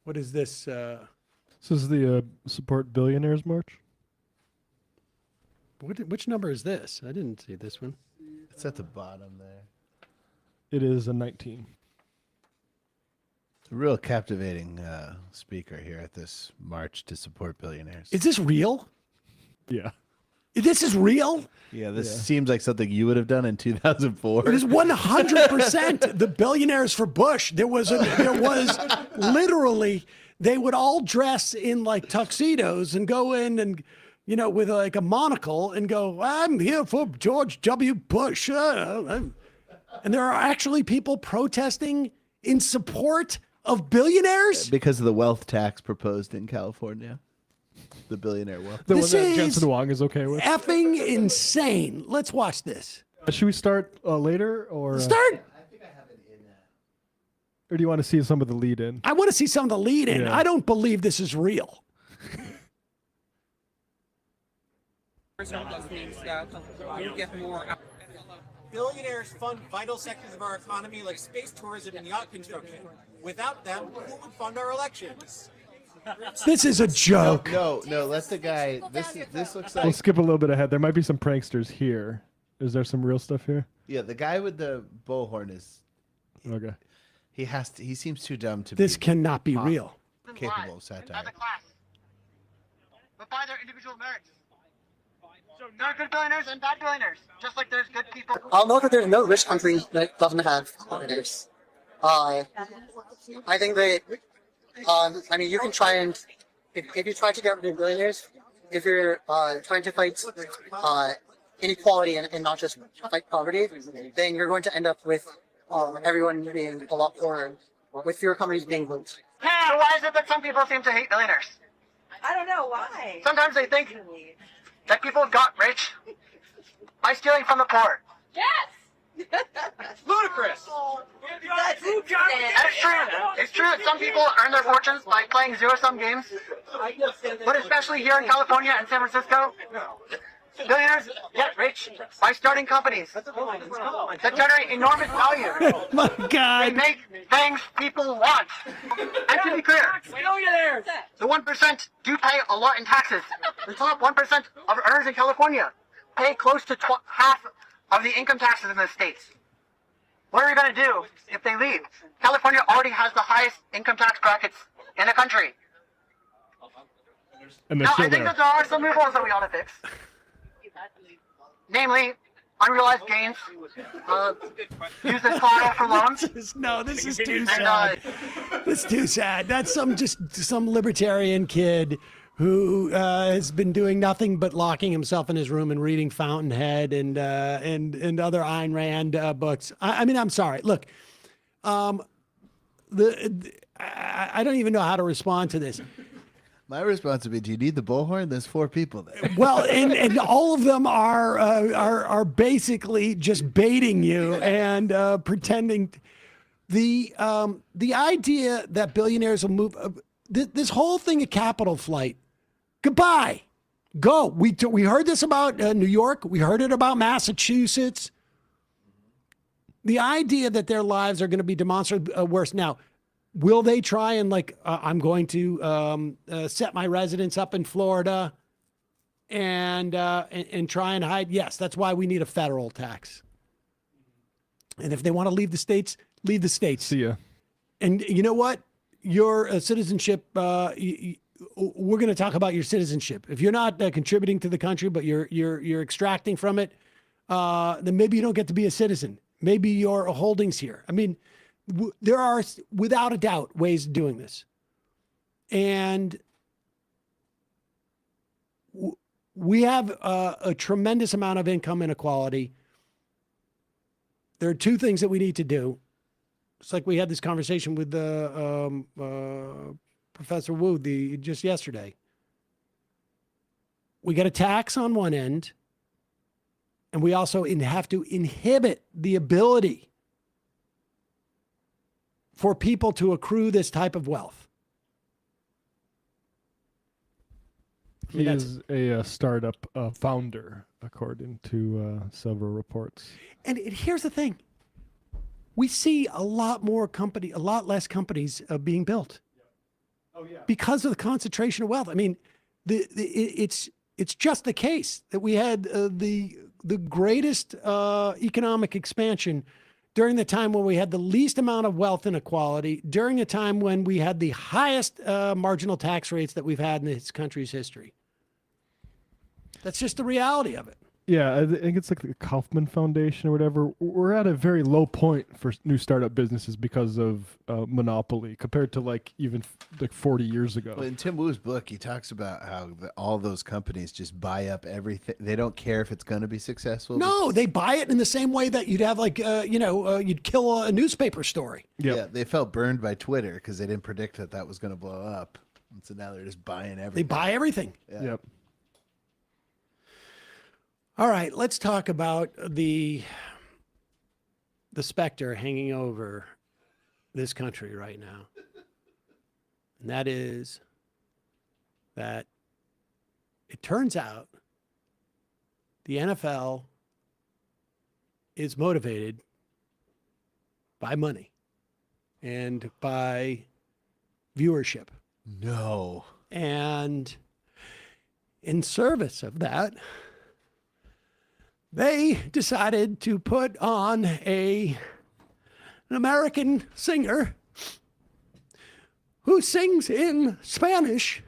What is this? This is the Support Billionaires March. Which number is this? I didn't see this one. It's at the bottom there. It is a 19. A real captivating speaker here at this march to support billionaires. Is this real? Yeah. This is real? Yeah, this seems like something you would have done in 2004. It is 100% the billionaires for Bush. There was literally, they would all dress in like tuxedos and go in and, with like a monocle and go, I'm here for George W. Bush. And there are actually people protesting in support of billionaires? Because of the wealth tax proposed in California. The billionaire wealth. The one that Jensen Huang is okay with. Effing insane. Let's watch this. Should we start later or start? Or do you want to see some of the lead in? I want to see some of the lead in. Yeah. I don't believe this is real. Billionaires fund vital sectors of our economy like space tourism and yacht construction. Without them, who would fund our elections? This is a joke. No, let the guy. This looks like. We'll skip a little bit ahead. There might be some pranksters here. Is there some real stuff here? Yeah, the guy with the bullhorn is. Okay. He seems too dumb to. This cannot be real. Capable of satire. As a class, but by their individual merits. So there are good billionaires and bad billionaires, just like there's good people. I'll note that there's no rich country that doesn't have billionaires. I think that. You can try and if you try to get rid of billionaires, if you're trying to fight inequality and not just fight poverty, then you're going to end up with everyone being a lot poorer, with fewer companies being built. So why is it that some people seem to hate billionaires? I don't know why. Sometimes they think that people got rich by stealing from the poor. Yes. Ludicrous. That's It's true that some people earn their fortunes by playing zero-sum games, but especially here in California and San Francisco, billionaires get rich by starting companies that generate enormous value. My God. They make things people want. And to be clear, the 1% do pay a lot in taxes. The top 1% of earners in California pay close to half of the income taxes in the states. What are we going to do if they leave? California already has the highest income tax brackets in the country. And Now, I think that there are some loopholes that we ought to fix. Namely, unrealized gains. Use this photo for loans. This is too sad. This is too sad. That's some libertarian kid who has been doing nothing but locking himself in his room and reading Fountainhead and other Ayn Rand books. I mean, I'm sorry. Look, I don't even know how to respond to this. My response would be, do you need the bullhorn? There's 4 people there. Well, and all of them are basically just baiting you and pretending. The idea that billionaires will move, this whole thing of capital flight, goodbye, go. We heard this about New York. We heard it about Massachusetts. The idea that their lives are going to be demonstrably worse. Now, will they try and I'm going to set my residence up in Florida and try and hide? Yes, that's why we need a federal tax. And if they want to leave the states, leave the states. See ya. And you know what? Your citizenship, we're going to talk about your citizenship. If you're not contributing to the country, but you're extracting from it, then maybe you don't get to be a citizen. Maybe your holdings here. I mean, there are, without a doubt, ways of doing this. And we have a tremendous amount of income inequality. There are 2 things that we need to do. It's like we had this conversation with Professor Wu just yesterday. We got a tax on one end, and we also have to inhibit the ability for people to accrue this type of wealth. He is a startup founder, according to several reports. And here's the thing. We see a lot less companies being built. Oh, yeah. Because of the concentration of wealth. I mean, it's just the case that we had the greatest economic expansion during the time when we had the least amount of wealth inequality, during a time when we had the highest marginal tax rates that we've had in this country's history. That's just the reality of it. Yeah, I think it's like the Kaufman Foundation or whatever. We're at a very low point for new startup businesses because of monopoly compared to even 40 years ago. Well, in Tim Wu's book, he talks about how all those companies just buy up everything. They don't care if it's going to be successful. No, they buy it in the same way that you'd have you'd kill a newspaper story. Yep. Yeah, they felt burned by Twitter because they didn't predict that was going to blow up. And so now they're just buying everything. They buy everything. Yeah. Yep. All right, let's talk about the specter hanging over this country right now. And that is that it turns out the NFL is motivated by money and by viewership. No. And in service of that, they decided to put on an American singer who sings in Spanish,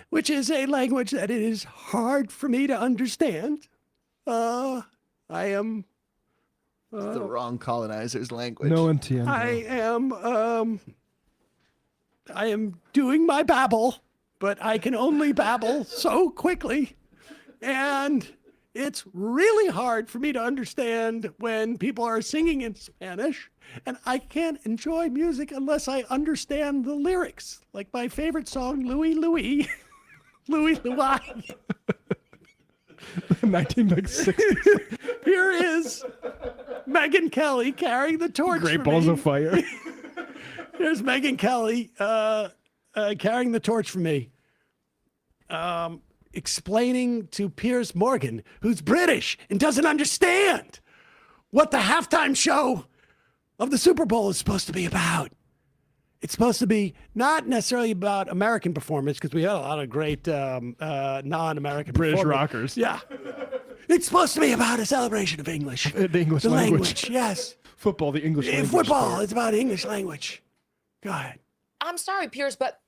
which is a language that it is hard for me to understand. I am... it's the wrong colonizer's language. No entiendo. I am doing my babble, but I can only babble so quickly. And it's really hard for me to understand when people are singing in Spanish, and I can't enjoy music unless I understand the lyrics. Like my favorite song, Louie Louie, Louie Louie. 1960. Here is Megyn Kelly carrying the torch. Great for balls me. of fire. Here's Megyn Kelly carrying the torch for me. Explaining to Piers Morgan, who's British and doesn't understand what the halftime show of the Super Bowl is supposed to be about. It's supposed to be not necessarily about American performance, because we had a lot of great non-American British rockers. Yeah. It's supposed to be about a celebration of English. The English language. Yes. Football, the English language. Football, it's about English language. Go ahead. I'm sorry, Piers, but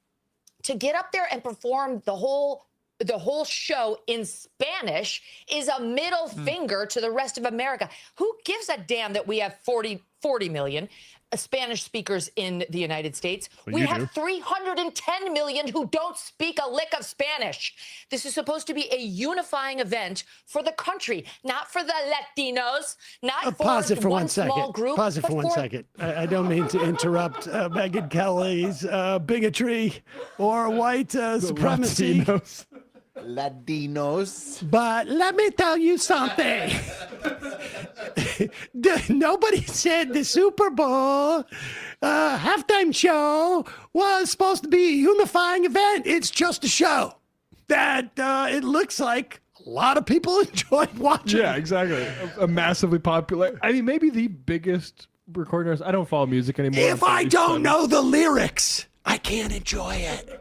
to get up there and perform the whole the whole show in Spanish is a middle finger to the rest of America. Who gives a damn that we have 40 million Spanish speakers in the United States? Well, we you have do. 310 million who don't speak a lick of Spanish. This is supposed to be a unifying event for the country, not for the Latinos, not for Pause it for one 1 second. small group. Pause it but for 1 second. I don't mean to interrupt Megyn Kelly's bigotry or white supremacy. Latinos. But let me tell you something. Nobody said the Super Bowl halftime show was supposed to be a unifying event. It's just a show that it looks like a lot of people enjoyed watching. Yeah, exactly. A massively popular. I mean, maybe the biggest recording artist. I don't follow music anymore. If I don't know the lyrics, I can't enjoy it.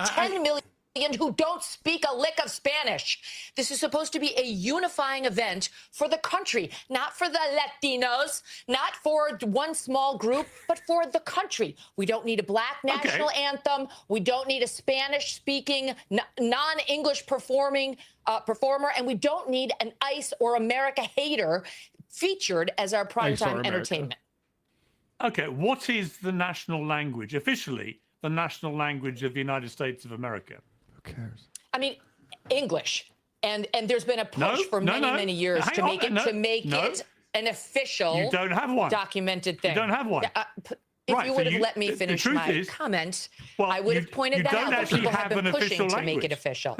10 million who don't speak a lick of Spanish. This is supposed to be a unifying event for the country, not for the Latinos, not for one small group, but for the country. We don't need a black national anthem. We don't need a Spanish-speaking, non-English performer, and we don't need an ICE or America hater featured as our primetime entertainment. Okay, what is the national language officially? The national language of the United States of America. Who cares? I mean, English, and there's been a push for many years to make it an official. You don't have one. Documented thing. You don't have one. If you would have let me finish my comment, I would have pointed that out. But people have been pushing to make it official.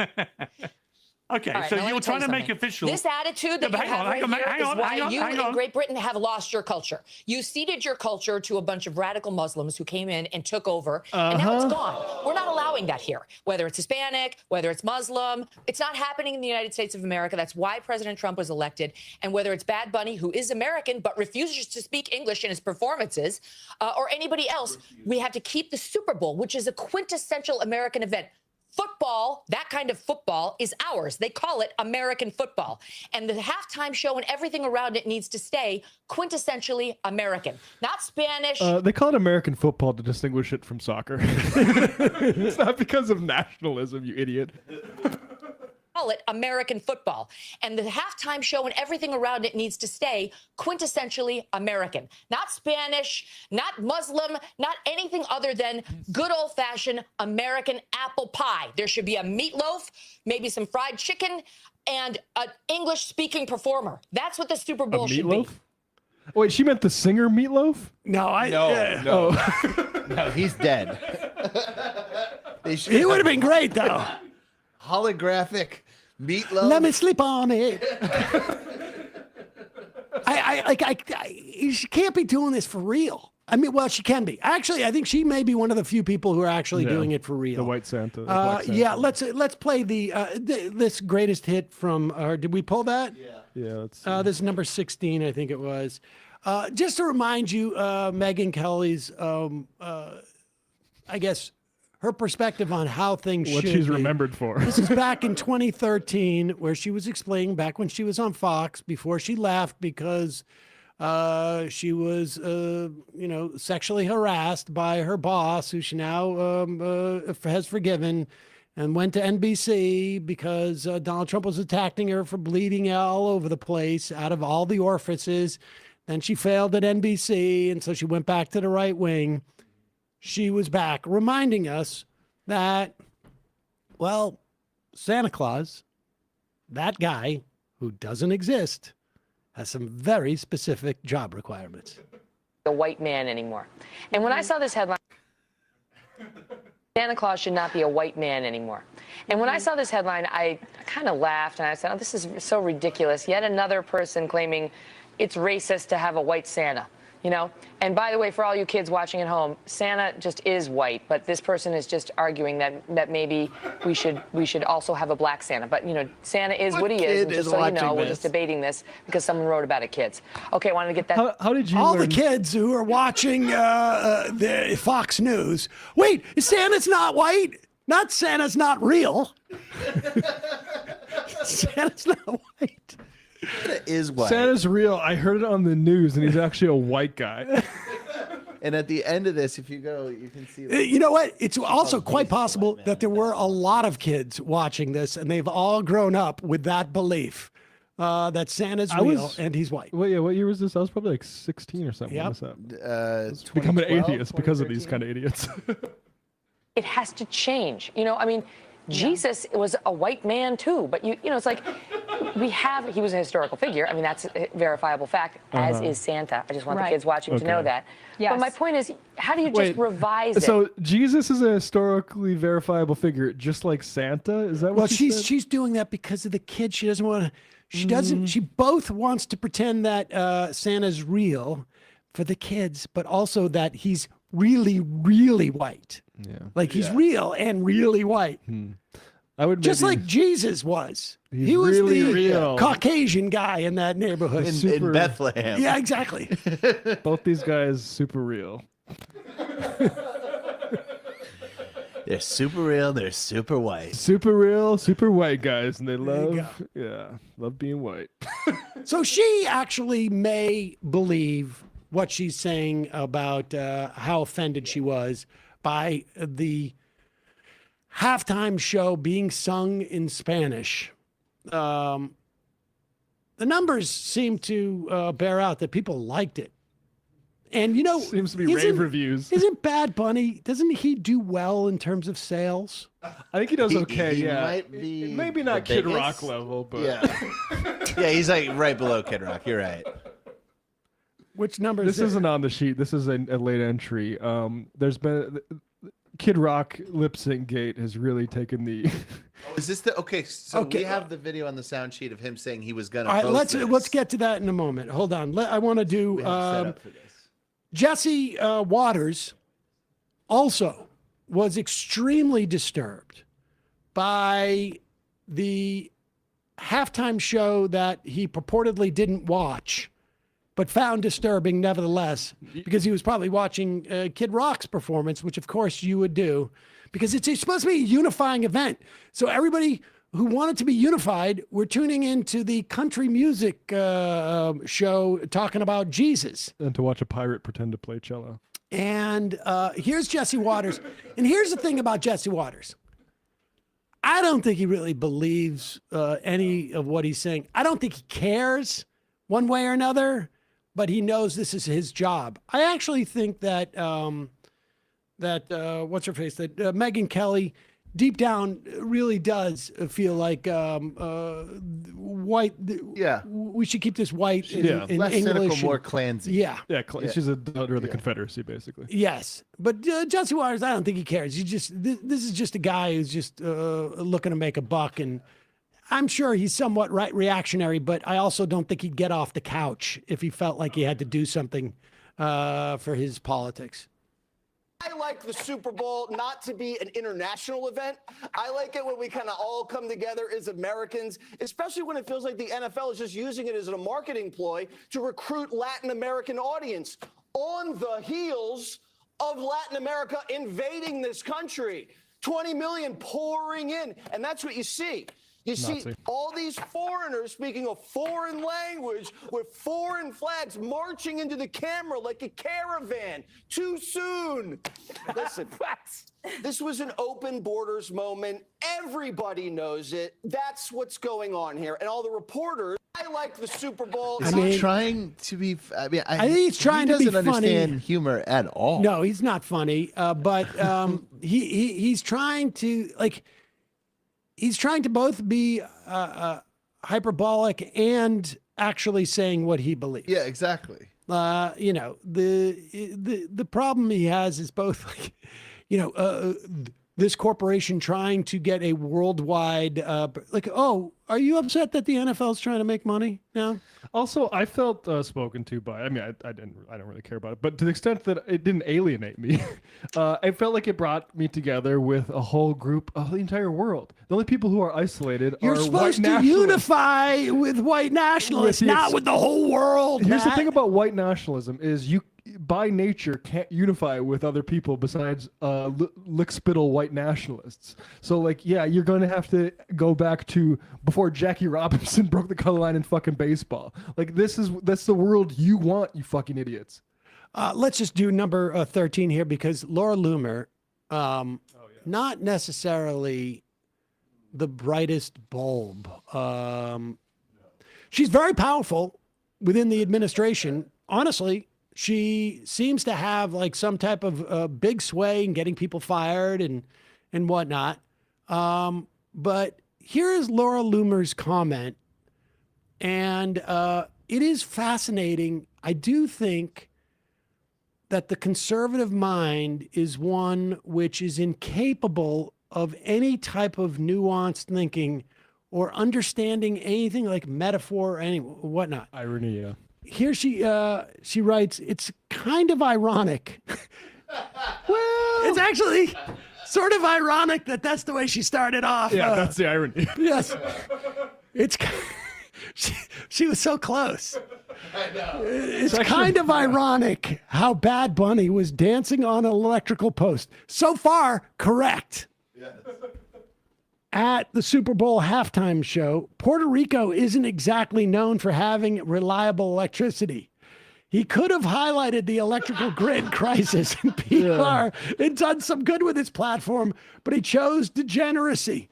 Okay, right, so now you're trying to make official. This attitude that you have right here is why you in Great Britain have lost your culture. You ceded your culture to a bunch of radical Muslims who came in and took over, and now it's gone. We're not allowing that here. Whether it's Hispanic, whether it's Muslim, it's not happening in the United States of America. That's why President Trump was elected. And whether it's Bad Bunny, who is American but refuses to speak English in his performances, or anybody else, we have to keep the Super Bowl, which is a quintessential American event. Football, that kind of football, is ours. They call it American football. And the halftime show and everything around it needs to stay quintessentially American, not Spanish. They call it American football to distinguish it from soccer. It's not because of nationalism, you idiot. Call it American football. And the halftime show and everything around it needs to stay quintessentially American, not Spanish, not Muslim, not anything other than good old-fashioned American apple pie. There should be a meatloaf, maybe some fried chicken, and an English-speaking performer. That's what the Super Bowl should be. Wait, she meant the singer Meatloaf? No, he's dead. He would have been great, though. Holographic Meatloaf. Let me sleep on it. She can't be doing this for real. I mean, well, she can be. Actually, I think she may be one of the few people who are actually doing it for real. The White Santa. Black Santa. Yeah, let's play this greatest hit from. Did we pull that? Yeah. Let's this is number 16, I think it was. Just to remind you, Megyn Kelly's, I guess, her perspective on how things should what she's be. remembered for. This is back in 2013, where she was explaining back when she was on Fox before she left because she was, sexually harassed by her boss, who she now has forgiven, and went to NBC because Donald Trump was attacking her for bleeding all over the place out of all the orifices. Then she failed at NBC, and so she went back to the right wing. She was back reminding us that, well, Santa Claus, that guy who doesn't exist, has some very specific job requirements. A white man anymore. And when I saw this headline, Santa Claus should not be a white man anymore. And when I saw this headline, I kind of laughed and I said, oh, this is so ridiculous. Yet another person claiming it's racist to have a white Santa. And by the way, for all you kids watching at home, Santa just is white, but this person is just arguing that maybe we should also have a black Santa. But Santa is what he is, and just so you know, we're just debating this because someone wrote about it, kids. Okay, I wanted to get that. How did you all learn? The kids who are watching the Fox News? Wait, Santa's not white? Not Santa's not real. Santa's not white. Santa is white. Santa's real. I heard it on the news, and he's actually a white guy. And at the end of this, if you go, you can see. You know what? It's also quite possible that there were a lot of kids watching this, and they've all grown up with that belief that Santa's real and he's white. Well, yeah. What year was this? I was probably like 16 or something. Yep. It's become an atheist because of these kind of idiots. It has to change. You know, I mean, Jesus was a white man too, but you know, it's like he was a historical figure. I mean, that's a verifiable fact, as is Santa. I just want the kids watching to know that. Yes. But my point is, how do you just revise it? So Jesus is a historically verifiable figure, just like Santa? Is that what she's doing that because of the kids. She doesn't want to, she both wants to pretend that Santa's real for the kids, but also that he's really, really white. Yeah. Like he's real and really white. I would just like Jesus was. He's He was really the real. Caucasian guy in that neighborhood. In Bethlehem. Yeah, exactly. Both these guys super real. They're super real. They're super white. Super real, super white guys, and they love being white. So she actually may believe what she's saying about how offended she was by the halftime show being sung in Spanish. The numbers seem to bear out that people liked it. And, you know, seems to be rave reviews. Isn't Bad Bunny, doesn't he do well in terms of sales? I think he does okay, he yeah. might be Maybe not the Kid biggest. Rock level, but... Yeah, he's like right below Kid Rock. You're right. Which number is This isn't on the sheet. This is a late entry. There's been... Kid Rock lip sync gate has really taken the... Is this the... Okay, so we have the video on the sound sheet of him saying he was going to All right, post let's get to that in a moment. Hold on. I want to do... We have set up for this. Jesse Waters also was extremely disturbed by the halftime show that he purportedly didn't watch, but found disturbing nevertheless, because he was probably watching Kid Rock's performance, which of course you would do, because it's supposed to be a unifying event. So everybody who wanted to be unified were tuning into the country music show talking about Jesus. And to watch a pirate pretend to play cello. And here's Jesse Waters. And here's the thing about Jesse Waters. I don't think he really believes any of what he's saying. I don't think he cares one way or another, but he knows this is his job. I actually think that what's her face? That Megyn Kelly deep down really does feel like white. Yeah, we should keep this white. In Less English cynical, more clansy. Yeah, she's a daughter of the Confederacy, basically. Yes, but Jesse Waters, I don't think he cares. This is just a guy who's just looking to make a buck, and I'm sure he's somewhat reactionary, but I also don't think he'd get off the couch if he felt like he had to do something for his politics. I like the Super Bowl not to be an international event. I like it when we kind of all come together as Americans, especially when it feels like the NFL is just using it as a marketing ploy to recruit Latin American audience on the heels of Latin America invading this country. 20 million pouring in, and that's what you see. You see all these foreigners speaking a foreign language with foreign flags marching into the camera like a caravan. Too soon. Listen, this was an open borders moment. Everybody knows it. That's what's going on here. And all the reporters, I like the Super Bowl. Is he trying to be... I mean, I think he's trying to be funny. He doesn't understand humor at all. No, he's not funny. But he's trying to, like... He's trying to both be hyperbolic and actually saying what he believes. Yeah, exactly. You know, the problem he has is both, like, you know, this corporation trying to get a worldwide, like, oh, are you upset that the NFL is trying to make money now? Also, I felt spoken to by. I mean, I don't really care about it, but to the extent that it didn't alienate me, I felt like it brought me together with a whole group of the entire world. The only people who are isolated You're are white supposed to nationalists. unify with white nationalists, not with the whole world. Here's the Matt. thing about white nationalism is you, by nature, can't unify with other people besides lick-spittle white nationalists. So, like, yeah, you're going to have to go back to before Jackie Robinson broke the color line in fucking baseball. Like, that's the world you want, you fucking idiots. Let's just do number 13 here because Laura Loomer, not necessarily the brightest bulb. She's very powerful within the administration. Honestly, she seems to have like some type of big sway in getting people fired and whatnot. But here is Laura Loomer's comment, and it is fascinating. I do think that the conservative mind is one which is incapable of any type of nuanced thinking or understanding anything like metaphor or any whatnot. Irony, yeah. Here she writes, it's kind of ironic. Well, it's actually sort of ironic that that's the way she started off. Yeah, that's the irony. Yes. It's she was so close. I know. It's kind of ironic how Bad Bunny was dancing on an electrical post. So far, correct. Yes. At the Super Bowl halftime show, Puerto Rico isn't exactly known for having reliable electricity. He could have highlighted the electrical grid crisis in PR and done some good with his platform, but he chose degeneracy.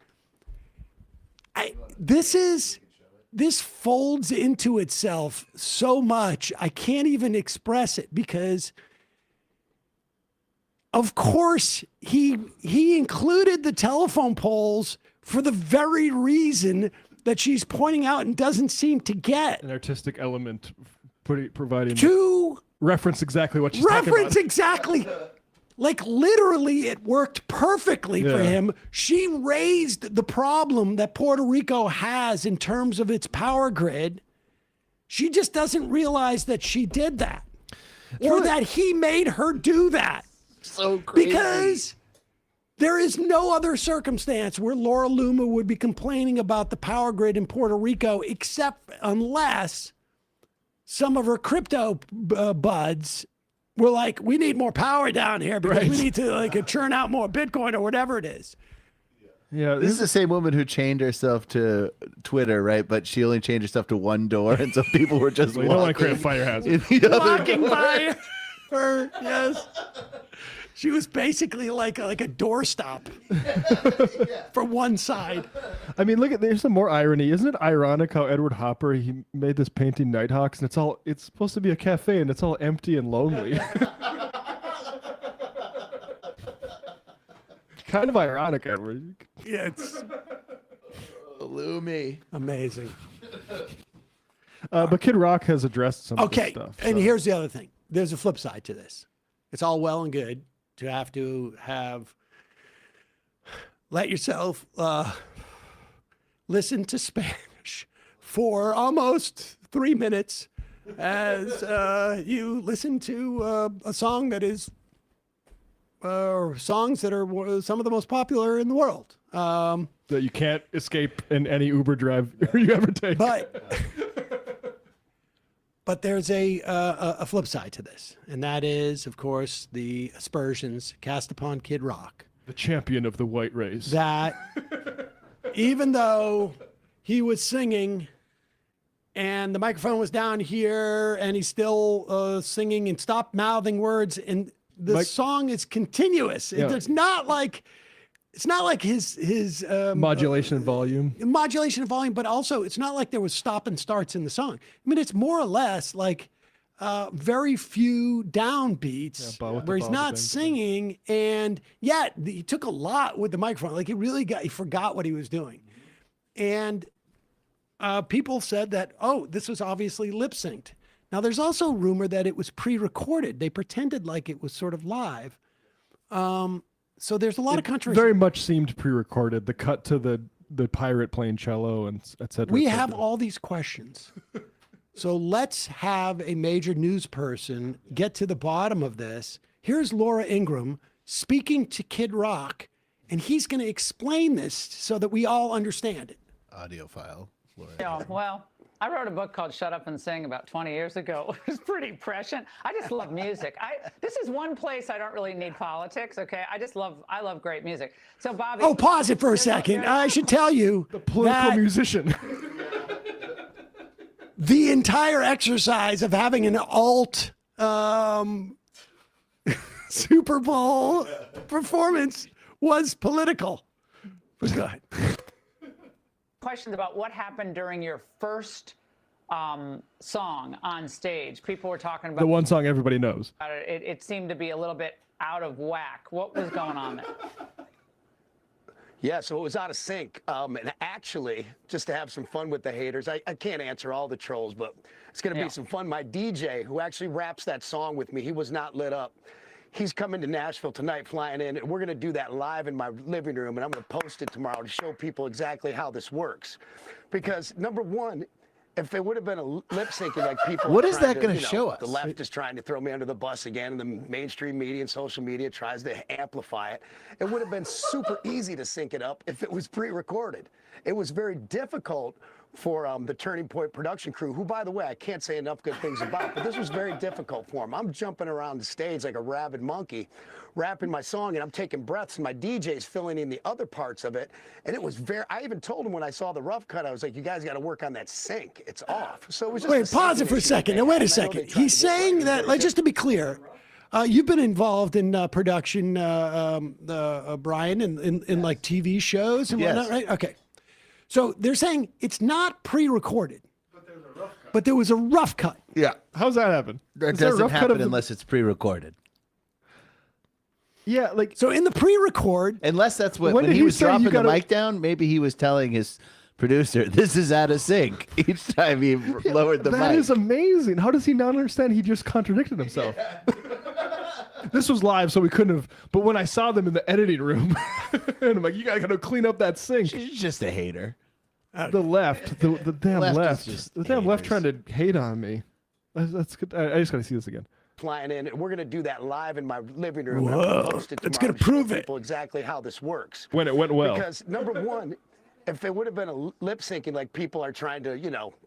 This folds into itself so much, I can't even express it because, of course, he included the telephone poles for the very reason that she's pointing out and doesn't seem to get. An artistic element providing to reference exactly what she's talking about. Reference exactly. Like literally it worked perfectly for him. She raised the problem that Puerto Rico has in terms of its power grid. She just doesn't realize that she did that or that he made her do that. So crazy. Because there is no other circumstance where Laura Loomer would be complaining about the power grid in Puerto Rico except unless some of her crypto buds were like, we need more power down here because we need to like churn out more Bitcoin or whatever it is. Yeah, this is the same woman who chained herself to Twitter, right? But she only chained herself to one door, and so people were just you don't want to create a fire hazard. Walking by her, yes. She was basically like a doorstop for one side. I mean, there's some more irony. Isn't it ironic how Edward Hopper, he made this painting Nighthawks, and it's supposed to be a cafe, and it's all empty and lonely. Kind of ironic, Edward. Yeah, it's Loomy. Amazing. But Kid Rock has addressed some of this stuff. And here's the other thing. There's a flip side to this. It's all well and good to have let yourself listen to Spanish for almost 3 minutes as you listen to a song that is songs that are some of the most popular in the world. That you can't escape in any Uber drive you ever take. But there's a flip side to this, and that is, of course, the aspersions cast upon Kid Rock. The champion of the white race. That even though he was singing and the microphone was down here and he's still singing and stopped mouthing words, and the song is continuous. Yeah. It's not like his modulation and volume. Modulation and volume, but also it's not like there was stop and starts in the song. I mean, it's more or less like very few downbeats where he's not singing, and yet he took a lot with the microphone. Like he forgot what he was doing. And people said that, oh, this was obviously lip synced. Now there's also rumor that it was pre-recorded. They pretended like it was sort of live. So there's a lot of controversy. Very much seemed pre-recorded. The cut to the pirate playing cello and et cetera. We have all these questions. So let's have a major news person get to the bottom of this. Here's Laura Ingraham speaking to Kid Rock, and he's going to explain this so that we all understand it. Audio file. Laura. Yeah, well, I wrote a book called Shut Up and Sing about 20 years ago. It was pretty prescient. I just love music. This is one place I don't really need politics, okay? I love great music. So, Bobby. Oh, pause it for a second. I should tell you the political musician. The entire exercise of having an alt Super Bowl performance was political. But go ahead. Questions about what happened during your first song on stage. People were talking about The one song everybody knows. it. It seemed to be a little bit out of whack. What was going on there? Yeah, so it was out of sync. And actually, just to have some fun with the haters, I can't answer all the trolls, but it's going to be some fun. My DJ, who actually raps that song with me, he was not lit up. He's coming to Nashville tonight, flying in, and we're going to do that live in my living room, and I'm going to post it tomorrow to show people exactly how this works. Because, number one, if it would have been a lip syncing like people, what is that going to show us? The left is trying to throw me under the bus again, and the mainstream media and social media tries to amplify it. It would have been super easy to sync it up if it was pre-recorded. It was very difficult for the Turning Point production crew, who, by the way, I can't say enough good things about, but this was very difficult for them. I'm jumping around the stage like a rabid monkey, rapping my song, and I'm taking breaths, and my DJ's filling in the other parts of it. And it was very, I even told him when I saw the rough cut, I was like, you guys got to work on that sync. It's off. So it was just Wait, pause it for a second. Now, wait a second. He's saying that, like, just to be clear, you've been involved in production, Brian, in like TV shows and whatnot, right? Okay. So they're saying it's not pre-recorded, but there was a rough cut. Yeah. How's that happen? That Is there a doesn't rough cut happen of the- unless it's pre-recorded. Yeah, like so in the pre-record. Unless that's what When when did he he was say you dropping the gotta- mic down, maybe he was telling his producer, "This is out of sync." Each time he lowered the That mic. is amazing. How does he not understand? He just contradicted himself. This was live, so we couldn't have. But when I saw them in the editing room, and I'm like, "You guys got to clean up that sync." She's just a hater. The left, the damn Left is left, just the damn left haters. trying to hate on me. That's good. I just got to see this again. Flying in, and we're going to do that live in my living room. And I'm Whoa, gonna post it that's tomorrow gonna to show prove it. people exactly how this works. When it went well. Because number one, if it would have been a lip syncing like people are trying to,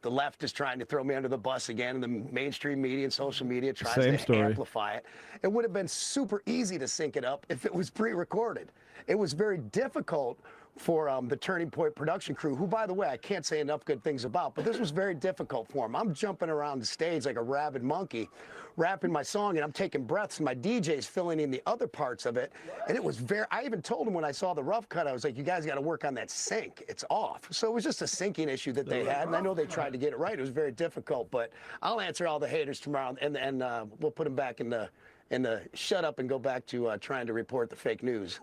the left is trying to throw me under the bus again, and the mainstream media and social media tries Same to story. amplify it, it would have been super easy to sync it up if it was pre-recorded. It was very difficult for the Turning Point production crew, who, by the way, I can't say enough good things about, but this was very difficult for them. I'm jumping around the stage like a rabid monkey, rapping my song, and I'm taking breaths, and my DJ's filling in the other parts of it. And it was very, I even told him when I saw the rough cut, I was like, you guys got to work on that sync. It's off. So it was just a syncing issue that they had, and I know they tried to get it right. It was very difficult, but I'll answer all the haters tomorrow, and we'll put them back in the shut up and go back to trying to report the fake news.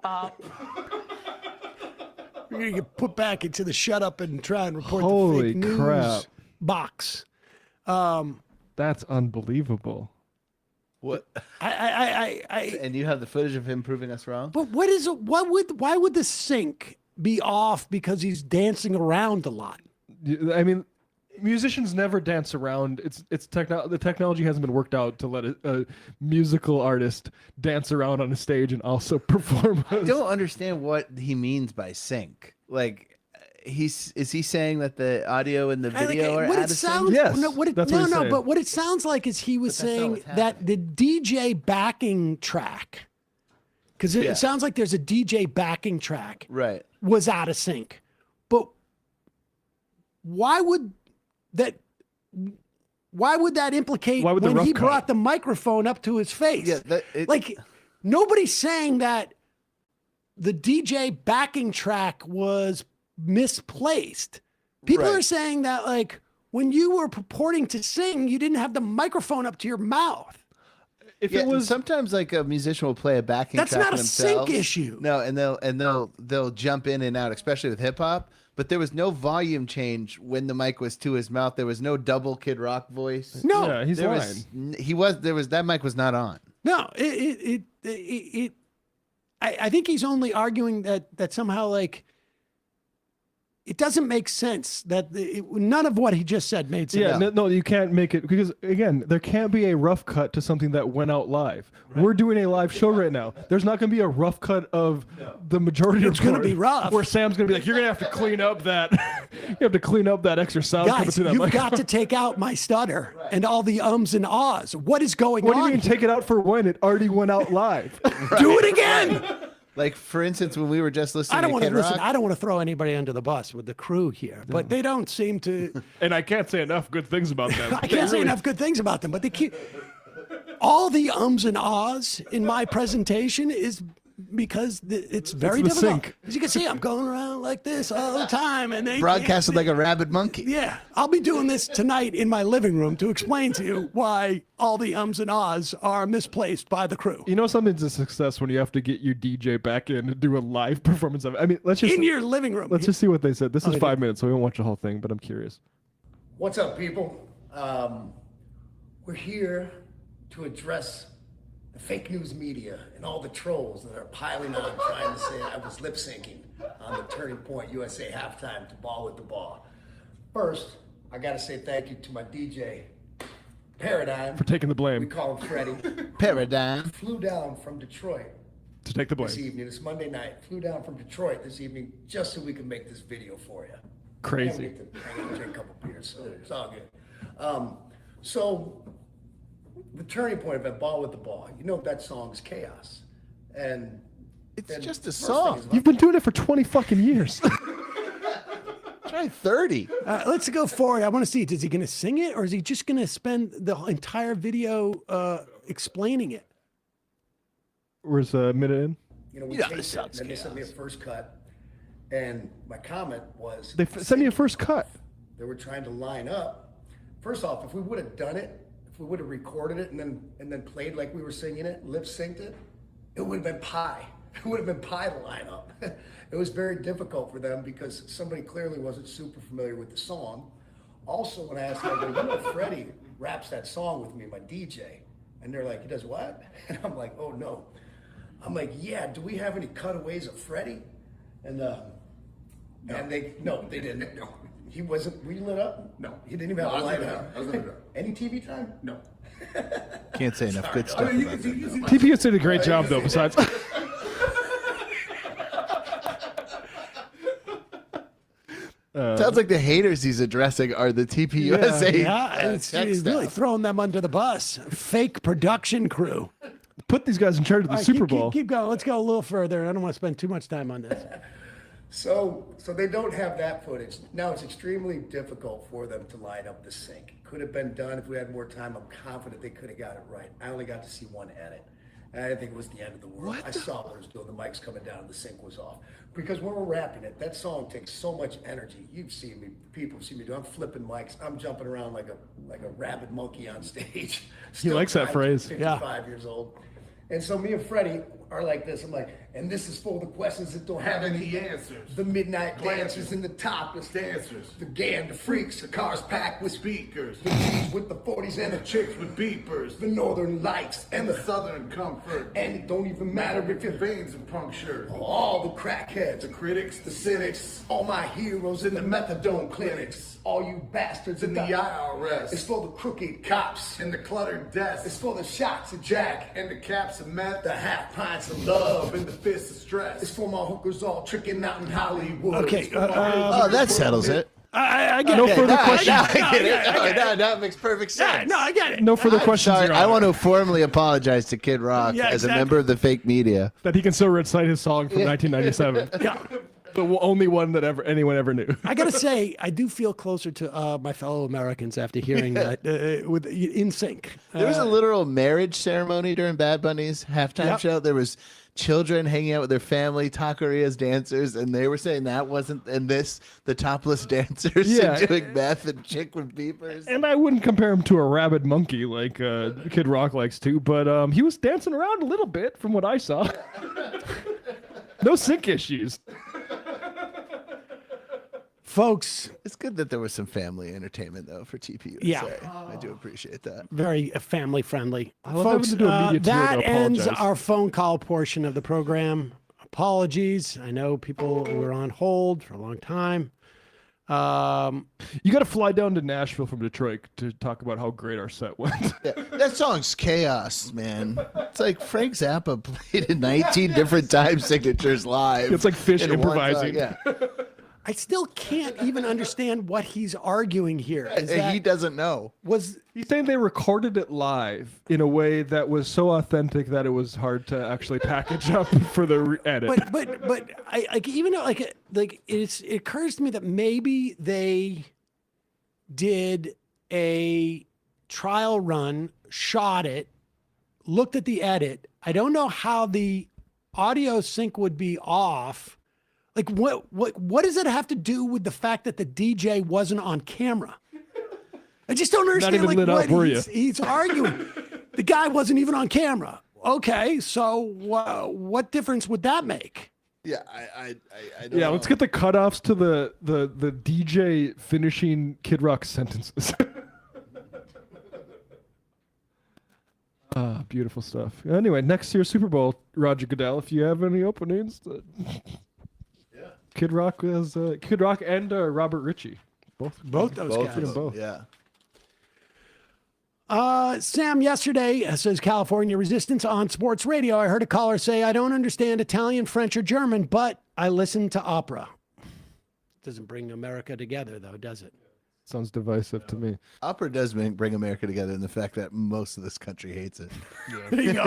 You're going to get put back into the shut up and try and report Holy the fake news crap. box. That's unbelievable. What? I And you have the footage of him proving us wrong? But why would the sync be off because he's dancing around a lot? I mean, musicians never dance around. The technology hasn't been worked out to let a musical artist dance around on a stage and also perform. I don't understand what he means by sync. Like, is he saying that the audio and the video are out of sync? Yes, no, that's what he's saying. but what it sounds like is he was But that's not saying what's that the DJ backing track, because Yeah. it sounds like there's a DJ backing track, Right. was out of sync. But why would that implicate Why would the when rough he cut? brought the microphone up to his face? Yeah, like nobody's saying that the DJ backing track was misplaced. People Right. are saying that like when you were purporting to sing, you didn't have the microphone up to your mouth. If Yeah, it was sometimes like a musician will play a backing That's track not a themselves. sync issue. No, and they'll jump in and out, especially with hip hop. But there was no volume change when the mic was to his mouth. There was no double Kid Rock voice. No. Yeah, he's there lying. that mic was not on. No, I think he's only arguing that somehow like it doesn't make sense that none of what he just said made sense. Yeah, no, you can't make it because again, there can't be a rough cut to something that went out live. Right. We're doing a live show right now. There's not going to be a rough cut of the majority. It's going to be rough. Where Sam's going to be like, "You're going to have to clean up that. You have to clean up that extra sound coming Guys, through that you've microphone." got to take out my stutter and all the ums and ahs. What is going What on? do you mean take it out for when it already went out live? Do it again. Like for instance, when we were just listening I don't to want to Kid listen. Rock, I don't want to throw anybody under the bus with the crew here, but they don't seem to. And I can't say enough good things about them. I can't say enough good things about them, but they keep. all the ums and ahs in my presentation is because it's very the difficult. sync. As you can see, I'm going around like this all the time, and they Broadcasted like a rabid monkey. Yeah, I'll be doing this tonight in my living room to explain to you why all the ums and ahs are misplaced by the crew. You know, something's a success when you have to get your DJ back in to do a live performance of it. I mean, let's just In your living room. Let's just see what they said. This is Okay. 5 minutes, so we won't watch the whole thing, but I'm curious. What's up, people? We're here to address the fake news media and all the trolls that are piling on trying to say I was lip syncing on the Turning Point USA halftime to Ball with the Ball. First, I got to say thank you to my DJ, Paradigm. For taking the blame. We call him Freddie. Paradigm. Flew down from Detroit To take the blame. this evening. It's Monday night. Flew down from Detroit this evening just so we can make this video for you. Crazy. And we get to hang out and drink a couple beers, so it's all good. So the Turning Point event, Ball with the Ball, you know that song's Chaos. And it's just a first song. thing is- You've been doing it for 20 fucking years. Try 30. Let's go forward. I want to see, is he going to sing it, or is he just going to spend the entire video explaining it? Where's a minute in? You know, we Yeah, taped this it, and sounds then they sent me a first cut. And my comment was, They sent me a first cut. they were trying to line up. First off, if we would have done it, if we would have recorded it and then played like we were singing it, lip synced it, it would have been pie. It would have been pie to line up. It was very difficult for them because somebody clearly wasn't super familiar with the song. Also, when I asked them, I go, you know, Freddie raps that song with me, my DJ. And they're like, he does what? And I'm like, oh no. I'm like, yeah, do we have any cutaways of Freddie? And and they didn't. No. He wasn't, were you lit up? No. He didn't even have a light up. Any TV time? No. Can't say enough good stuff about that. TPS did a great job, though, besides. Sounds like the haters he's addressing are the TPUSA. Yeah, it's really throwing them under the bus. Fake production crew. Put these guys in charge of the All right, Super Bowl. Keep going. Let's go a little further. I don't want to spend too much time on this. So they don't have that footage. Now it's extremely difficult for them to line up the sync. Could have been done if we had more time. I'm confident they could have got it right. I only got to see one edit. And I didn't think it was the end of the world. I saw what it was doing. The mic's coming down and the sync was off. Because when we're rapping it, that song takes so much energy. You've seen me, people see me do. I'm flipping mics. I'm jumping around like a rabid monkey on stage. He likes that phrase. 55 years old. And so me and Freddie are like this. I'm like, and this is for the questions that don't have any answers. The midnight dancers and the topless dancers. The gang, the freaks, the cars packed with speakers. The G's with the 40s and the chicks with beepers. The northern lights and the southern comfort. And it don't even matter if your veins are punctured. All the crackheads, the critics, the cynics. All my heroes in the methadone clinics. All you bastards in the IRS. It's for the crooked cops and the cluttered desks. It's for the shots of Jack and the caps of meth. The half pints of love and the fists of stress. It's for my hookers all tricking out in Hollywood. Okay. Oh, that settles it. I get No it. further questions. Now I get it. Now it makes perfect sense. No, I get it. No further questions. Sorry, Your I Honor. want to formally apologize to Kid Rock Yeah, as a exactly. member of the fake media. That he can still recite his song from 1997. Yeah. The only one that anyone ever knew. I gotta say, I do feel closer to my fellow Americans after hearing that with In Sync. There was a literal marriage ceremony during Bad Bunny's halftime show. There was children hanging out with their family, taquerias dancers, and they were saying that wasn't, and this, the topless dancers Yeah. doing meth and chick with beepers. And I wouldn't compare him to a rabid monkey like Kid Rock likes to, but he was dancing around a little bit from what I saw. No sync issues. Folks, It's good that there was some family entertainment though for TPUSA. Yeah. I do appreciate that. very family friendly. I love Folks, having to do a media tour that to ends apologize. our phone call portion of the program. Apologies. I know people were on hold for a long time. You got to fly down to Nashville from Detroit to talk about how great our set went. Yeah, that song's chaos, man. It's like Frank Zappa played in 19 different time signatures live. It's like Fish in one song, improvising. Yeah. I still can't even understand what he's arguing here. Is He that, doesn't know. He's saying they recorded it live in a way that was so authentic that it was hard to actually package up for the edit. but I like, even though like it occurs to me that maybe they did a trial run, shot it, looked at the edit. I don't know how the audio sync would be off. Like what does it have to do with the fact that the DJ wasn't on camera? I just don't understand. Not even lit up, were you? He's arguing. The guy wasn't even on camera. Okay, so what difference would that make? Yeah, I don't know. Let's get the cutoffs to the DJ finishing Kid Rock sentences. Beautiful stuff. Anyway, next year's Super Bowl, Roger Goodell, if you have any openings. Yeah. Kid Rock and Robert Ritchie. Both those guys. Both. Yeah. Sam, yesterday, says California Resistance on sports radio, I heard a caller say, I don't understand Italian, French, or German, but I listen to opera. Doesn't bring America together, though, does it? Sounds divisive to me. Opera does bring America together in the fact that most of this country hates it. There you go.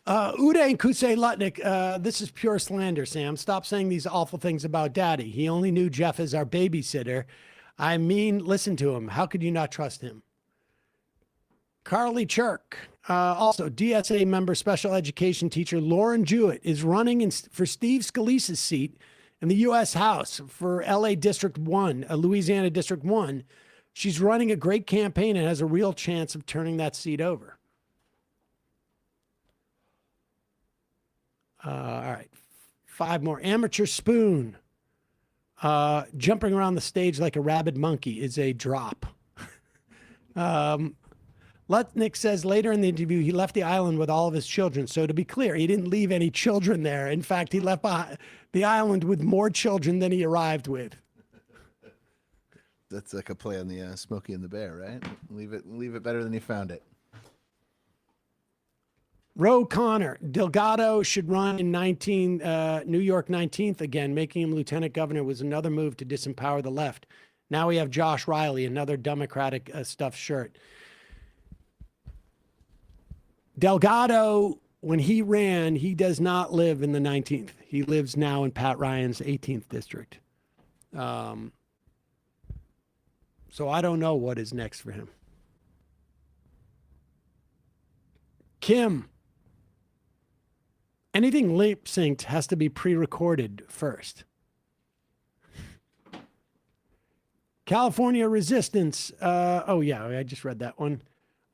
Uday and Kusei Lutnick, this is pure slander, Sam. Stop saying these awful things about Daddy. He only knew Jeff as our babysitter. I mean, listen to him. How could you not trust him? Carly Chirk, also DSA member, special education teacher Lauren Jewett is running for Steve Scalise's seat in the U.S. House for LA District 1, Louisiana District 1. She's running a great campaign and has a real chance of turning that seat over. All right, 5 more. Amateur Spoon. Jumping around the stage like a rabid monkey is a drop. Lutnick says later in the interview, he left the island with all of his children. So to be clear, he didn't leave any children there. In fact, he left the island with more children than he arrived with. That's like a play on the Smokey and the Bear, right? Leave it better than you found it. Roe Connor, Delgado should run in New York 19th again. Making him lieutenant governor was another move to disempower the left. Now we have Josh Riley, another Democratic stuffed shirt. Delgado, when he ran, he does not live in the 19th. He lives now in Pat Ryan's 18th district. So I don't know what is next for him. Kim, anything lip synced has to be pre-recorded first. California Resistance. I just read that one.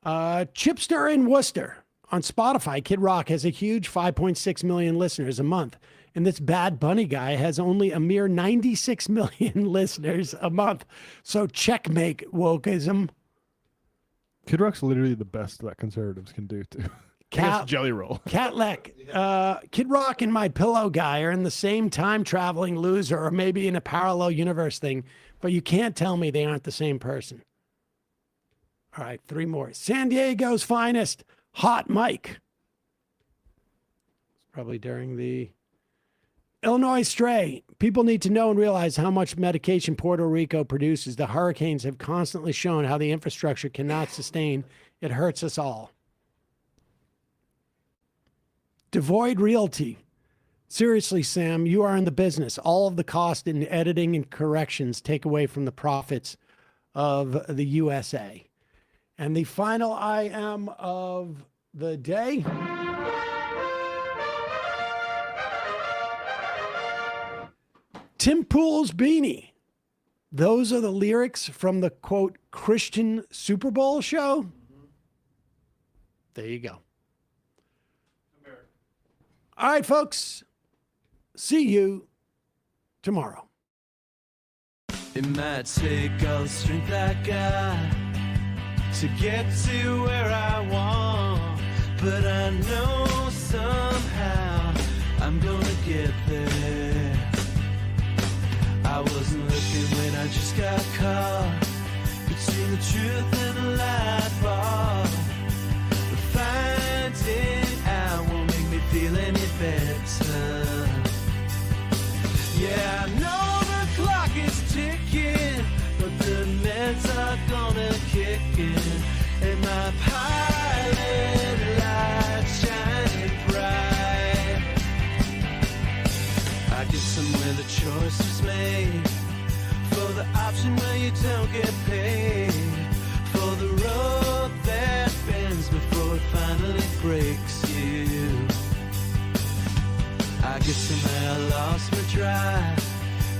Chipster in Worcester. On Spotify, Kid Rock has a huge 5.6 million listeners a month. And this Bad Bunny guy has only a mere 96 million listeners a month. So checkmate, wokeism. Kid Rock's literally the best that conservatives can do, too. Jelly Roll. Catlek. Kid Rock and My Pillow guy are in the same time-traveling loser, or maybe in a parallel universe thing. But you can't tell me they aren't the same person. All right, 3 more. San Diego's finest. Hot Mike. It's probably during the Illinois Stray. People need to know and realize how much medication Puerto Rico produces. The hurricanes have constantly shown how the infrastructure cannot sustain. It hurts us all. Devoid Realty. Seriously, Sam, you are in the business. All of the cost in editing and corrections take away from the profits of the USA. And the final IM of the day. Tim Pool's Beanie. Those are the lyrics from the, quote, Christian Super Bowl show. There you go. All right, folks. See you tomorrow. It might take all the strength I got to get to where I want, but I know somehow I'm gonna get there. I wasn't looking when I just got caught between the truth and the light bar, but finding out won't make me feel any better. Yeah, I know the clock is ticking, but the meds are gonna kick in, and my pilot light shining bright. I guess somewhere the choice was made for the option where you don't get paid, for the road that bends before it finally breaks. Guess somehow I lost my drive.